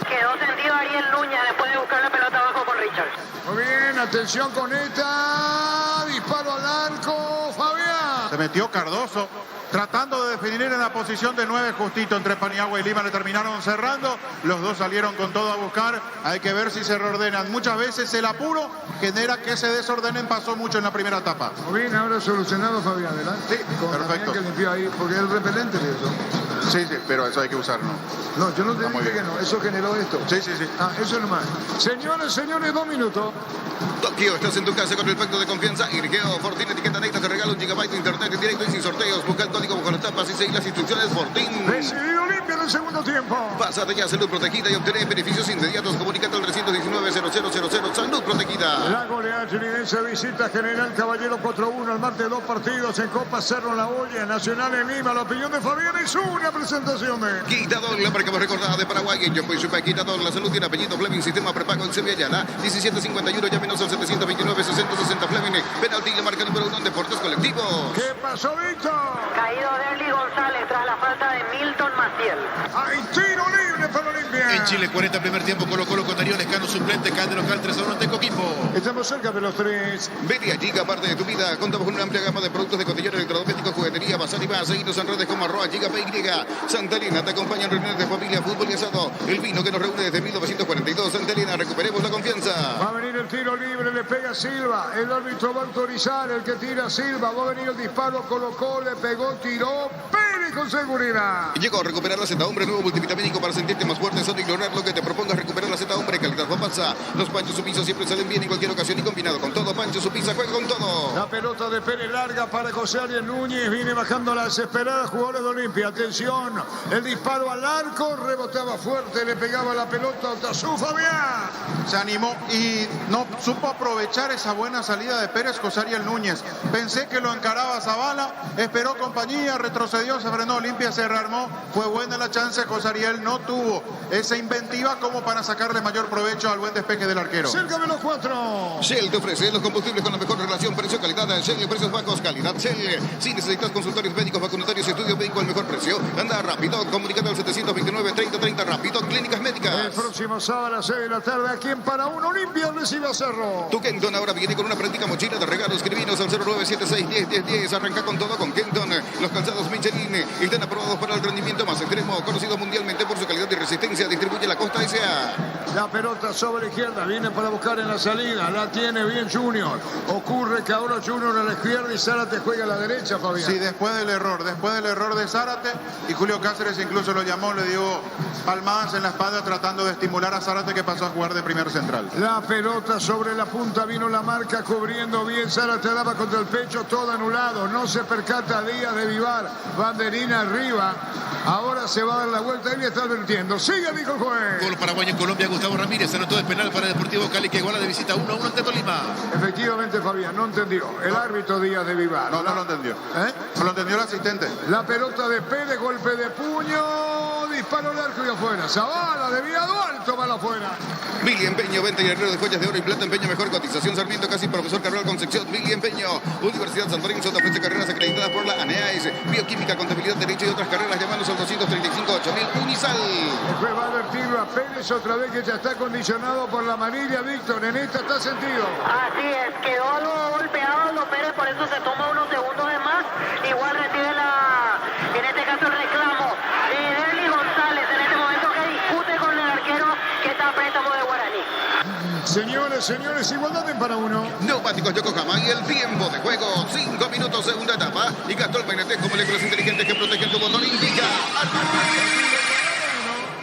Quedó sentido Ariel Núñez después de buscar la pelota abajo con Richard. Muy bien, atención con esta. Disparo al arco. Fabián. Se metió Cardoso tratando de definir en la posición de 9 justito entre Paniagua y Lima. Le terminaron cerrando. Los dos salieron con todo a buscar. Hay que ver si se reordenan. Muchas veces el apuro genera que se desordenen. Pasó mucho en la primera etapa. Muy bien, ahora solucionado Fabián, ¿verdad? Sí, con perfecto. Que limpió ahí, porque es el repelente de eso. Sí, pero eso hay que usarlo. No, yo no te Está muy dije que bien. no. Eso generó esto. Sí. Eso nomás. Señores, 2 minutos. Tokio, estás en tu casa con el pacto de confianza. Irgeo, Fortín, etiqueta Neita, te regala 1 GB de internet en directo y sin sorteos. Busca el código bajo las tapas y seguir las instrucciones Fortín. Decidido limpio en el segundo tiempo. Pásate ya a Salud Protegida y obtener beneficios inmediatos. Comunícate al 319-0000. Salud Protegida. La goleada chilidense visita General Caballero 4-1. Al martes 2 partidos en Copa Cerro La Olla, Nacional en Lima. La opinión de Fabián es una presentación de Quitador, la marca más recordada de Paraguay. En Yopoy Chupa, Quitador, la salud tiene apellido Fleming, sistema prepago en Sevilla, 1751, llámenos al 729-6060 Fleming. Penalti, la marca número 1 en deportes colectivos. ¿Qué pasó, Víctor? Caído Derly González tras la falta de Milton Maciel. Hay tiro libre para Olimpia. En Chile, 40 primer tiempo, Colo-Colo con Darío Lescano, suplente, Calde local, 3-1 ante Coquimbo. Estamos cerca de los 3. Vete allí, parte de tu vida. Contamos con una amplia gama de productos de cotillón, electrodomésticos, juguetería, bazar y más. Seguidos en redes como @Giga PY. Santa Elena te acompaña en reuniones de familia, fútbol y asado. El vino que nos reúne desde 1942. Santa Elena, recuperemos la confianza. Va a venir el tiro libre, le pega Silva. El árbitro va a autorizar, el que tira Silva. Va a venir el disparo, colocó, le pegó, tiró. Pérez con seguridad. Llegó a recuperar la Z Hombre, nuevo multivitamínico para sentirte más fuerte. Solo ignorar lo que te propongas. Recuperar la Z Hombre, calidad papasa. Los panchos su piso siempre salen bien en cualquier ocasión y combinado con todo. Pancho su pizza, juega con todo. La pelota de Pérez larga para José Ariel Núñez. Viene bajando la desesperada jugadora de Olimpia. Atención, el disparo al arco. Rebotaba fuerte, le pegaba la pelota a Otazú, Fabián. Se animó y no supo aprovechar esa buena salida de Pérez José Ariel Núñez. Pensé que lo encaraba Zavala, esperó compañía, retrocedió sobre terreno de Olimpia se rearmó, fue buena la chance, José Ariel no tuvo esa inventiva como para sacarle mayor provecho al buen despeje del arquero. Cerca de los 4. Shell te ofrece los combustibles con la mejor relación precio-calidad. Shell, precios bajos, calidad Shell. Si necesitas consultorios médicos, vacunatarios, estudio médico al mejor precio, anda rápido, comunicando al 729-3030 rápido, clínicas médicas. El próximo sábado a las 6 de la tarde, aquí en Para Uno, Olimpia recibe a Cerro. Tu Kenton ahora viene con una práctica mochila de regalos. Escribinos al 0976-101010. Arranca con todo con Kenton. Los calzados Michelin están aprobados para el rendimiento más extremo, conocido mundialmente por su calidad y resistencia. Distribuye la Costa S.A. La pelota sobre la izquierda, viene para buscar en la salida, la tiene bien Junior. Ocurre que ahora Junior a la izquierda y Zárate juega a la derecha, Fabián. Sí, después del error de Zárate, y Julio Cáceres incluso lo llamó, le dio palmadas en la espalda tratando de estimular a Zárate, que pasó a jugar de primer central. La pelota sobre la punta, vino la marca cubriendo bien, Zárate daba contra el pecho, todo anulado, no se percata Díaz de Vivar, banderina arriba, ahora se va a dar la vuelta, él está advirtiendo, sigue dijo el juez. Gol paraguayo en Colombia, Gustavo Ramírez, anotó de penal para Deportivo Cali, que iguala de visita 1-1 ante Tolima. Efectivamente, Fabián, no entendió, el árbitro Díaz de Vivar. No lo entendió. No lo entendió el asistente. La pelota de Pérez, golpe de puño, disparo al arco y afuera, Zavala, desviado alto, para afuera. Billy Empeño, venta y herrero de joyas de oro y plata. Empeño, mejor cotización. Sarmiento, casi profesor Carral Concepción. Billy Empeño, Universidad San Lorenzo, te ofrece carreras acreditadas por la ANEAES, bioquímica, contabilidad, derecho y otras carreras. Llamanos al 235-8000 Unisal. El juez va a advertirlo a Pérez otra vez, que ya está condicionado por la amarilla, Víctor. En esta está sentido. Así es, quedó algo golpeado Los Pérez, por eso se toma unos segundos de más. Igual recibe en este caso el reclamo de Derly González, en este momento que discute con el arquero que está a préstamo de Guaraní. Señores, igualdad en Para Uno. Neumáticos Yokohama y el tiempo de juego. 5 minutos, segunda etapa. Y Gastón Mainetes, con moléculas inteligentes que protegen tu motor, indica.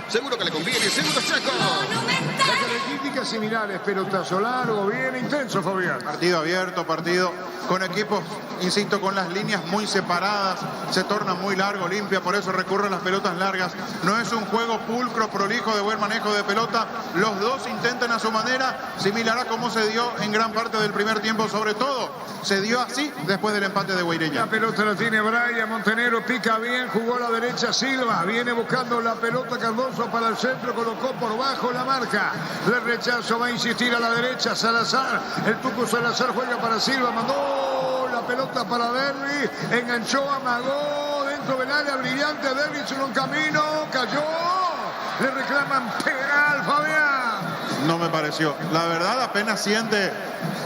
Seguro que le conviene, seguro Chaco. Características similares, pelotazo largo, bien intenso, Fabián. Partido abierto, partido con equipos, insisto, con las líneas muy separadas, se torna muy largo, limpia, por eso recurre a las pelotas largas. No es un juego pulcro, prolijo, de buen manejo de pelota. Los dos intentan a su manera, similar a como se dio en gran parte del primer tiempo, sobre todo se dio así después del empate de Guaireña. La pelota la tiene Brian Montenegro, pica bien, jugó a la derecha Silva, viene buscando la pelota Cardoso para el centro, colocó por bajo la marca. Le rechazo, va a insistir a la derecha Salazar, el Tucu Salazar juega para Silva, mandó la pelota para Derby, enganchó, amagó dentro del área, brillante Derby, hizo un camino, cayó, le reclaman penal, Fabián. No me pareció. La verdad, apenas siente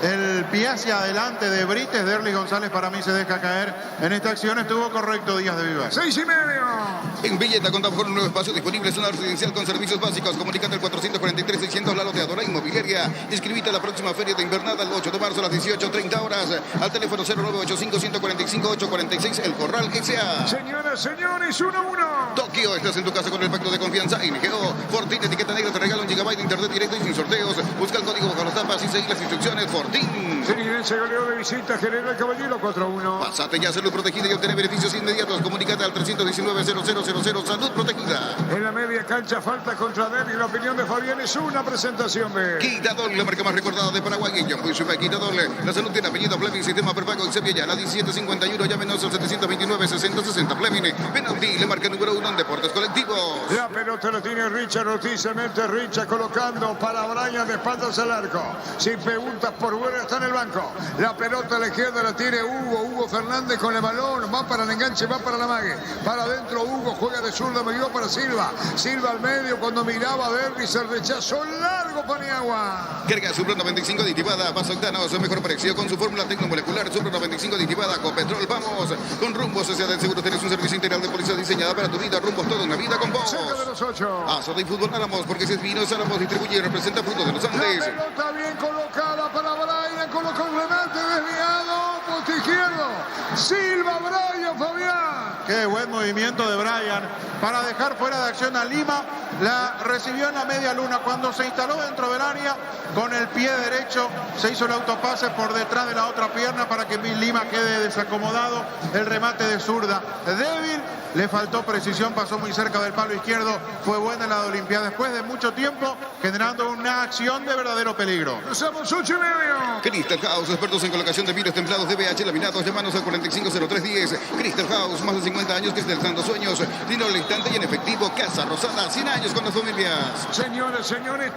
el pie hacia adelante de Brites. Derly González para mí se deja caer. En esta acción estuvo correcto Díaz de Vivar. 6:30. En Villeta contamos con un nuevo espacio disponible, zona residencial con servicios básicos. Comunicate al 443-600, la loteadora inmobiliaria. Inscribite a la próxima feria de invernada el 8 de marzo a las 18:30 horas. Al teléfono 0985-145-846, El Corral S.A. Señoras, señores, 1-1. Tokio, estás en tu casa con el pacto de confianza en Geo. Fortín, etiqueta negra, te regala 1 GB de internet directo y sin sorteos. Busca el código bajo las tapas y seguir las instrucciones. Fortín. Trinidense goleó de visita, General Caballero 4-1. Pásate ya a Salud Protegida y obtener beneficios inmediatos. Comunícate al 319-0000. Salud Protegida. En la media cancha, falta contra Derby. La opinión de Fabián es una presentación de Quitadol, la marca más recordada de Paraguay. Quitadol, la salud tiene apellido Fleming, sistema prepago en Sevilla, la 1751, llámenos al 729-6060. Fleming, penalti, la marca número 1 en deportes colectivos. La pelota la tiene Richard Ortiz, se mete Richard colocando para Brian de espaldas al arco. Sin preguntas por Güero, está en el banco. La pelota a la izquierda la tiene Hugo Fernández con el balón, va para el enganche, va para la mague. Para adentro Hugo, juega de zurda, me dio para Silva. Silva al medio, cuando miraba a Derby, se rechazó largo Paniagua. Carga Supro 95 aditivada, pasa octano, su mejor precio con su fórmula tecnomolecular. Supro 95 aditivada con petrol. Vamos con Rumbos S.A. del Seguro. Tenés un servicio integral de policía diseñada para tu vida. Rumbos, toda una vida con vos. Cerca de los 8. Azote y Fútbol Álamos, porque si es vino, Álamos distribuye y representa Frutos de los Andes. La pelota bien colocada para Brian, colocó un remate desviado, poste izquierdo. Silva, Brian, Fabián. Qué buen movimiento de Brian para dejar fuera de acción a Lima. La recibió en la media luna cuando se instaló dentro del área con el pie derecho. Se hizo el autopase por detrás de la otra pierna para que Lima quede desacomodado. El remate de zurda débil le faltó precisión, pasó muy cerca del palo izquierdo, fue buena en la de Olimpiada después de mucho tiempo, generando una acción de verdadero peligro. Somos 8:30. Crystal House, expertos en colocación de vidrios templados de BH laminados, llámanos al 450310. Crystal House, más de 50 años que están dando sueños. Dinero al instante y en efectivo. Casa Rosada, 100 años con las familias. Señores,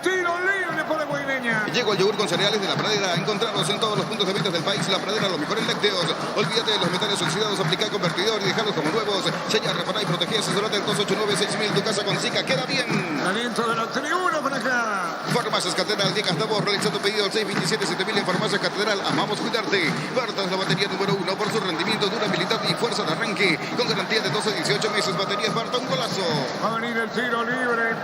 tiro libre para Guaireña. Llegó el yogur con cereales de La Pradera. Encontrarlos en todos los puntos de venta del país. La Pradera, lo mejor en lácteos. Olvídate de los metales oxidados, aplicar convertidor y dejarlos como nuevos. Sellar, reparar y proteger. Asesorate al 289-6000. Tu casa con Zika queda bien. Aliento de la tribuna para acá. Farmacias Catedral, llega hasta vos. Realiza tu pedido al 627-7000 en Farmacias Catedral. Amamos cuidarte. Bartas, la batería número 1 por su rendimiento, durabilidad y fuerza de arranque. Con garantía de 12 a 18 meses. Baterías Barta, un golazo. Va a venir el tiro libre.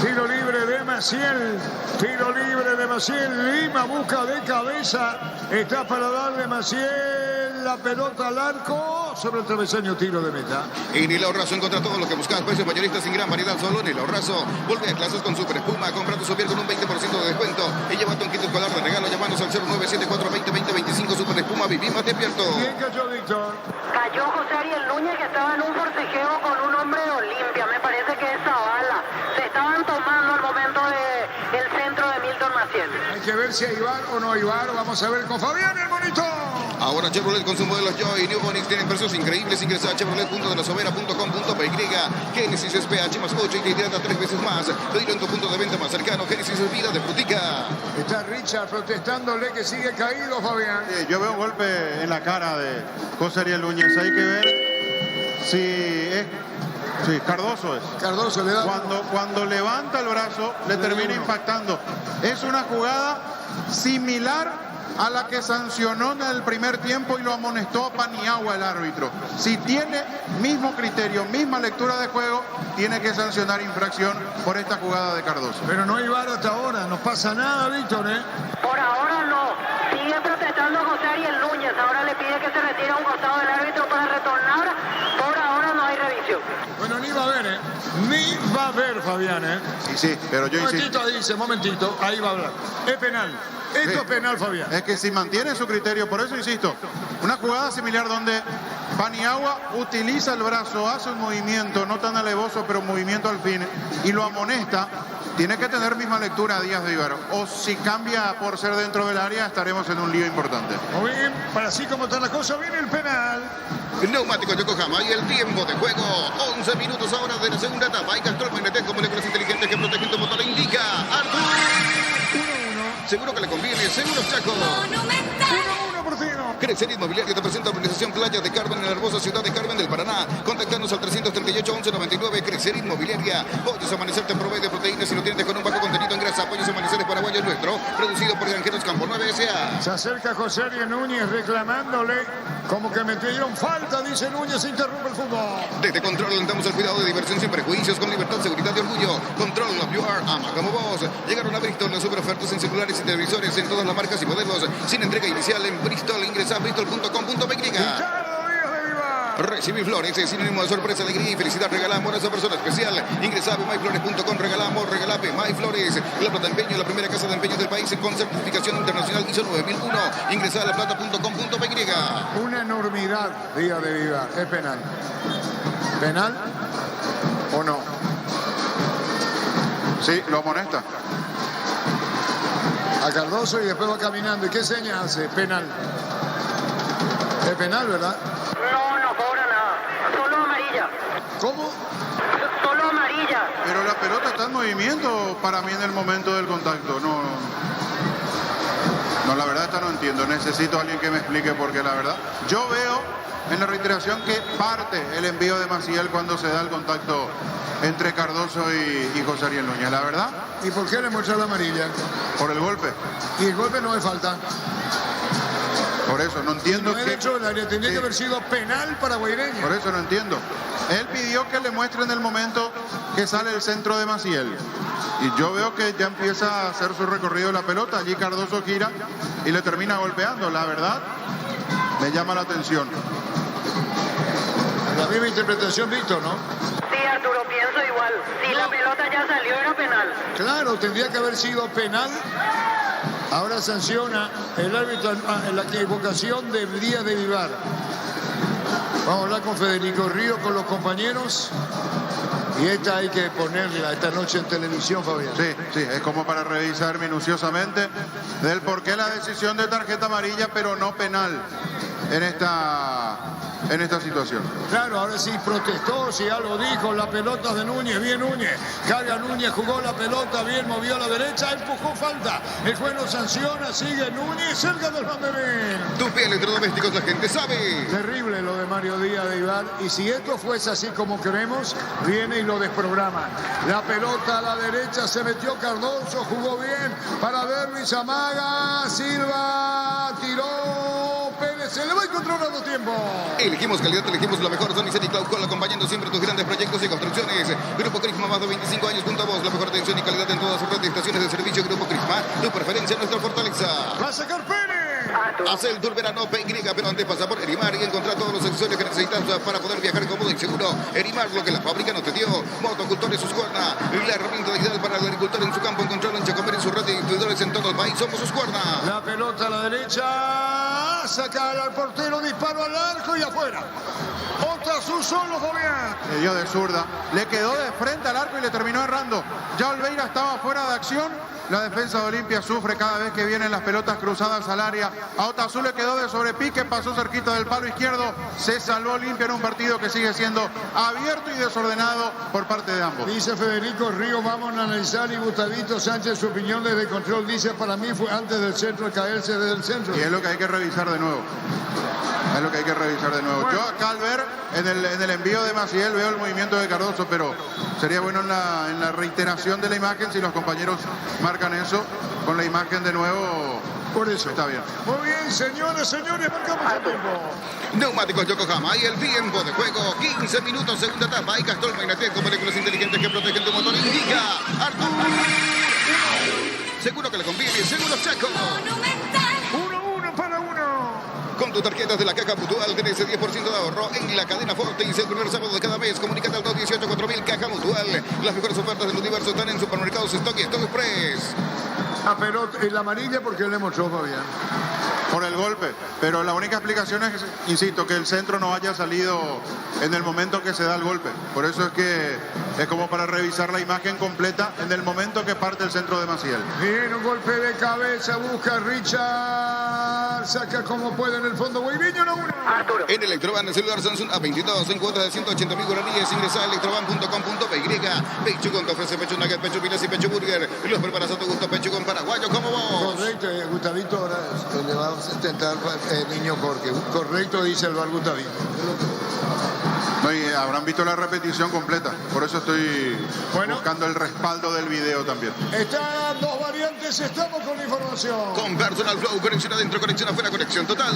Tiro libre de Maciel. Tiro libre de Maciel. Lima busca de cabeza. Está para darle Maciel la pelota al arco. Sobre el travesaño, tiro de meta. En el Ahorrazo encontra todo lo que buscas. Precios mayoristas sin gran variedad. Solo en el Ahorrazo. Vuelve a clases con Super Espuma. Compra tu Sopier con un 20% de descuento. Y llévate un kit escolar de regalo. Llámanos al 0974-2020-25. Super Espuma. Vivimos despierto. Bien cayó Víctor. Cayó José Ariel Núñez, que estaba en un forcejeo con un hombre de Olimpia. Me parece que es Zavala. Se estaban tomando al momento del centro de Milton Maciel. Hay que ver si hay VAR o no hay VAR. Vamos a ver con Fabián el monitor. Ahora Chevrolet con su modelo Joy New Onix tienen precios increíbles. Ingresa a chevrolet.delasovera.com.py. Génesis es PH más 8 y te hidrata 3 veces más. Pedilo en tu punto de venta más cercano. Génesis es vida de frutica. Está Richard protestándole que sigue caído, Fabián. Yo veo un golpe en la cara de José Ariel Núñez. Hay que ver si es... Sí, Cardoso es. Cardoso le da. Cuando levanta el brazo, le termina impactando. Es una jugada similar a la que sancionó en el primer tiempo y lo amonestó a Paniagua el árbitro. Si tiene mismo criterio, misma lectura de juego, tiene que sancionar infracción por esta jugada de Cardoso. Pero no hay VAR hasta ahora, no pasa nada, Víctor, ¿eh? Por ahora no. Sigue protestando José Ariel Núñez. Ahora le pide que se retire a un costado del árbitro para retornar. Por ahora no hay revisión. Bueno, ni va a ver, ¿eh? Ni va a ver, Fabián, ¿eh? Sí, pero yo insisto. Momentito, dice, momentito, ahí va a hablar. Es penal. Esto es penal, Fabián. Es que si mantiene su criterio, por eso insisto, una jugada similar donde Paniagua utiliza el brazo, hace un movimiento, no tan alevoso, pero un movimiento al fin, y lo amonesta, tiene que tener misma lectura a Díaz de Vivar. O si cambia por ser dentro del área, estaremos en un lío importante. Muy bien, para así como está la cosa, viene el penal. Neumáticos Yokohama y el tiempo de juego. 11 minutos ahora de la segunda etapa. Hay Castrol Magnetek con moléculas inteligentes que protegen tu motor. Indica Artur. 1-1. Seguro que le conviene. Seguro Chaco. Monumental. 1-1 por Tino. Crecer Inmobiliaria te presenta Organización Playa de Carmen en la hermosa ciudad de Carmen del Paraná. Contactanos al 338-1199. Crecer Inmobiliaria. Pollos Amanecer te provee de proteínas y nutrientes con un bajo contenido en grasa. Pollos Amanecer Paraguayo es nuestro. Producido por Granjeros Campo 9 S.A. Se acerca José Ariel Núñez reclamándole como que me dieron falta, dice Núñez, interrumpe el fútbol. Desde Control alentamos el cuidado de diversión sin prejuicios, con libertad, seguridad y orgullo. Control of You Are, ama como vos. Llegaron a Bristol las super ofertas en celulares y televisores en todas las marcas y modelos. Sin entrega inicial en Bristol. Ingresa a bristol.com.py. Recibí flores, es sinónimo de sorpresa, alegría y felicidad. Regalamos a esa persona especial. Ingresa a myflores.com, regalamos, regalape MyFlores. La Plata Empeño, la primera casa de empeños del país con certificación internacional ISO 9001. Ingresa a laplata.com.py. Una enormidad, Díaz de Vivar, es penal. ¿Penal o no? Sí, lo amonesta. A Cardoso y después va caminando. ¿Y qué seña hace? Penal. Es penal, ¿verdad? No cobra nada. Solo amarilla. ¿Cómo? Solo amarilla. Pero la pelota está en movimiento para mí en el momento del contacto. No, la verdad esta no entiendo. Necesito a alguien que me explique porque la verdad. Yo veo en la reiteración que parte el envío de Maciel cuando se da el contacto entre Cardoso y José Ariel Núñez. La verdad. ¿Y por qué le muestra la amarilla? Por el golpe. Y el golpe no es falta. Por eso no entiendo. No es hecho del área, tendría que haber sido penal para Guaireña. Por eso no entiendo. Él pidió que le muestren el momento que sale el centro de Maciel. Y yo veo que ya empieza a hacer su recorrido de la pelota. Allí Cardoso gira y le termina golpeando. La verdad, me llama la atención. La misma interpretación, Víctor, ¿no? Sí, Arturo, pienso igual. Si la pelota ya salió, era penal. Claro, tendría que haber sido penal. Ahora sanciona el árbitro en la equivocación de Díaz de Vivar. Vamos a hablar con Federico Río, con los compañeros. Y esta hay que ponerla esta noche en televisión, Fabián. Sí, es como para revisar minuciosamente del por qué la decisión de tarjeta amarilla, pero no penal en esta situación. Claro, ahora sí protestó, si ya lo dijo, la pelota de Núñez, bien Núñez. Carga Núñez, jugó la pelota, bien, movió a la derecha, empujó falta. El juez lo sanciona, sigue Núñez, cerca del banderín. Tupé Electrodomésticos, la gente sabe. Terrible lo de Mario Díaz de Ibar. Y si esto fuese así como queremos, viene y lo desprograma. La pelota a la derecha, se metió Cardoso, jugó bien para Dervis, amaga, Silva, tiró, Pérez, se le va a encontrar a tiempo. Elegimos calidad, elegimos lo mejor. Sony City Cloud Call, acompañando siempre tus grandes proyectos y construcciones. Grupo Crisma, más de 25 años junto a vos. La mejor atención y calidad en todas sus redes de estaciones de servicio. Grupo Crisma, tu preferencia, nuestra fortaleza. Va a sacar Pérez. Hace el tour verano PY, pero antes pasa por Erimar y encontrar todos los accesorios que necesitas para poder viajar cómodo y seguro. Erimar, lo que la fábrica no te dio. Motocultores Husqvarna, la herramienta digital para el agricultor en su campo. Encontrarlo en Chacomer, en su red de distribuidores en todo el país. Somos Husqvarna. La pelota a la derecha, saca al portero, disparo al arco y afuera. Otazú solo, Fabián. Le dio de zurda, le quedó de frente al arco y le terminó errando. Ya Olveira estaba fuera de acción. La defensa de Olimpia sufre cada vez que vienen las pelotas cruzadas al área. A Otazú le quedó de sobrepique, pasó cerquita del palo izquierdo. Se salvó Olimpia en un partido que sigue siendo abierto y desordenado por parte de ambos. Dice Federico Río, vamos a analizar, y Gustavito Sánchez, su opinión desde control, dice, para mí fue antes del centro, al caerse desde el centro. Y es lo que hay que revisar de nuevo. Es lo que hay que revisar de nuevo. Bueno. Yo acá al ver en el envío de Maciel veo el movimiento de Cardoso, pero sería bueno en la reiteración de la imagen si los compañeros marcan eso con la imagen de nuevo. Por eso. Está bien. Muy bien, señores, marcamos el tiempo. Neumáticos Yokohama y el tiempo de juego. 15 minutos, segunda etapa. Y Castrol Mainatec con moléculas inteligentes que protegen tu motor. Indica Artur. Seguro que le conviene. Seguro Chaco. Monumental. 1-1 para 1. Con tus tarjetas de la Caja Mutual tenés el 10% de ahorro en la cadena Fortis el primer sábado de cada mes. Comunícate al 218-4000 Caja Mutual. Las mejores ofertas del universo están en Supermercados Stock y Stock Express. Ah, pero el amarilla, porque le mostró, Fabián. Por el golpe, pero la única explicación es, insisto, que el centro no haya salido en el momento que se da el golpe. Por eso es que es como para revisar la imagen completa en el momento que parte el centro de Maciel. Bien, un golpe de cabeza, busca Richard, saca como puede en el fondo, Guiviño, 1-1. Arturo. En Electroban, el celular Samsung A22 en cuotas de 180.000 guaraníes. Ingresa a electroban.com.py. Pechugón te ofrece pecho nugget, pecho pilas y pecho burger. Los preparas a tu gusto, Pechugón paraguayo como vos. Correcto, Gustavito, ahora le va a intentar niño Jorge. Correcto, dice el bar Gustavito. No, y habrán visto la repetición completa, por eso estoy Bueno. buscando el respaldo del video también. Están dos variantes, estamos con la información. Con Personal Flow, conexión adentro, conexión afuera, conexión total.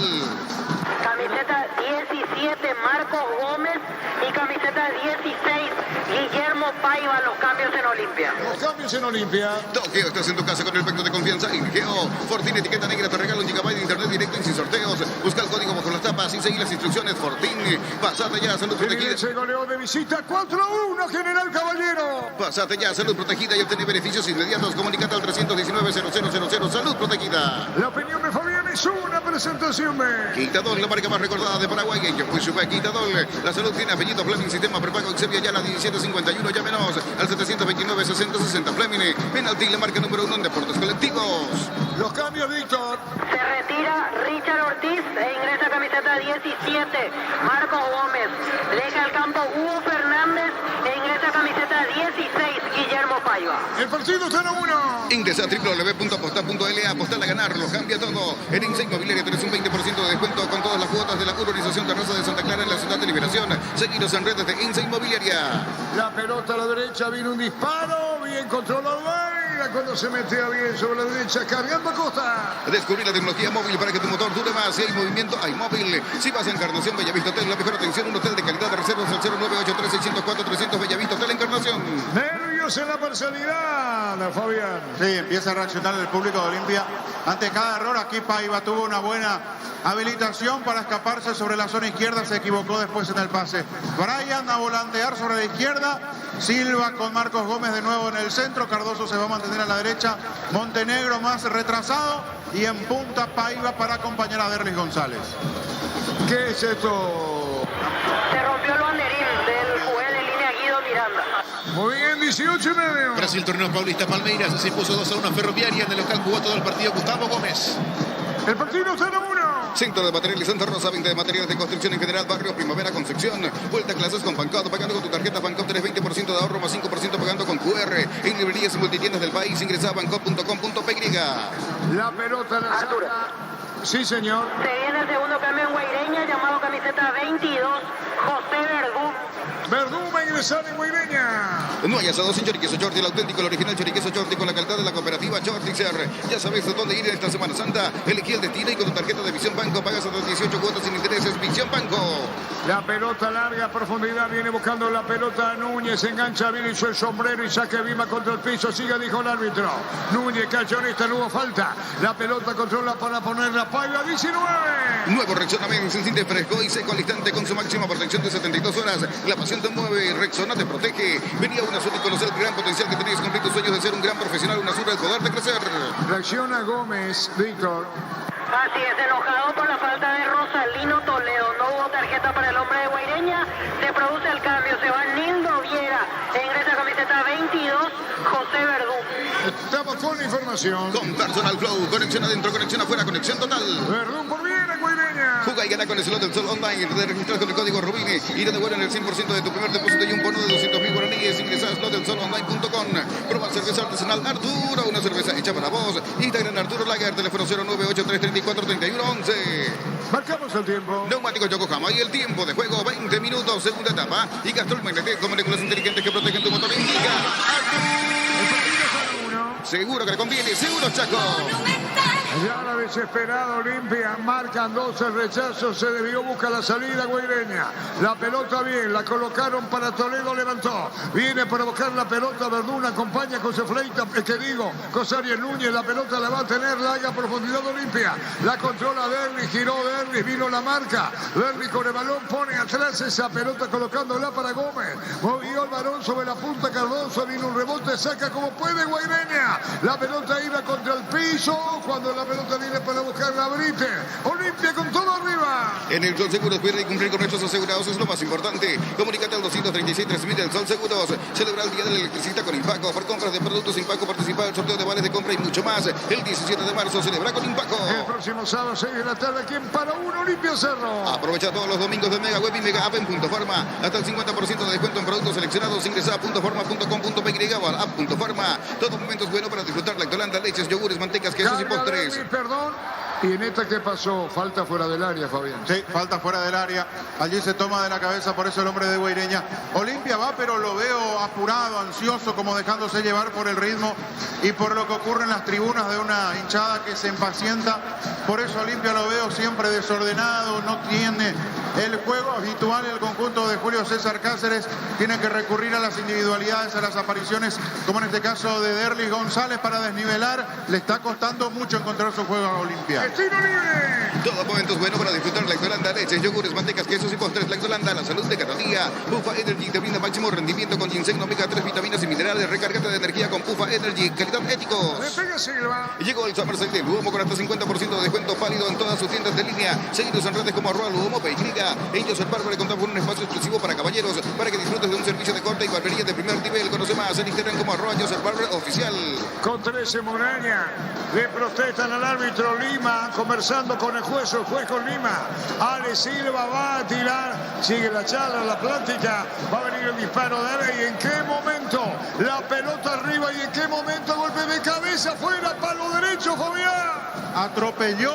Camiseta 17, Marcos Gómez. Y camiseta 16, Guillermo Paiva. Los cambios en Olimpia. Los cambios en Olimpia. Tokio, estás en tu casa con el pacto de confianza en Geo. Fortín, etiqueta negra, te regala 1 GB de internet directo y sin sorteos. Busca el código bajo las tapas y seguí las instrucciones. Fortín, pasate ya a salud protegida. Se goleó de visita 4-1, General Caballero. Pasate ya a salud protegida y obtener beneficios inmediatos. Comunicate al 319-0000. Salud protegida. La opinión de Fabián es una presentación de... Quitadol, la marca más recordada de Paraguay. Yo fui Super Quitadol. La salud tiene apellido Fleming, sistema prepago Excepia ya la 1751. Llámenos al 729-6060. Fleming, penalti, la marca número 1 en deportes colectivos. Los cambios, Víctor. Se retira Richard Ortiz e ingresa camiseta 17, Marcos Gómez. Deja el campo Hugo Fernández e ingresa camiseta 16, Guillermo Paiva. El partido está 1-1. Ingresa a www.apostar.la, apostar a ganar, lo cambia todo. En Insa Inmobiliaria tenés un 20% de descuento con todas las cuotas de la urbanización Terraza de Santa Clara en la ciudad de Liberación. Seguinos en redes de Insa Inmobiliaria. La pelota a la derecha, viene un disparo, bien controlado. Cuando se metía bien sobre la derecha, cargando Costa. Descubrí la tecnología móvil para que tu motor dure más. Si hay movimiento, hay móvil. Si vas a Encarnación, Bellavista Hotel, la mejor atención, un hotel de calidad de reservas al 0983-604-300 Bellavista Hotel Encarnación. Nervios en la parcialidad, Fabián. Sí, empieza a reaccionar el público de Olimpia ante cada error. Aquí Paiva tuvo una buena habilitación para escaparse sobre la zona izquierda, se equivocó después en el pase. Brian a volantear sobre la izquierda, Silva con Marcos Gómez de nuevo en el centro, Cardoso se va a mantener a la derecha, Montenegro más retrasado y en punta Paiva para acompañar a Derlis González. ¿Qué es esto? Se rompió el banderín del juez de línea Guido Miranda. Muy bien, 18-medio. Brasil, torneo paulista, Palmeiras se impuso 2-1 a Ferroviaria. En el local jugó todo el partido Gustavo Gómez. El partido 0-1. Centro de Materiales Santa Rosa, venta de materiales de construcción en general, barrio Primavera, Concepción. Vuelta a clases con Pancot, pagando con tu tarjeta Pancot, tenés 20% de ahorro más 5% pagando con QR. En librerías y multitiendas del país, ingresa a pancot.com.py. La pelota la Arturo. saca. Sí, señor. Se viene el segundo cambio en Guaireña, llamado camiseta 22, José Verdú. Verdú va a ingresar en Guaireña. No hay asado sin choriqueso Chorti, el auténtico, el original choriqueso Chorti con la calidad de la cooperativa Chortixer. Ya sabes dónde ir en esta Semana Santa. Elegí el destino y con tu tarjeta de Visión Banco pagas hasta 18 cuotas sin intereses. Visión Banco. La pelota larga, profundidad, viene buscando la pelota Núñez, engancha bien, hizo el sombrero y saque Vima contra el piso, sigue, dijo el árbitro. Núñez cayó en esta, no hubo falta. La pelota controla para ponerla, Paiva, 19. Nuevo Rexona Men, se siente fresco y seco al instante con su máxima protección de 72 horas. La pasión te mueve, Rexona te protege. Venía una suerte y conocer el gran potencial que tenías, cumplir tus sueños de ser un gran profesional, una suerte de poder de crecer. Reacciona Gómez, Víctor. Así es, enojado por la falta de Rosalino Toledo. No hubo tarjeta para el hombre de Guaireña. Se produce el cambio, se va Nildo Viera. E ingresa camiseta 22, José Verdú. Estamos con la información. Con Personal Flow, conexión adentro, conexión afuera, conexión total. Verdú por bien en Guaireña. Juega y gana con el slot del Sol Online. Te registras con el código Rubini y te devuelven el 100% de tu primer depósito y un bono de 200.000 guaraníes. Ingresa a slotdelsolonline.com. Prueba cerveza artesanal Arturo, una cerveza hecha para vos. Instagram Arturo Lager, teléfono 098334111. Marcamos el tiempo. Neumáticos Yokohama y el tiempo de juego 20 minutos, segunda etapa. Y Gastrol Magnetic con moléculas inteligentes que protegen tu motor. Indica seguro que le conviene, seguro Chaco. Ya la desesperada Olimpia, marcan 12, el rechazo, se desvió, busca la salida Guaireña. La pelota bien, la colocaron para Toledo, levantó. Viene para buscar la pelota, Verdún acompaña con su fleita, Cosario Núñez, la pelota la va a tener, larga profundidad de Olimpia. La controla Derli, giró Derli, vino la marca. Derli con el balón pone atrás esa pelota colocándola para Gómez. Movió el balón sobre la punta Cardoso, vino un rebote, saca como puede Guaireña. La pelota iba contra el piso, cuando la pelota viene para buscar la Brite. Olimpia con todo arriba. En el Sol Seguros puede cumplir con nuestros asegurados, es lo más importante. Comunícate al 236-3000 del Sol Seguros. Celebra el Día del Electricista con Impaco. Por compras de productos Impaco participa del sorteo de vales de compra y mucho más. El 17 de marzo celebra con Impaco. El próximo sábado 6 de la tarde aquí en Para Uno, Olimpia Cerro. Aprovecha todos los domingos de Mega Web y Mega App en Punto Forma. Hasta el 50% de descuento en productos seleccionados. Ingresa a puntoforma.com.py o a app.forma. Todo momento es bueno para disfrutar lactolanda, leches, yogures, mantecas, quesos y postres. Perdón. ¿Y en esta qué pasó? Falta fuera del área, Fabián. Sí, falta fuera del área. Allí se toma de la cabeza, por eso el hombre de Guaireña. Olimpia va, pero lo veo apurado, ansioso, como dejándose llevar por el ritmo y por lo que ocurre en las tribunas de una hinchada que se impacienta. Por eso Olimpia lo veo siempre desordenado, no tiene el juego habitual. El conjunto de Julio César Cáceres tiene que recurrir a las individualidades, a las apariciones, como en este caso de Derlis González, para desnivelar. Le está costando mucho encontrar su juego a Olimpia. ¡Destino libre! Todo momento es bueno para disfrutar Lactolanda, leches, yogures, mantecas, quesos y postres. Lactolanda, la salud de cada día. Pufa Energy te brinda máximo rendimiento con ginseng, omega 3, vitaminas y minerales. Recárgate de energía con Pufa Energy, calidad éticos. Le pega Silva. Llegó el Summer Sale de Luomo con hasta 50% de descuento válido en todas sus tiendas de línea. Seguidos en redes como @Luomo.py. Ellos el Bárbaro contamos con un espacio exclusivo para caballeros, para que disfrutes de un servicio de corte y barbería de primer nivel. Conoce más en Instagram como @Joseph Barber Oficial. Con 13 Muraña. Le protestan al árbitro Lima, conversando con el juez con Lima. Ale Silva va a tirar. Sigue la charla, la plática. Va a venir el disparo de Ale. ¿Y en qué momento? La pelota arriba. ¿Y en qué momento? Golpe de cabeza fuera, palo derecho, Fabián. Atropelló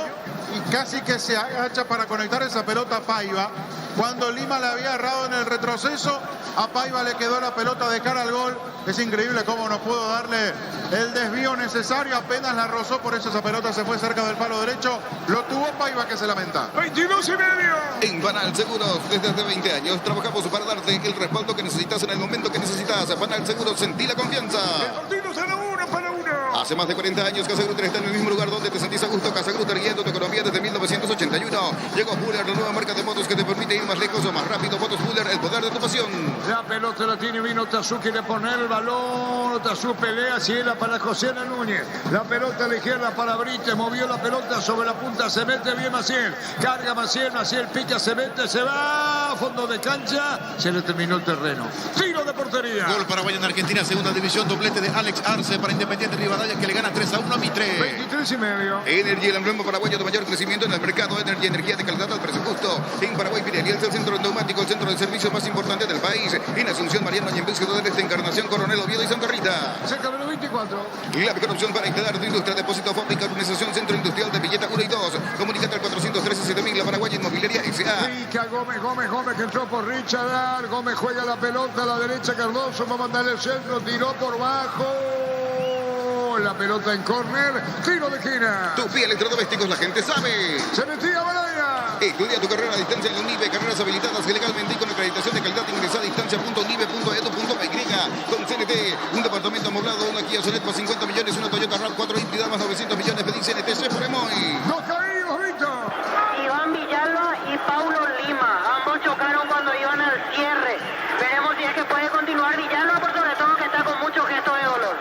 y casi que se agacha para conectar esa pelota a Paiva. Cuando Lima le había errado en el retroceso, a Paiva le quedó la pelota de cara al gol. Es increíble cómo no pudo darle el desvío necesario. Apenas la rozó, por eso esa pelota se fue cerca del palo derecho. Lo tuvo Paiva, que se lamenta. 22,5. En Banal Seguros, desde hace 20 años trabajamos para darte el respaldo que necesitas en el momento que necesitas. Banal Seguros, sentí la confianza. El partido 0-1 para 1. Hace más de 40 años Casa Grutter está en el mismo lugar donde te sentís a gusto. Casa Grutter, guiando tu economía desde 1981. Llegó Buller, la nueva marca de motos que te permite ir más lejos o más rápido. Motos Buller, el poder de tu pasión. La pelota la tiene, vino Tazú, quiere poner el balón. Tazú pelea, ciela para José Núñez. La pelota a la izquierda para Brites, movió la pelota sobre la punta, se mete bien Maciel. Carga Maciel, Maciel pica, se mete, se va a fondo de cancha. Se le terminó el terreno. Tiro de portería. Gol Paraguay en Argentina, segunda división, doblete de Alex Arce para Independiente Rivadavia, que le gana 3-1 a Mitre. 23,5. Energy, el emblema paraguayo de mayor crecimiento en el mercado. Energy, energía de calidad al precio justo. En Paraguay, Pirelli es el centro neumático, el centro de servicio más importante del país. En Asunción, Mariano Ñembel, Ciudad del Este, Encarnación, Coronel Oviedo y Santa Rita. Cerca de los 24. Y la mejor opción para instalar tu industria, depósito, fábrica, organización, centro industrial de Villeta 1 y 2. Comunícate al 413-7000, la Paraguaya Inmobiliaria S.A. Pica Gómez que entró por Richard. Gómez juega la pelota a la derecha, Cardoso va a mandar el centro, tiró por bajo. La pelota en córner, tiro de esquina. Tupí Electrodomésticos, la gente sabe. Se metía Balaya. Estudia tu carrera a distancia en la UNIBE, carreras habilitadas legalmente y con acreditación de calidad. Ingresa a distancia.unibe.edu.py. Con CNT, un departamento amoblado, una Kia Sonet más 50 millones, una Toyota RAV 4 híbrida más 900 millones. Pedí CNT, se Moy. Dos caídos, Víctor. Iván Villalba y Paulo Lima. Ambos chocaron cuando iban al cierre. Veremos si es que puede continuar Villalba, por sobre todo que está con mucho gesto de dolor.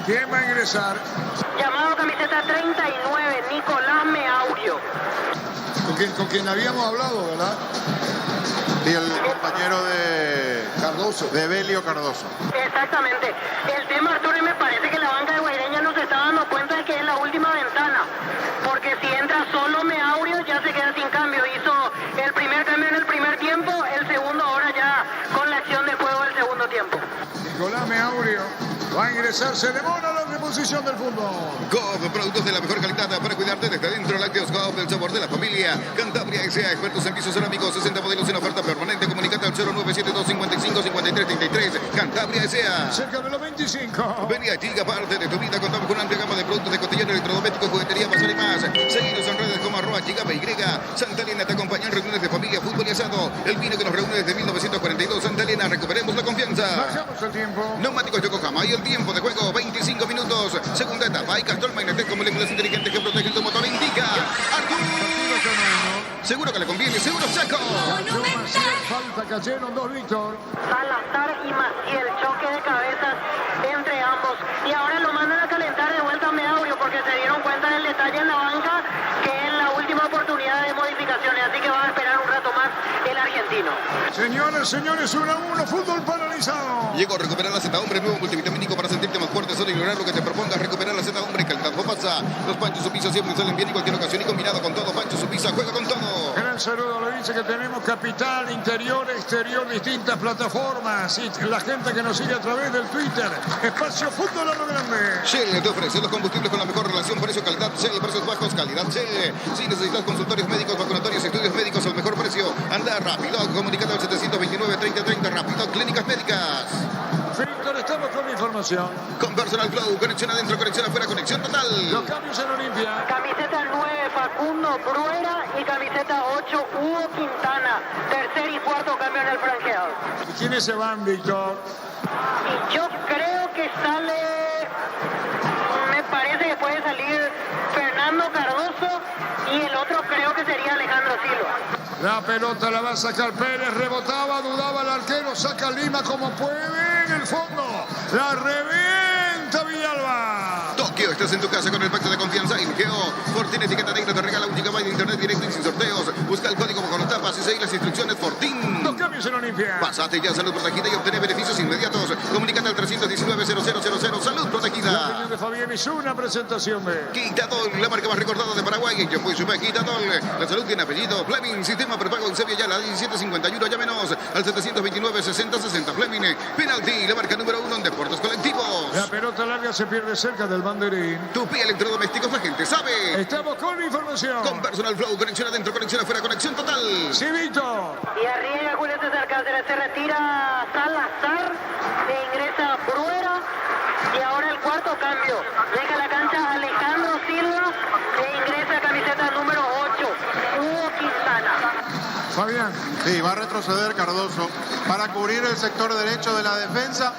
¿Quién va a ingresar? Llamado camiseta 39, Nicolás Meaurio. Con quien habíamos hablado, ¿verdad? Y el compañero de Cardoso. de Belio Cardoso. Exactamente. El tema, Arturo, y me parece que la banca de Guaireña nos está dando cuenta de que es la última ventana. Porque si entra solo Meaurio, ya se queda sin cambio. Hizo el primer cambio en el primer tiempo, el segundo ahora ya con la acción de juego del segundo tiempo. Nicolás Meaurio va a ingresar, se demora la reposición del fútbol. Coop, productos de la mejor calidad para cuidarte desde dentro. Lácteos Coop, el sabor de la familia. Cantabria S.A., expertos en pisos cerámicos, 60 modelos en oferta permanente. Comunicate al 0972555333. Cantabria S.A. Cerca de los 25. Vení a Giga, parte de tu vida. Contamos con una amplia gama de productos de cotillón, electrodomésticos, juguetería, bazar y más. Seguinos en redes como @GigaPY. Santa Elena te acompaña en reuniones de familia, fútbol y asado. El vino que nos reúne desde 1942. Santa Elena, recuperemos la confianza. Bajamos el tiempo. Neumáticos Yokohama y el tiempo de juego 25 minutos. Segunda etapa. Y Castrol Magnetic con moléculas inteligentes que protegen tu motor. Indica Artur. Seguro que le conviene. Seguro Chaco. Falta, cayeron dos, Víctor. Salazar y Maciel, choque de cabezas entre ambos. Y ahora lo mandan a calentar de vuelta a Meaurio porque se dieron cuenta del detalle en la banca que es la última oportunidad de modificaciones. Así que va a esperar un rato más el argentino. Señores, 1-1, fútbol paralizado. Llegó a recuperar la Z Hombre, nuevo multivitamínico para sentirte más fuerte, solo y lograr lo que te propongas. Recuperar la Z Hombre, calidad pasa. Los Panchos Supisa siempre salen bien en cualquier ocasión y combinado con todo. Pancho Supisa juega con todo. Gran saludo, lo dice que tenemos capital, interior, exterior, distintas plataformas. Y la gente que nos sigue a través del Twitter. Espacio Fútbol a lo grande. Shell te ofrece los combustibles con la mejor relación precio-calidad. Shell, precios bajos, calidad Shell. Si necesitas consultorios médicos, vacunatorios, estudios médicos al mejor precio, anda rápido. Comunicate al 729-3030. Rápido, clínicas médicas. Víctor, estamos con información. Con Personal Flow, conexión adentro, conexión afuera, conexión total. Los cambios en Olimpia. Camiseta 9, Facundo Bruera, y camiseta 8, Hugo Quintana. Tercer y cuarto cambio en el franqueado. ¿Y quiénes se van, Víctor? Y yo creo que sale, me parece que puede salir Fernando Cardoso y el otro creo que sería Alejandro Silva. La pelota la va a sacar Pérez, rebotaba, dudaba el arquero, saca Lima como puede en el fondo. La revienta Villalba. Tokio, estás en tu casa con el pacto de confianza y Geo. Fortín etiqueta negra te regala un GB de internet directo y sin sorteos. Busca el código con las tapas y seguir las instrucciones. Fortín. Los cambios en Olimpia. Pasate ya salud protegida y obtener beneficios inmediatos. Comunícate al 319-0000. Salud La protegida. opinión de Fabián hizo una presentación de Quitadol, la marca más recordada de Paraguay. Yo fui Super Quitadol. La salud tiene apellido. Fleming, sistema prepago en Sevilla Yala, 1751. Llámenos al 729-6060. Fleming, penalti, la marca número 1 en deportes colectivos. la pelota larga, se pierde cerca del banderín. Tupí Electrodomésticos, la gente sabe. Estamos con información. Con Personal Flow, conexión adentro, conexión afuera, conexión total. Sí, Víctor. Y arriba Julio César Cáceres, se retira Salazar, e ingresa Bruera, y ahora el cuarto cambio. Deja la cancha Alejandro Silva, e ingresa camiseta número 8, Hugo Quintana. Fabián. Sí, va a retroceder Cardoso para cubrir el sector derecho de la defensa.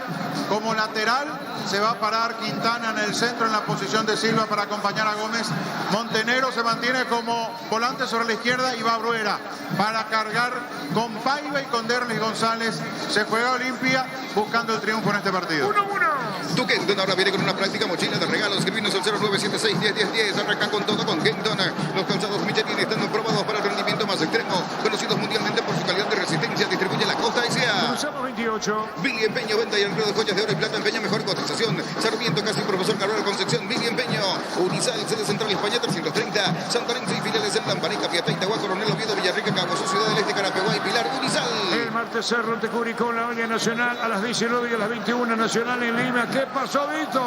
Como lateral se va a parar Quintana en el centro en la posición de Silva para acompañar a Gómez. Montenegro se mantiene como volante sobre la izquierda y va Bruera para cargar con Paiva y con Derlis González. Se juega Olimpia buscando el triunfo en este partido. 1-1. Tu Kenton ahora viene con una práctica mochila de regalos. Escribinos al 0976-101010. Arranca con todo con Kenton. Los calzados Michelin están probados para el rendimiento más extremo. Conocidos mundialmente por su calidad de resistencia. Distribuye la Costa S.A. Cruzamos 28. Billy Empeño, venta y envío de joyas de oro y plata. Empeña mejor cotización. Sarmiento, casi profesor Cabrera Concepción. Billy Empeño. Unisal, sede central España 330. Santa Lorenzo y filiales en Lampareca, Piatá, Itagua, Coronel Oviedo, Villarrica, Cabo Sur, Ciudad del Este, Carapeguá y Pilar. Unisal. El martes Cerro te Curicó, la olla nacional a las 19 y a las 21 nacional en Lima. ¿Qué pasó, Vito?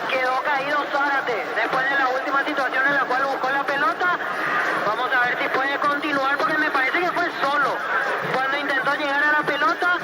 Quedó caído Zárate después de la última situación en la cual buscó la pelota. Vamos a ver si puede continuar porque me parece que fue solo cuando intentó llegar a la pelota.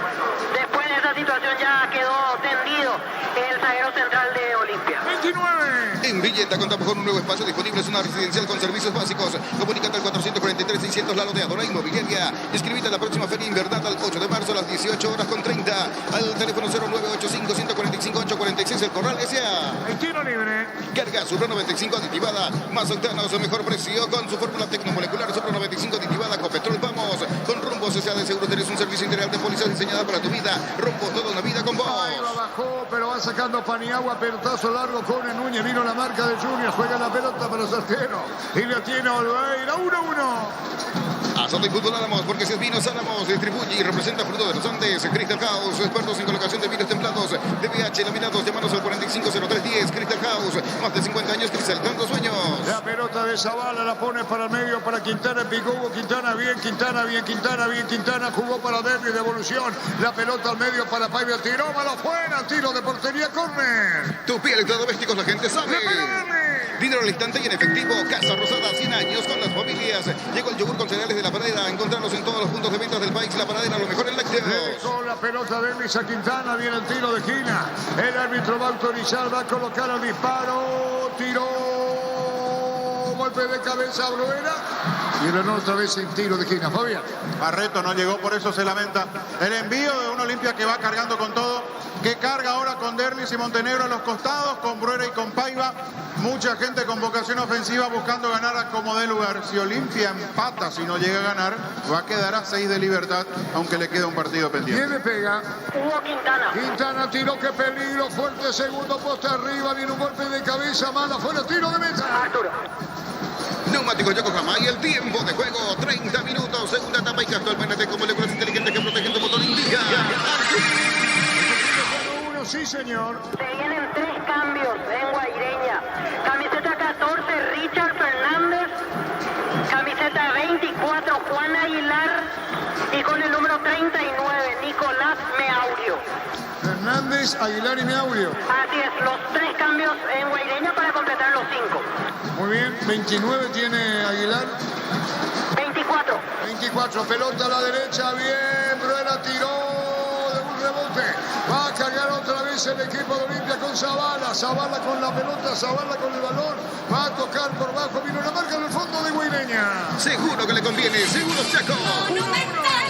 Después de esa situación ya quedó tendido el zaguero central de Olimpia. 29. En Villeta contamos con un nuevo espacio disponible. Es una residencial con servicios básicos. Comunícate al 443-600 La Loteadora Inmobiliaria. Inscríbete a la próxima feria invernal al 8 de marzo a las 18:30. Al teléfono 0985-145-846. El Corral S.A. El tiro libre. Carga Supra 95 aditivada. Más octanos, mejor precio con su fórmula tecnomolecular Supra 95 aditivada. Copetrol, vamos. Con Rumbos S.A. de Seguro tenés un servicio integral de póliza diseñada para tu vida. Rumbos, toda una vida con vos. Ahí va, bajó, pero va sacando Paniagua. Pelotazo largo con el Núñez. Vino la marca de Junior. Juega la pelota para los arqueros. Y la tiene Olveira. 1-1. Azota y Fútbol Álamos, porque si es vinos Álamos, distribuye y representa Fruto de los Andes. Crystal House, expertos en colocación de vinos templados, DBH, laminados, llamanos al 450310. Crystal House, más de 50 años crisaltando sueños. La pelota de Zavala la pone para el medio para Quintana. Picó Hugo Quintana, bien Quintana, bien Quintana, bien Quintana. Jugó para Derby, devolución. La pelota al medio para Paiva. Tiró, malo fuera. Tiro de portería, córner. Tu piel electrodomésticos, la gente sabe. Dinero al instante y en efectivo. Casa Rosada, 100 años con las familias. Llegó el yogur con cereales de La Pradera. Encontrarlos en todos los puntos de venta del país. La Pradera, lo mejor en lácteos. Dejó la pelota de Misa Quintana. Viene el tiro de Gina. El árbitro va a autorizar, va a colocar el disparo. Tiró. Golpe de cabeza a Bruera. Y el honor otra vez en tiro de Gina. Fabián. Barreto no llegó, por eso se lamenta. El envío de una Olimpia que va cargando con todo. Que carga ahora con Derlis y Montenegro a los costados. Con Bruera y con Paiva. Mucha gente con vocación ofensiva buscando ganar a como dé lugar. Si Olimpia empata, si no llega a ganar, va a quedar a 6 de Libertad, aunque le queda un partido pendiente. ¿Quién le pega? Hugo Quintana. Quintana tiró, qué peligro, fuerte, segundo poste arriba, viene un golpe de cabeza, mala, fuera, tiro de meta. Arturo. Neumáticos Yokohama y el tiempo de juego, 30 minutos, segunda etapa y actualmente con moléculas inteligentes que protegen tu motor indica. Sí, señor. Se vienen 3 cambios en Guaireña. Camiseta 14, Richard Fernández. Camiseta 24, Juan Aguilar. Y con el número 39, Nicolás Meaurio. Fernández, Aguilar y Meaurio. Así es, los 3 cambios en Guaireña para completar los 5. Muy bien, 29 tiene Aguilar. 24. 24, pelota a la derecha, bien, Bruera tiró de un rebote. Va a cargar otra vez el equipo de Olimpia con Zavala. Zavala con la pelota, Zavala con el balón. Va a tocar por bajo, vino la marca del fondo de Guaireña. Seguro que le conviene, seguro Chaco. Monumental.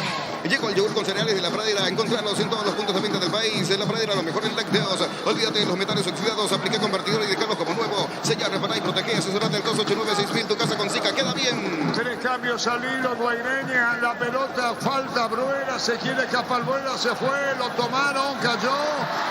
Llegó el yogur con cereales de La Pradera. Encontrarlos en todos los puntos de venta del país. En La Pradera, lo mejor en lácteos. Olvídate de los metales oxidados. Aplica convertidor y dejarlos como nuevo. Sellar, reparar y proteger. Asesorate al 289-6000. Tu casa con Zika. Queda bien. 3 cambios al hilo, Guaireña. La pelota, falta Bruera. Se quiere escapar Bruera. Se fue, lo tomaron, cayó.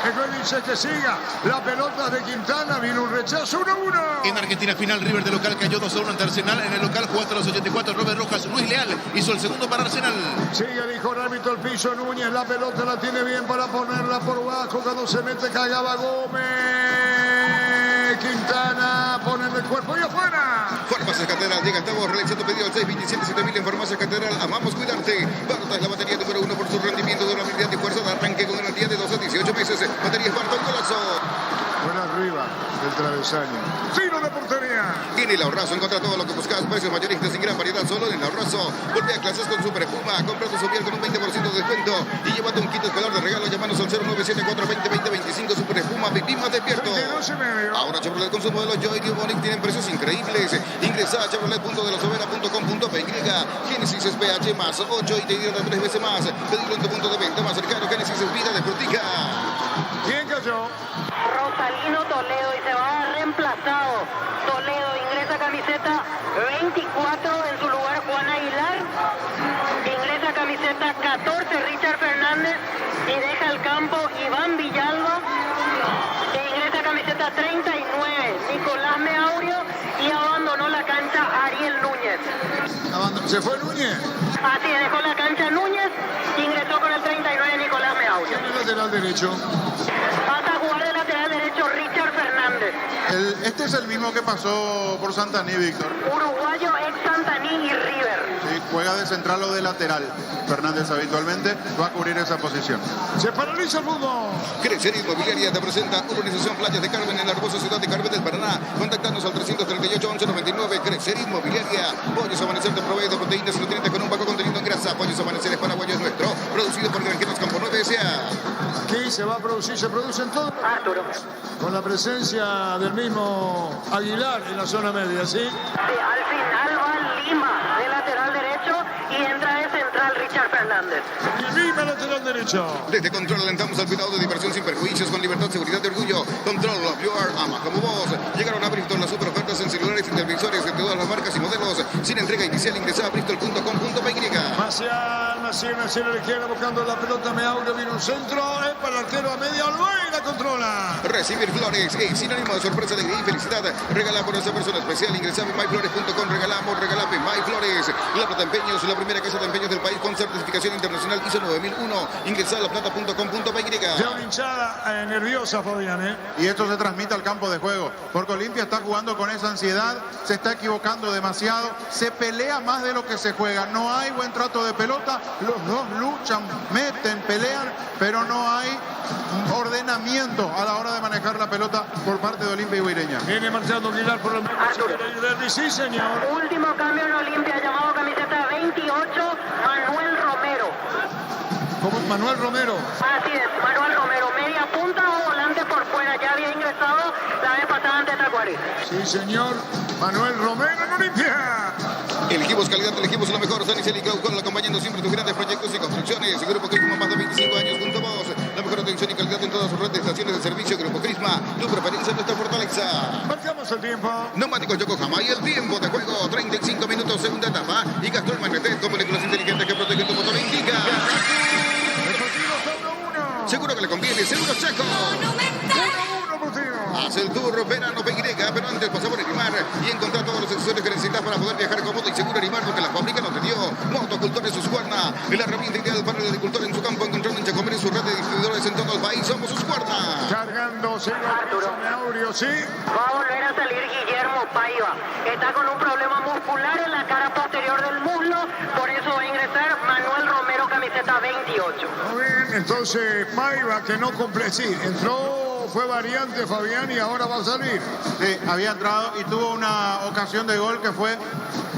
El juez dice que siga. La pelota de Quintana. Vino un rechazo, 1-1. En Argentina final, River de local cayó 2-1 ante Arsenal. En el local jugó hasta los 84. Robert Rojas, Luis Leal hizo el segundo para Arsenal. Sigue, dijo el árbitro, el piso Núñez. La pelota la tiene bien para ponerla por bajo. Cuando se mete, cagaba Gómez. Quintana pone en el cuerpo y afuera. Farmacias Catedral, llega, estamos realizando pedido al 627-7000 en Farmacias Catedral. Amamos cuidarte. Barta es la batería número 1 por su rendimiento, durabilidad y fuerza de arranque con garantía de 2 a 18 meses. Batería Esparta, un golazo. Buena arriba del travesaño. Tiro de portería. En el Ahorrazo encuentra todo lo que buscas, precios mayoristas sin gran variedad, solo en el Ahorrazo. Voltea a clases con Super Espuma, compra tu sopier con un 20% de descuento y llévate un kit escolar de regalo. Llámanos al 0974-2020-25 Super Espuma, vivís más despierto. 22,5. Ahora Chevrolet con su modelo Joy New Bonic tienen precios increíbles. Ingresa a chevrolet.delasovera.com.py. Génesis es PH más 8 y te hidrata 3 veces más. Pedilo en tu punto de venta más cercano. Génesis es vida de frutica. ¿Quién cayó? Rosalino Toledo y se va reemplazado. Toledo ingresa camiseta 24, en su lugar Juan Aguilar. Ingresa camiseta 14 Richard Fernández y deja el campo Iván Villalba. Ingresa camiseta 39 Nicolás Meaurio y abandonó la cancha Ariel Núñez. ¿Se fue Núñez? Así dejó la cancha Núñez, ingresó con el 39 Nicolás Meaurio. ¿Quién es el lateral derecho? Pasa a jugar de lateral derecho Richard Fernández. Este es el mismo que pasó por Santaní, Víctor. Uruguayo, ex Santaní y River. Sí, juega de central o de lateral. Fernández habitualmente va a cubrir esa posición. Se paraliza el fútbol. Crecer Inmobiliaria te presenta Urbanización Playas de Carmen en la hermosa ciudad de Carmen del Paraná. Contactanos al 338-1199. Crecer Inmobiliaria. Pollos Amanecer te provee de proteínas y nutrientes con un bajo contenido en grasa. Pollos Amanecer es paraguayo, es nuestro. Producido por Granjeros Campo 9 S.A. Aquí se va a producir, se producen todos. Arturo. Con la presencia del mismo Aguilar en la zona media, ¿sí? Sí, al final va Lima de lateral derecho y entra de central Richard Fernández. Y Lima lateral derecho. Desde Control alentamos al cuidado de diversión sin perjuicios, con libertad, seguridad y orgullo. Control of your ama como vos. Llegaron a Bristol las super ofertas en celulares y televisores de todas las marcas y modelos. Sin entrega inicial, ingresa a bristol.com.py. Maciel a la izquierda buscando la pelota. Meaurio viene un centro. Es para el arquero a media luna y la controla. Recibir flores es sinónimo de sorpresa, alegría y felicidad. Regala por esa persona especial. Ingresa a myflores.com. Regalamos MyFlores. La Plata Empeños, la primera casa de empeños del país con certificación internacional ISO 9001. Ingresa a laplata.com.py. Ya una hinchada nerviosa, Fabián, Y esto se transmite al campo de juego, porque Olimpia está jugando con esa ansiedad, se está equivocando demasiado, se pelea más de lo que se juega, no hay buen trato de pelota, los dos luchan, meten, pelean, pero no hay ordenamiento a la hora de manejar la pelota por parte de Olimpia y Guireña. Viene marchando Aguilar por el medio. Sí, señor. Último cambio en Olimpia, llamado camiseta 28, Manuel Romero. Como Manuel Romero. Así es, Manuel Romero, media punta o volante por fuera, ya había ingresado la vez pasada ante Tacuarí. Sí, señor. Manuel Romero en Olimpia. Elegimos calidad, elegimos lo mejor. San Isel y Caucón, acompañando siempre tus grandes proyectos y construcciones. Grupo Crisma, más de 25 años junto a vos. La mejor atención y calidad en todas sus redes de estaciones de servicio. Grupo Crisma, tu preferencia, nuestra fortaleza. Marcamos el tiempo. Neumáticos Yokohama y el tiempo de juego. 35 minutos, segunda etapa. Y Castrol Magnetet, con moléculas inteligentes que protegen tu motor. Indica. Seguro que le conviene, seguro Chaco. Haz el tour verano PY, pero antes pasa por Erimar y encontrar todos los accesorios que necesitas para poder viajar cómodo y seguro. Erimar, porque la fábrica no te dio. Motocultores Husqvarna, la herramienta ideal para el agricultor en su campo, encontrando en Chacomén en su red de distribuidores en todo el país. Somos Husqvarna. Cargando, se Meaurio, sí. Va a volver a salir Guillermo Paiva. Está con un problema muscular en la cara posterior del muslo, por eso va a ingresar Manuel Romero, camiseta 28. Muy bien, entonces Paiva que no cumple, sí, entró. Fue variante Fabián y ahora va a salir. Sí, había entrado y tuvo una ocasión de gol que fue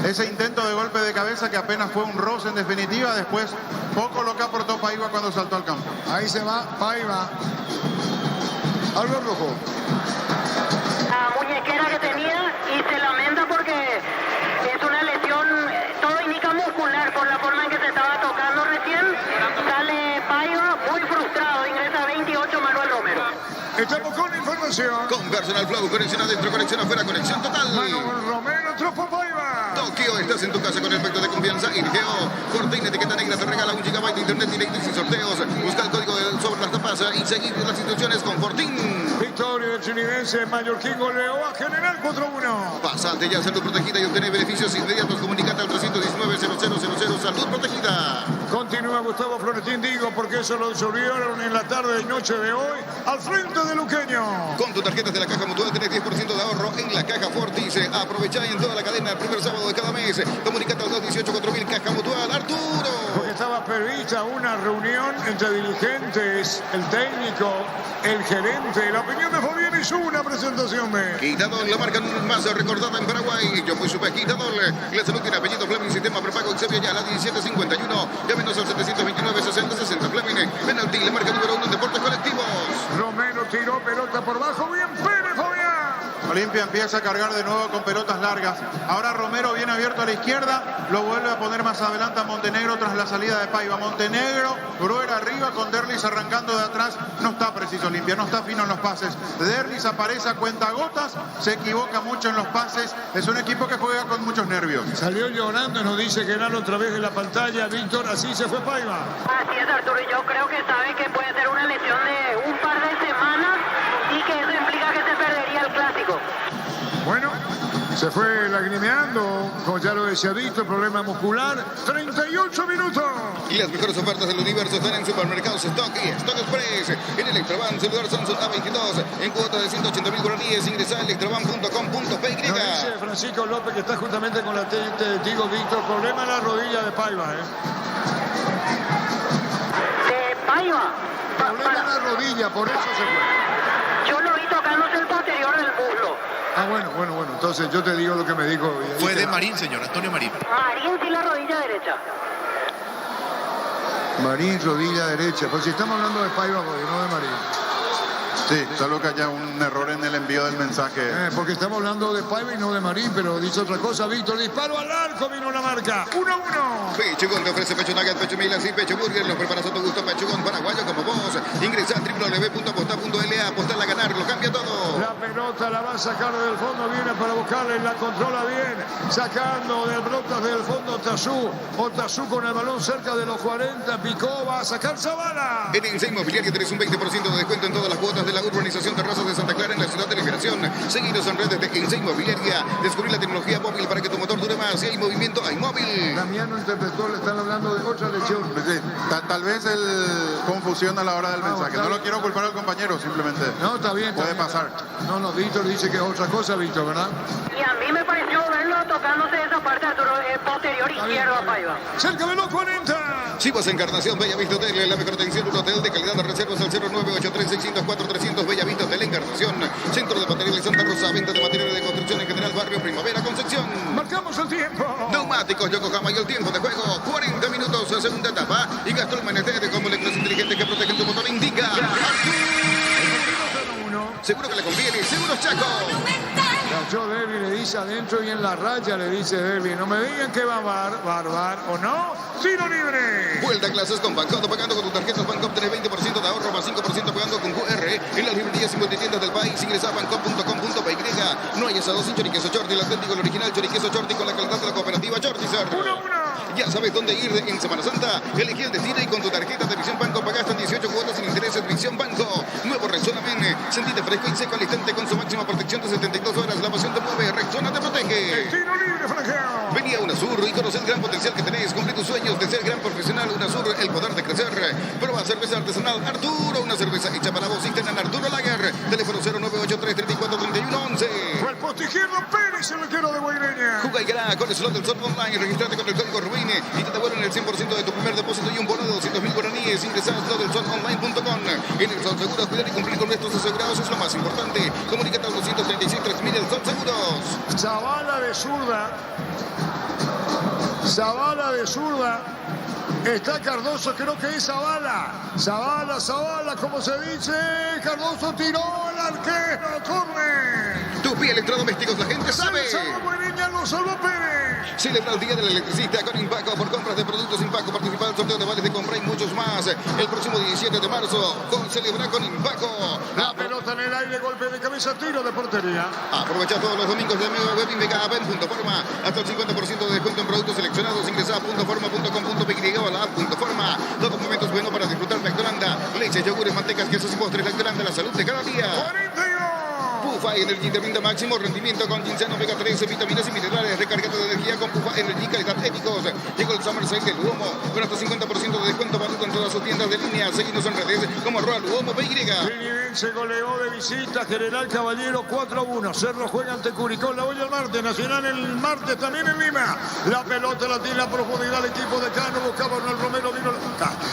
ese intento de golpe de cabeza que apenas fue un roce en definitiva. Después poco lo que aportó Paiva cuando saltó al campo. Ahí se va Paiva. Algo rojo. La muñequera que tenía y se lamenta porque es una lesión, todo indica muscular por la forma en que se estaba tocando recién. Sale Paiva muy frustrado, ingresa 28 Manuel Romero. Estamos con información. Con Personal Flow, conexión adentro, conexión afuera, conexión total. Manuel Romero, entró por Paiva. Tokio, estás en tu casa con el efecto de confianza. Irgeo, Fortin, etiqueta negra, te regala 1 GB de internet directo y sin sorteos. Busca el código sobre las tapas y seguir las instrucciones con Fortin. Victoria del chinidense Mallorquín goleó a General 4-1. Pasate ya a Salud Protegida y obtener beneficios inmediatos. Comunicate al 319-0000 Salud Protegida. Continúa Gustavo Florentín, digo, porque eso lo disolvieron en la tarde y noche de hoy al frente de Luqueño. Con tu tarjeta de la Caja Mutual tenés 10% de ahorro en la Caja Fortis. Aprovechá en toda la cadena el primer sábado de cada mes. Comunicate al 218-4000 Caja Mutual. Arturo. Porque estaba estaba prevista una reunión entre dirigentes, el técnico, el gerente. La opinión de Fabián hizo una presentación. Quitador, la marca más recordada en Paraguay. Yo fui super Quitador. La salud tiene apellido Fleming, sistema prepago Eusebio ya a la 1751. Llámenos al 729-6060 Fleming. Penalti, la marca número 1 en deportes colectivos. Romero tiró pelota por bajo. Bien Pérez, Fabián. Olimpia empieza a cargar de nuevo con pelotas largas. Ahora Romero viene abierto a la izquierda. Lo vuelve a poner más adelante a Montenegro tras la salida de Paiva. Montenegro, Gruer arriba con Derlis arrancando de atrás. No está preciso Olimpia, no está fino en los pases. Derlis aparece a cuentagotas, se equivoca mucho en los pases. Es un equipo que juega con muchos nervios. Salió llorando, nos dice Genaro otra vez de la pantalla. Víctor, así se fue Paiva. Así es, Arturo, y yo creo que sabe que puede ser una lesión de un par de semanas y que eso implica que se perdería el clásico. Bueno, se fue lagrimeando, como ya lo decía Víctor, problema muscular. 38 minutos. Y las mejores ofertas del universo están en Supermercados Stock y Stock Express. En Electroban, celular Samsung A22, en cuotas de 180.000 guaraníes. Ingresa a electroban.com.py. Nos dice Francisco López, que está justamente con la digo Víctor, problema en la rodilla de Paiva. De Paiva. Problema en la rodilla, por eso se fue. Yo lo vi tocándose el posterior del muslo. Ah, bueno. Entonces yo te digo lo que me dijo. Fue de Marín, señor, Antonio Marín. Marín sí la rodilla derecha. Marín, rodilla derecha. Pues si estamos hablando de Paiva, no de Marín. Sí, solo que haya un error en el envío del mensaje. Porque estamos hablando de Paiva y no de Marín, pero dice otra cosa, Víctor. Disparo al arco, vino la marca. 1-1. Pechugón te ofrece pecho nugget, pecho milas y pecho burger. Los preparas a tu gusto, Pechugón paraguayo como vos. Ingresa a www.aposta.la, apostar a ganar, lo cambia todo. La pelota la va a sacar del fondo, viene para buscarle, la controla bien. Sacando del brotas del fondo Tazú. Otazú con el balón cerca de los 40, picó, va a sacar Zavala. En Insa Inmobiliaria tenés un 20% de descuento en todas las cuotas de la urbanización Terrazas de Santa Clara en la ciudad de Liberación. Seguidos en redes de Insa Inmobiliaria. Descubrir la tecnología móvil para que tu motor dure más. Si hay movimiento, hay móvil. Damiano interpretó, le están hablando de otra lesión. Sí, tal vez confusión a la hora del mensaje. No lo quiero culpar al compañero, simplemente. No, está bien. Puede pasar. No, Víctor dice que es otra cosa, Víctor, ¿verdad? Y a mí me pareció verlo tocándose esa parte, Arturo, posterior izquierdo a Paiva. Cerca de los 40. Chivas Encarnación, Bella Vista Hotel, la mejor atención, un hotel de calidad de reservas al 0983-604-300, Bella Vista Hotel Encarnación, Centro de Materiales Santa Rosa, venta de materiales de construcción en general, Barrio Primavera, Concepción. Marcamos el tiempo. Neumáticos Yokohama y el tiempo de juego, 40 minutos, segunda etapa, y Gastón Maneter, como electros inteligentes que protegen tu motor, indica. Seguro que le conviene, Seguros Chaco. Cachó Derby, le dice adentro y en la raya le dice Derby. No me digan que va barbar o no. Tiro libre. Vuelta a clases con Bancodo, pagando con tus tarjetas Bancodo, tenés 20% de ahorro más 5% pagando con QR. En las librerías y multitiendas del país, ingresa a bancodo.com.py. No hay asados sin choriqueso Chorti, el auténtico, el original choriqueso Chorti con la calidad de la cooperativa Chortizar. 1-1. Ya sabes dónde ir en Semana Santa. Elegí el destino y con tu tarjeta de Visión Banco pagaste en 18 cuotas sin intereses. Visión Banco. Nuevo Rexona Men. Sentite fresco y seco al instante con su máxima protección de 72 horas. La pasión te mueve. Rexona te protege. Tiro libre, franqueo. Vení a UNASUR y conoce el gran potencial que tenés. Cumple tus sueños de ser gran profesional. UNASUR, el poder de crecer. Prueba cerveza artesanal Arturo. Una cerveza hecha para vos. Internan Arturo Lager. Teléfono 0983-343111. Fue el poste izquierdo Pérez, el arquero de Guaireña. Juega y gana con el slot del Sol Online. Registrate con el código Rubine y te devuelven el 100% de tu primer depósito y un bono de 200.000 guaraníes. Ingresa a slotdelsolonline.com. En el Sol Seguros, cuidar y cumplir con nuestros asegurados es lo más importante. Comunícate al 236-3000 el Sol Seguros. Zavala de zurda. Zavala de zurda. Está Cardoso, creo que es Zavala. Zavala, como se dice. Cardoso tiró al arquero. Corre. Tupi Electrodomésticos, la gente sabe. Lo salvó Pérez. Celebra el Día del Electricista con Impaco por compras de productos Impaco. Participa del sorteo de vales de compra y muchos más. El próximo 17 de marzo, celebra con Impaco. La pelota en el aire, golpe de cabeza, tiro de portería. Aprovecha todos los domingos de Mega Web Invega en Punto Forma. Hasta el 50% de descuento en productos seleccionados. Ingresa a puntoforma.com.py o a la app Punto Forma. Todos momentos buenos para disfrutar Lactolanda. Leche, yogures, mantecas, quesos y postres. Lactolanda, la salud de cada día. 42. Pufa Energy te brinda máximo rendimiento con ginseng, omega 3, vitaminas y minerales. Recargado de energía con Pufa Energy, calidad éticos. Llegó el Summer Sale del Duomo con hasta 50% de descuento válido en todo todas sus tiendas de línea. Seguimos en redes como @luomo.py. Trinidense goleó de visita General Caballero 4-1. Cerro juega ante Curicó la hoy el martes. Nacional el martes también en Lima. La pelota la tiene a profundidad el equipo de Cano. Buscaba Manuel Romero, vino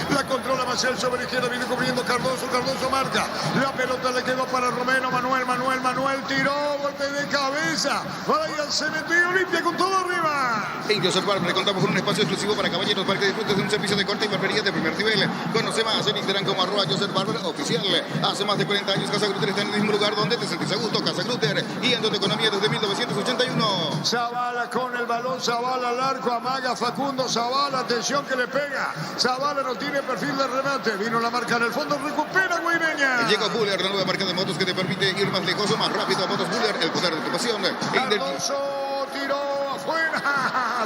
la controla Marcel sobre la izquierda. Viene cubriendo Cardoso. Cardoso marca. La pelota le quedó para Romero. Manuel tiró. Golpe de cabeza. Brian se metió limpia con todo arriba. En Joseph Barber contamos con un espacio exclusivo para caballeros para que disfrutes de un servicio de corte y barbería de primer nivel. Conoce más en Instagram como @Joseph Barber Oficial. Hace más de 40 años Casa Grutter está en el mismo lugar donde te sentís a gusto. Casa Grutter, guiando tu economía desde 1981. Zavala con el balón, Zavala al arco, amaga Facundo Zavala, atención que le pega. Zavala no tiene perfil de remate. Vino la marca en el fondo, recupera Guaireña. Llega Buller, la nueva marca de motos que te permite ir más lejos o más rápido. Motos Buller, el poder de tu pasión. Cardoso tiró afuera,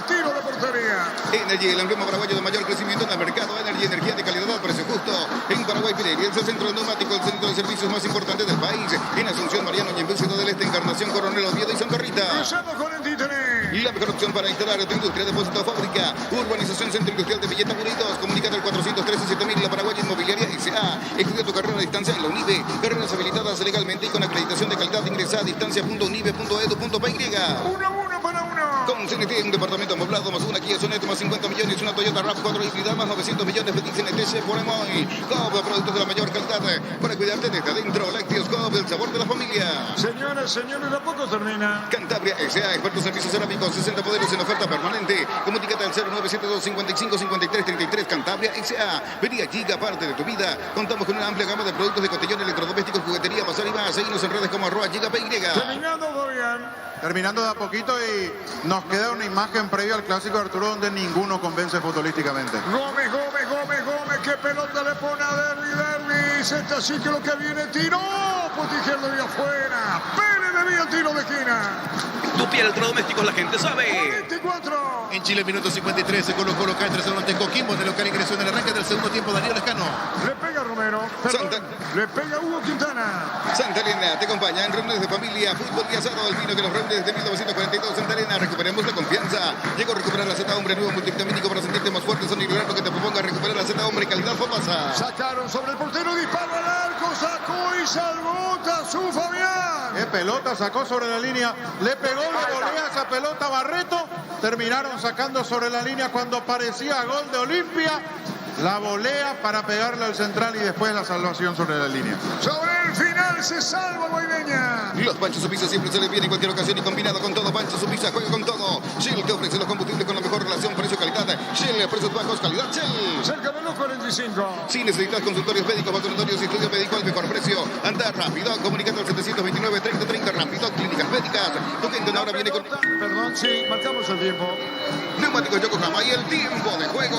tiro de portería. Energy, el emblema paraguayo de mayor crecimiento en el mercado. Energy, energía de calidad al precio justo. En Paraguay, Pirelli es el centro de neumático, el centro de servicios más importante del país. En Asunción, Mariano y en Ciudad del Este, Encarnación, Coronel Oviedo y Santa Rita. Cruzamos con el títere. La mejor opción para instalar tu industria, depósito, fábrica. Urbanización Centro Industrial de Villeta Bonitos. Comunicate al 413-7000, la Paraguaya Inmobiliaria S.A. Estudia tu carrera a distancia en la UNIBE. Carreras habilitadas legalmente y con acreditación de calidad. Ingresa a distancia.unibe.edu.py. 1-1 para 1. Con CNT, un departamento amoblado más una Kia Sonet más 50 millones, una Toyota RAV4 híbrida más 900 millones. Petit CNT por Emoy. Cobb, productos de la mayor calidad para cuidarte desde adentro. Lácteos Cobb, el sabor de la familia. Señores, ¿a poco termina? Cantabria S.A. expertos en pisos cerámicos, 60 modelos en oferta permanente. Comunícate al 0972 55 53 33. Cantabria S.A. Vení a Giga, parte de tu vida. Contamos con una amplia gama de productos de cotillón, electrodomésticos, juguetería, pasar y más. Seguimos en redes como @GigaPY. Terminando, Fabián. Terminando de a poquito y nos queda una imagen previa al clásico de Arturo donde ninguno convence futbolísticamente. Gómez, qué pelota le pone a Derby. Senta así que lo que viene, tiró. Por izquierda y afuera. Pérez debía el tiro de esquina. Tupi Electrodomésticos, la gente sabe. 24. En Chile, minuto 53, se colocó local 3-1 ante Coquimbo. De local ingresó en el arranque del segundo tiempo Daniel Lescano. Le pega Romero. Le pega Hugo Quintana. Santa Elena te acompaña en reuniones de familia, fútbol y asado. El vino que nos reúne desde 1942. Santa Elena, recuperemos la confianza. Llegó a recuperar la Z Hombre, nuevo multivitamínico para sentirte más fuerte. Son y lograr lo que te proponga. Recuperar la Z Hombre, calidad pasa. Sacaron sobre el portero, disparo al arco, sacó y salvó Tazú Fabián. Qué pelota sacó sobre la línea, le pegó la volea esa pelota Barreto. Terminaron sacando sobre la línea cuando parecía gol de Olimpia. La volea para pegarle al central y después la salvación sobre la línea. Sobre el final se salva Guaireña. Los Panchos Supiza siempre se les viene en cualquier ocasión y combinado con todo. Panchos Supiza juega con todo. Shell te ofrece los combustibles con la mejor relación precio-calidad. Shell, precios bajos, calidad Shell. Cerca de los 45. Si necesitas consultorios médicos, vacunatorios y estudio médico al mejor precio, anda rápido. Comunicate al 729-3030. Rápido, clínicas médicas. Tu gente ahora viene con... Perdón, sí, marcamos el tiempo. Neumáticos Yokohama y el tiempo de juego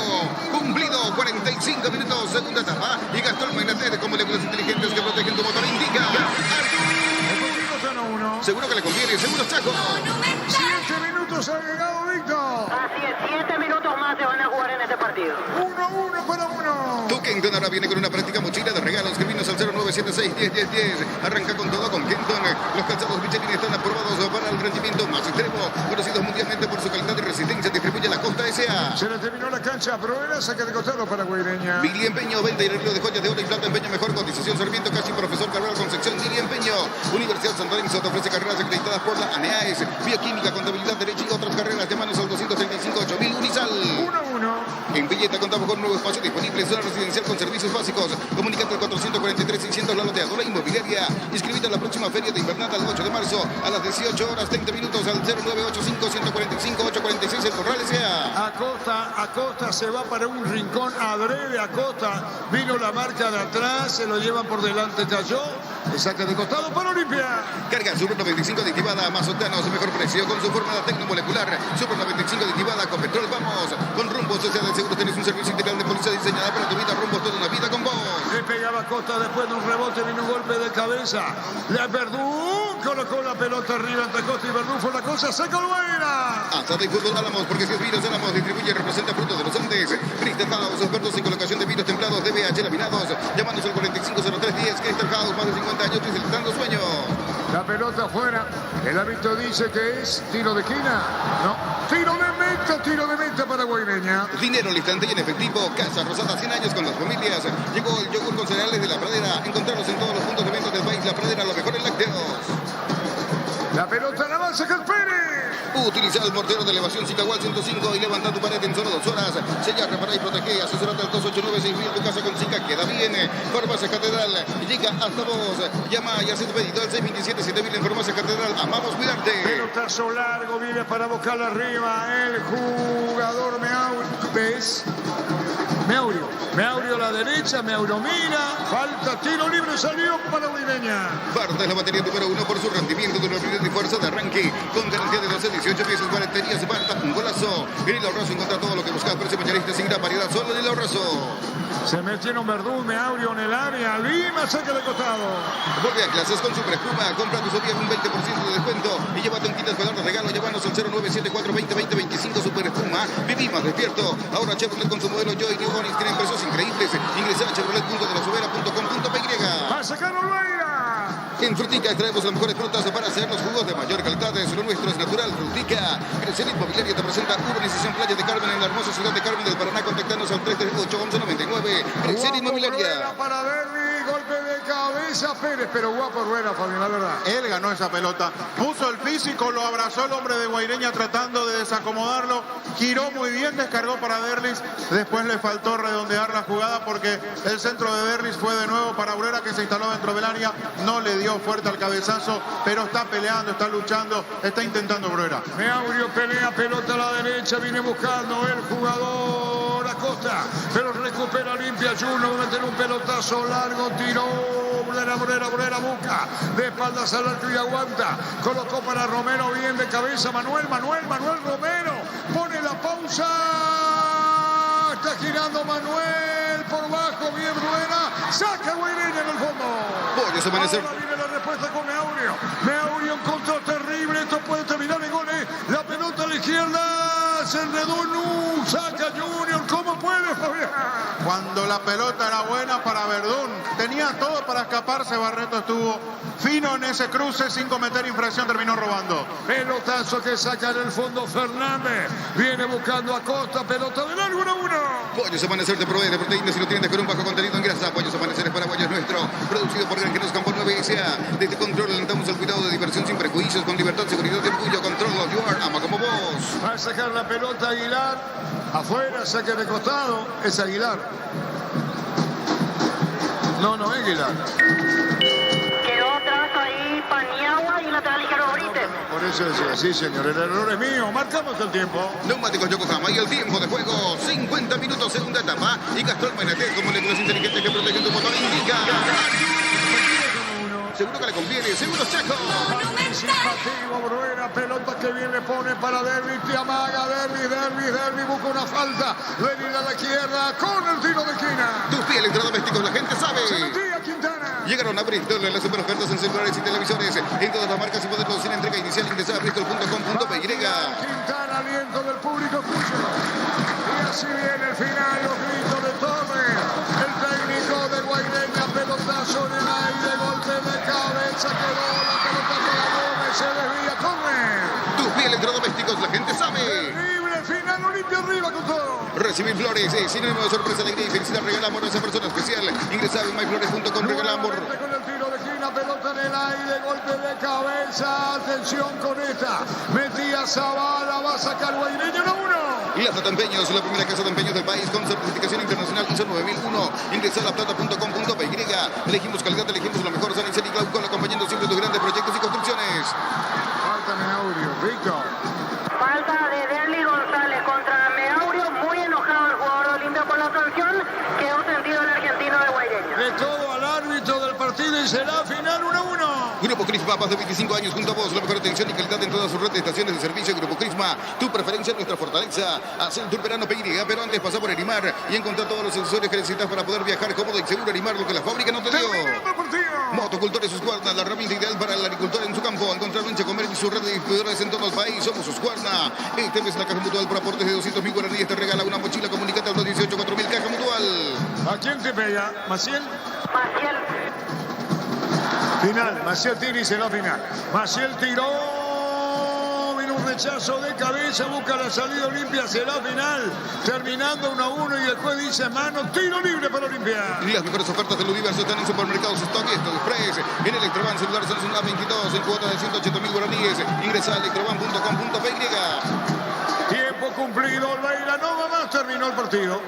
cumplido, 45 minutos, segunda etapa. Y Gastón Magnater, como legos inteligentes que protegen tu motor, indica. Seguro que le conviene, seguro Chaco. 7 minutos agregado, Víctor. Así es, 7 minutos más se van a jugar en este partido. 1-1 para 1. Tu Kenton ahora viene con una práctica mochila de regalos. Escribinos al 0976-101010. Arranca con todo con Kenton. Los calzados Michelin están aprobados para el rendimiento más extremo. Conocidos mundialmente por su calidad y resistencia. Distribuye la Costa S.A. Se le terminó la cancha, pero era saque de costado para Guaireña. Mili Empeño, venta y arreglo de joyas de oro y plata. Empeño mejor cotización. Sarmiento Casi, profesor Carrera Concepción. Mili Empeño. Universidad San Lorenzo te ofrece carreras acreditadas por la ANEAES. Bioquímica, contabilidad, derecho y otras carreras. Llamanos al 235-8000 Unisal. 1-1. En Villeta contamos con un nuevo espacio disponible. Zona residencial con servicios básicos. Comunicate al 443-600, la loteadora inmobiliaria. Inscribite a la próxima feria de Invernada el 8 de marzo a las 18 horas 30 minutos al 0985-145-846 el Corral S.A. Acosta se va para un rincón adrede. Acosta vino la marca de atrás, se lo llevan por delante, cayó. El saque de costado para Olimpia. Carga Super 95 aditivada, Mazotanos, mejor precio con su fórmula tecnomolecular. Super 95 aditivada con petróleo, vamos. Con Rumbos, Sociedad de Seguros, tenés un servicio integral de policía diseñada para tu vida. Rumbos, toda una vida con vos. Le pegaba Acosta después de un rebote, vino un golpe de cabeza. La Verdú colocó la pelota arriba ante Acosta y Verdú fue la cosa, se colbuena. Hasta de fútbol Álamos, porque si es Vinos Álamos, distribuye y representa frutos de los Andes. Crystal House, expertos en colocación de vinos templados, DBH laminados. Llámanos al 450310. Crystal House, más de 50 años facilitando sueños. La pelota afuera. El árbitro dice que es tiro de esquina. No, tiro de meta para Guaireña. Dinero al instante y en efectivo. Casa Rosada, 100 años con las familias. Llegó el yogur con cereales de La Pradera. Encontrarlos en todos los puntos de venta del país. La Pradera, lo mejor en lácteos. La pelota la va a sacar Pérez. Utiliza el mortero de elevación Cicagual 105 y levanta tu pared en solo 2 horas. Sella, repara y protege. Asesorate al 289-6000. Tu casa con Cica queda bien. Farmacia Catedral llega hasta vos. Llama y haz tu pedido al 627-7000 en Farmacia Catedral. Amamos cuidarte. Pelotazo largo, viene para buscarla arriba. El jugador ¿ves? Meaurio a la derecha, Meaurio mira. Falta, tiro libre, salió para Guaireña. Parte de la batería número 1 por su rendimiento de rapidez y fuerza de arranque. Con garantía de 12, 18 piezas, garantías. Marta, un golazo. En el ahorrazo encuentra todo lo que buscas. Precio mayorista sin gran variedad, solo en el ahorrazo. Se metieron Verdún, Meaurio en el área. Lima, saque de costado. Vuelve a clases con Superespuma. Compra tu Sofía con un 20% de descuento. Y llévate un kit escolar de regalo. Llévanos al 0974-2020-25 Superespuma. Viví más despierto. Ahora Chevrolet con su modelo Joy New Onix tienen precios increíbles. Ingresa a chevrolet.delasovera.com.py. ¡Va a sacar Olveira! En Frutica extraemos las mejores frutas para hacer los jugos de mayor calidad. Lo nuestro es natural. Frutica. Crecer Inmobiliaria te presenta Urbanización Playa de Carmen en la hermosa ciudad de Carmen del Paraná. Contactanos al 338-1199. Crecer Inmobiliaria. Para Derby, golpe de cabeza Pérez, pero guapo Rueda, Fabián, la verdad. Él ganó esa pelota. Puso el físico, lo abrazó el hombre de Guaireña tratando de desacomodarlo. Giró muy bien, descargó para Derlis. Después le faltó redondear la jugada porque el centro de Derlis fue de nuevo para Bruera, que se instaló dentro del área. No le dio fuerte al cabezazo, pero está peleando, está luchando, está intentando Bruera. Meaurio pelea, pelota a la derecha, viene buscando el jugador Acosta, pero recupera limpia Juno, va a meter un pelotazo largo, tiró Bruera busca, de espaldas al arco y aguanta, colocó para Romero, bien de cabeza, Manuel Romero, pone la pausa, está girando Manuel, por bajo, bien Bruera, saca Guaireña en el fondo. Pollos Amanecer. Ahora viene la respuesta con Meaurio en contra terrible, esto puede terminar en goles, la pelota a la izquierda, se enredó saca Junior, ¿cómo puede, Fabián? Cuando la pelota era buena para Verdún, tenía todo para escaparse, Barreto estuvo fino en ese cruce sin cometer infracción, terminó robando. Pelotazo que saca en el fondo Fernández, viene buscando a Costa, pelota de largo 1-1. Pollos Amanecer te provee de proteínas y nutrientes con un bajo contenido en grasa. Pollos Amanecer es paraguayo, es nuestro, producido por Granjeros Campo 9 S.A. Desde Control alentamos el cuidado de diversión sin prejuicios, con libertad, seguridad y orgullo. Control, you are, ama como vos. Va a sacar la pelota Aguilar, afuera, saque de costado, es Aguilar. No es Aguilar. Quedó atrás ahí Paniagua y lateral ligero Brites. Por eso decía, sí señor, el error es mío, marcamos el tiempo. Neumáticos Yokohama y el tiempo de juego, 50 minutos, segunda etapa. Y Castrol Mainatel, como moléculas inteligentes que protegen tu motor, indica. Seguro que le conviene, seguro Chaco. Participativo, Bruera, pelota que bien le pone para Derby, te amaga Derby, busca una falta, venir a la izquierda con el tiro de esquina. Tus pies electrodomésticos, la gente sabe. Se metía Quintana. Llegaron a Bristol las super ofertas en celulares y televisores en todas las marcas y modelos sin entrega inicial. Ingresa a bristol.com.py. Quintana, aliento del público, escuchen. Y así viene el final, los gritos de Torres. El técnico de Guaireña, pelotazo en el aire, golpe de cabeza, quedó la pelota para Gómez, se desvía Torres. Tus pies electrodomésticos, la gente sabe. Terrible final, Olimpia arriba con todo. Recibir flores, sinónimo de sorpresa, alegría y felicidad. Regalamos a esa persona especial. Ingresa a myflores.com, regalamos. Con el tiro de esquina, pelota en el aire, golpe de cabeza, atención con esta. Metía Zavala, va a sacar Guaireña 1-1. Y la Plata Empeños, la primera casa de empeños del país con certificación internacional ISO 9001. Ingresa a laplata.com.py. Elegimos calidad, elegimos lo mejor. San Isel y Glaucol, acompañando siempre tus grandes proyectos y construcciones. Falta Meaurio, Víctor. Falta de Derly González contra Meaurio, muy enojado el jugador de Olimpia por la sanción, quedó sentido el argentino de Guaireña. De todo al árbitro del partido y será final 1-1. Grupo Crisma, más de 25 años junto a vos. La mejor atención y calidad en todas sus redes de estaciones de servicio. Grupo Crisma, tu preferencia, nuestra fortaleza. Haz el tour verano PY, pero antes pasa por Erimar y encontrar todos los accesorios que necesitas para poder viajar cómodo y seguro. Erimar, lo que la fábrica no te dio. Motocultores Husqvarna, la herramienta ideal para el agricultor en su campo. Encontrar en Checomer y su red de distribuidores en todo el país. Somos Husqvarna. Este mes la Caja Mutual por aportes de 200.000 guaraníes te regala una mochila. Comunicate al 218-4000 Caja Mutual. ¿A quién te pega? ¿Maciel? Maciel. Final, Maciel Tigris en la final. Maciel tiró, vino un rechazo de cabeza, busca la salida Olimpia hacia la final, terminando 1-1 y el juez dice mano, tiro libre para Olimpia. Y las mejores ofertas del universo están en Supermercados Stock y Stock Express. En Electroban celular Samsung A22 en cuota de 180.000 guaraníes. Ingresa a electroban.com.py. Tiempo cumplido, Bailanova más, terminó el partido.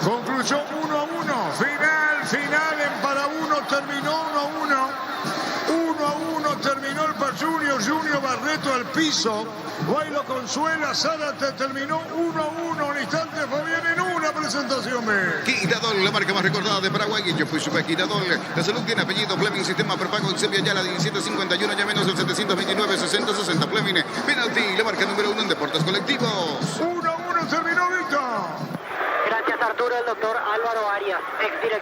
Concluyó 1-1, final en para 1, terminó 1-1. 1-1 terminó el Junior Barreto al piso. Bailo Consuela, Zárate terminó 1-1. Un instante, Fabián, en una presentación. Quinadol, la marca más recordada de Paraguay. Yo fui Super Quinadol. La salud tiene apellido Fleming, sistema prepago Excepia ya la 1751, ya menos el 729-60-60 Fleming. Penalti, la marca número 1 en deportes colectivos. 1-1 terminó, Víctor. Gracias, Arturo. El doctor Álvaro Arias, exdirectivo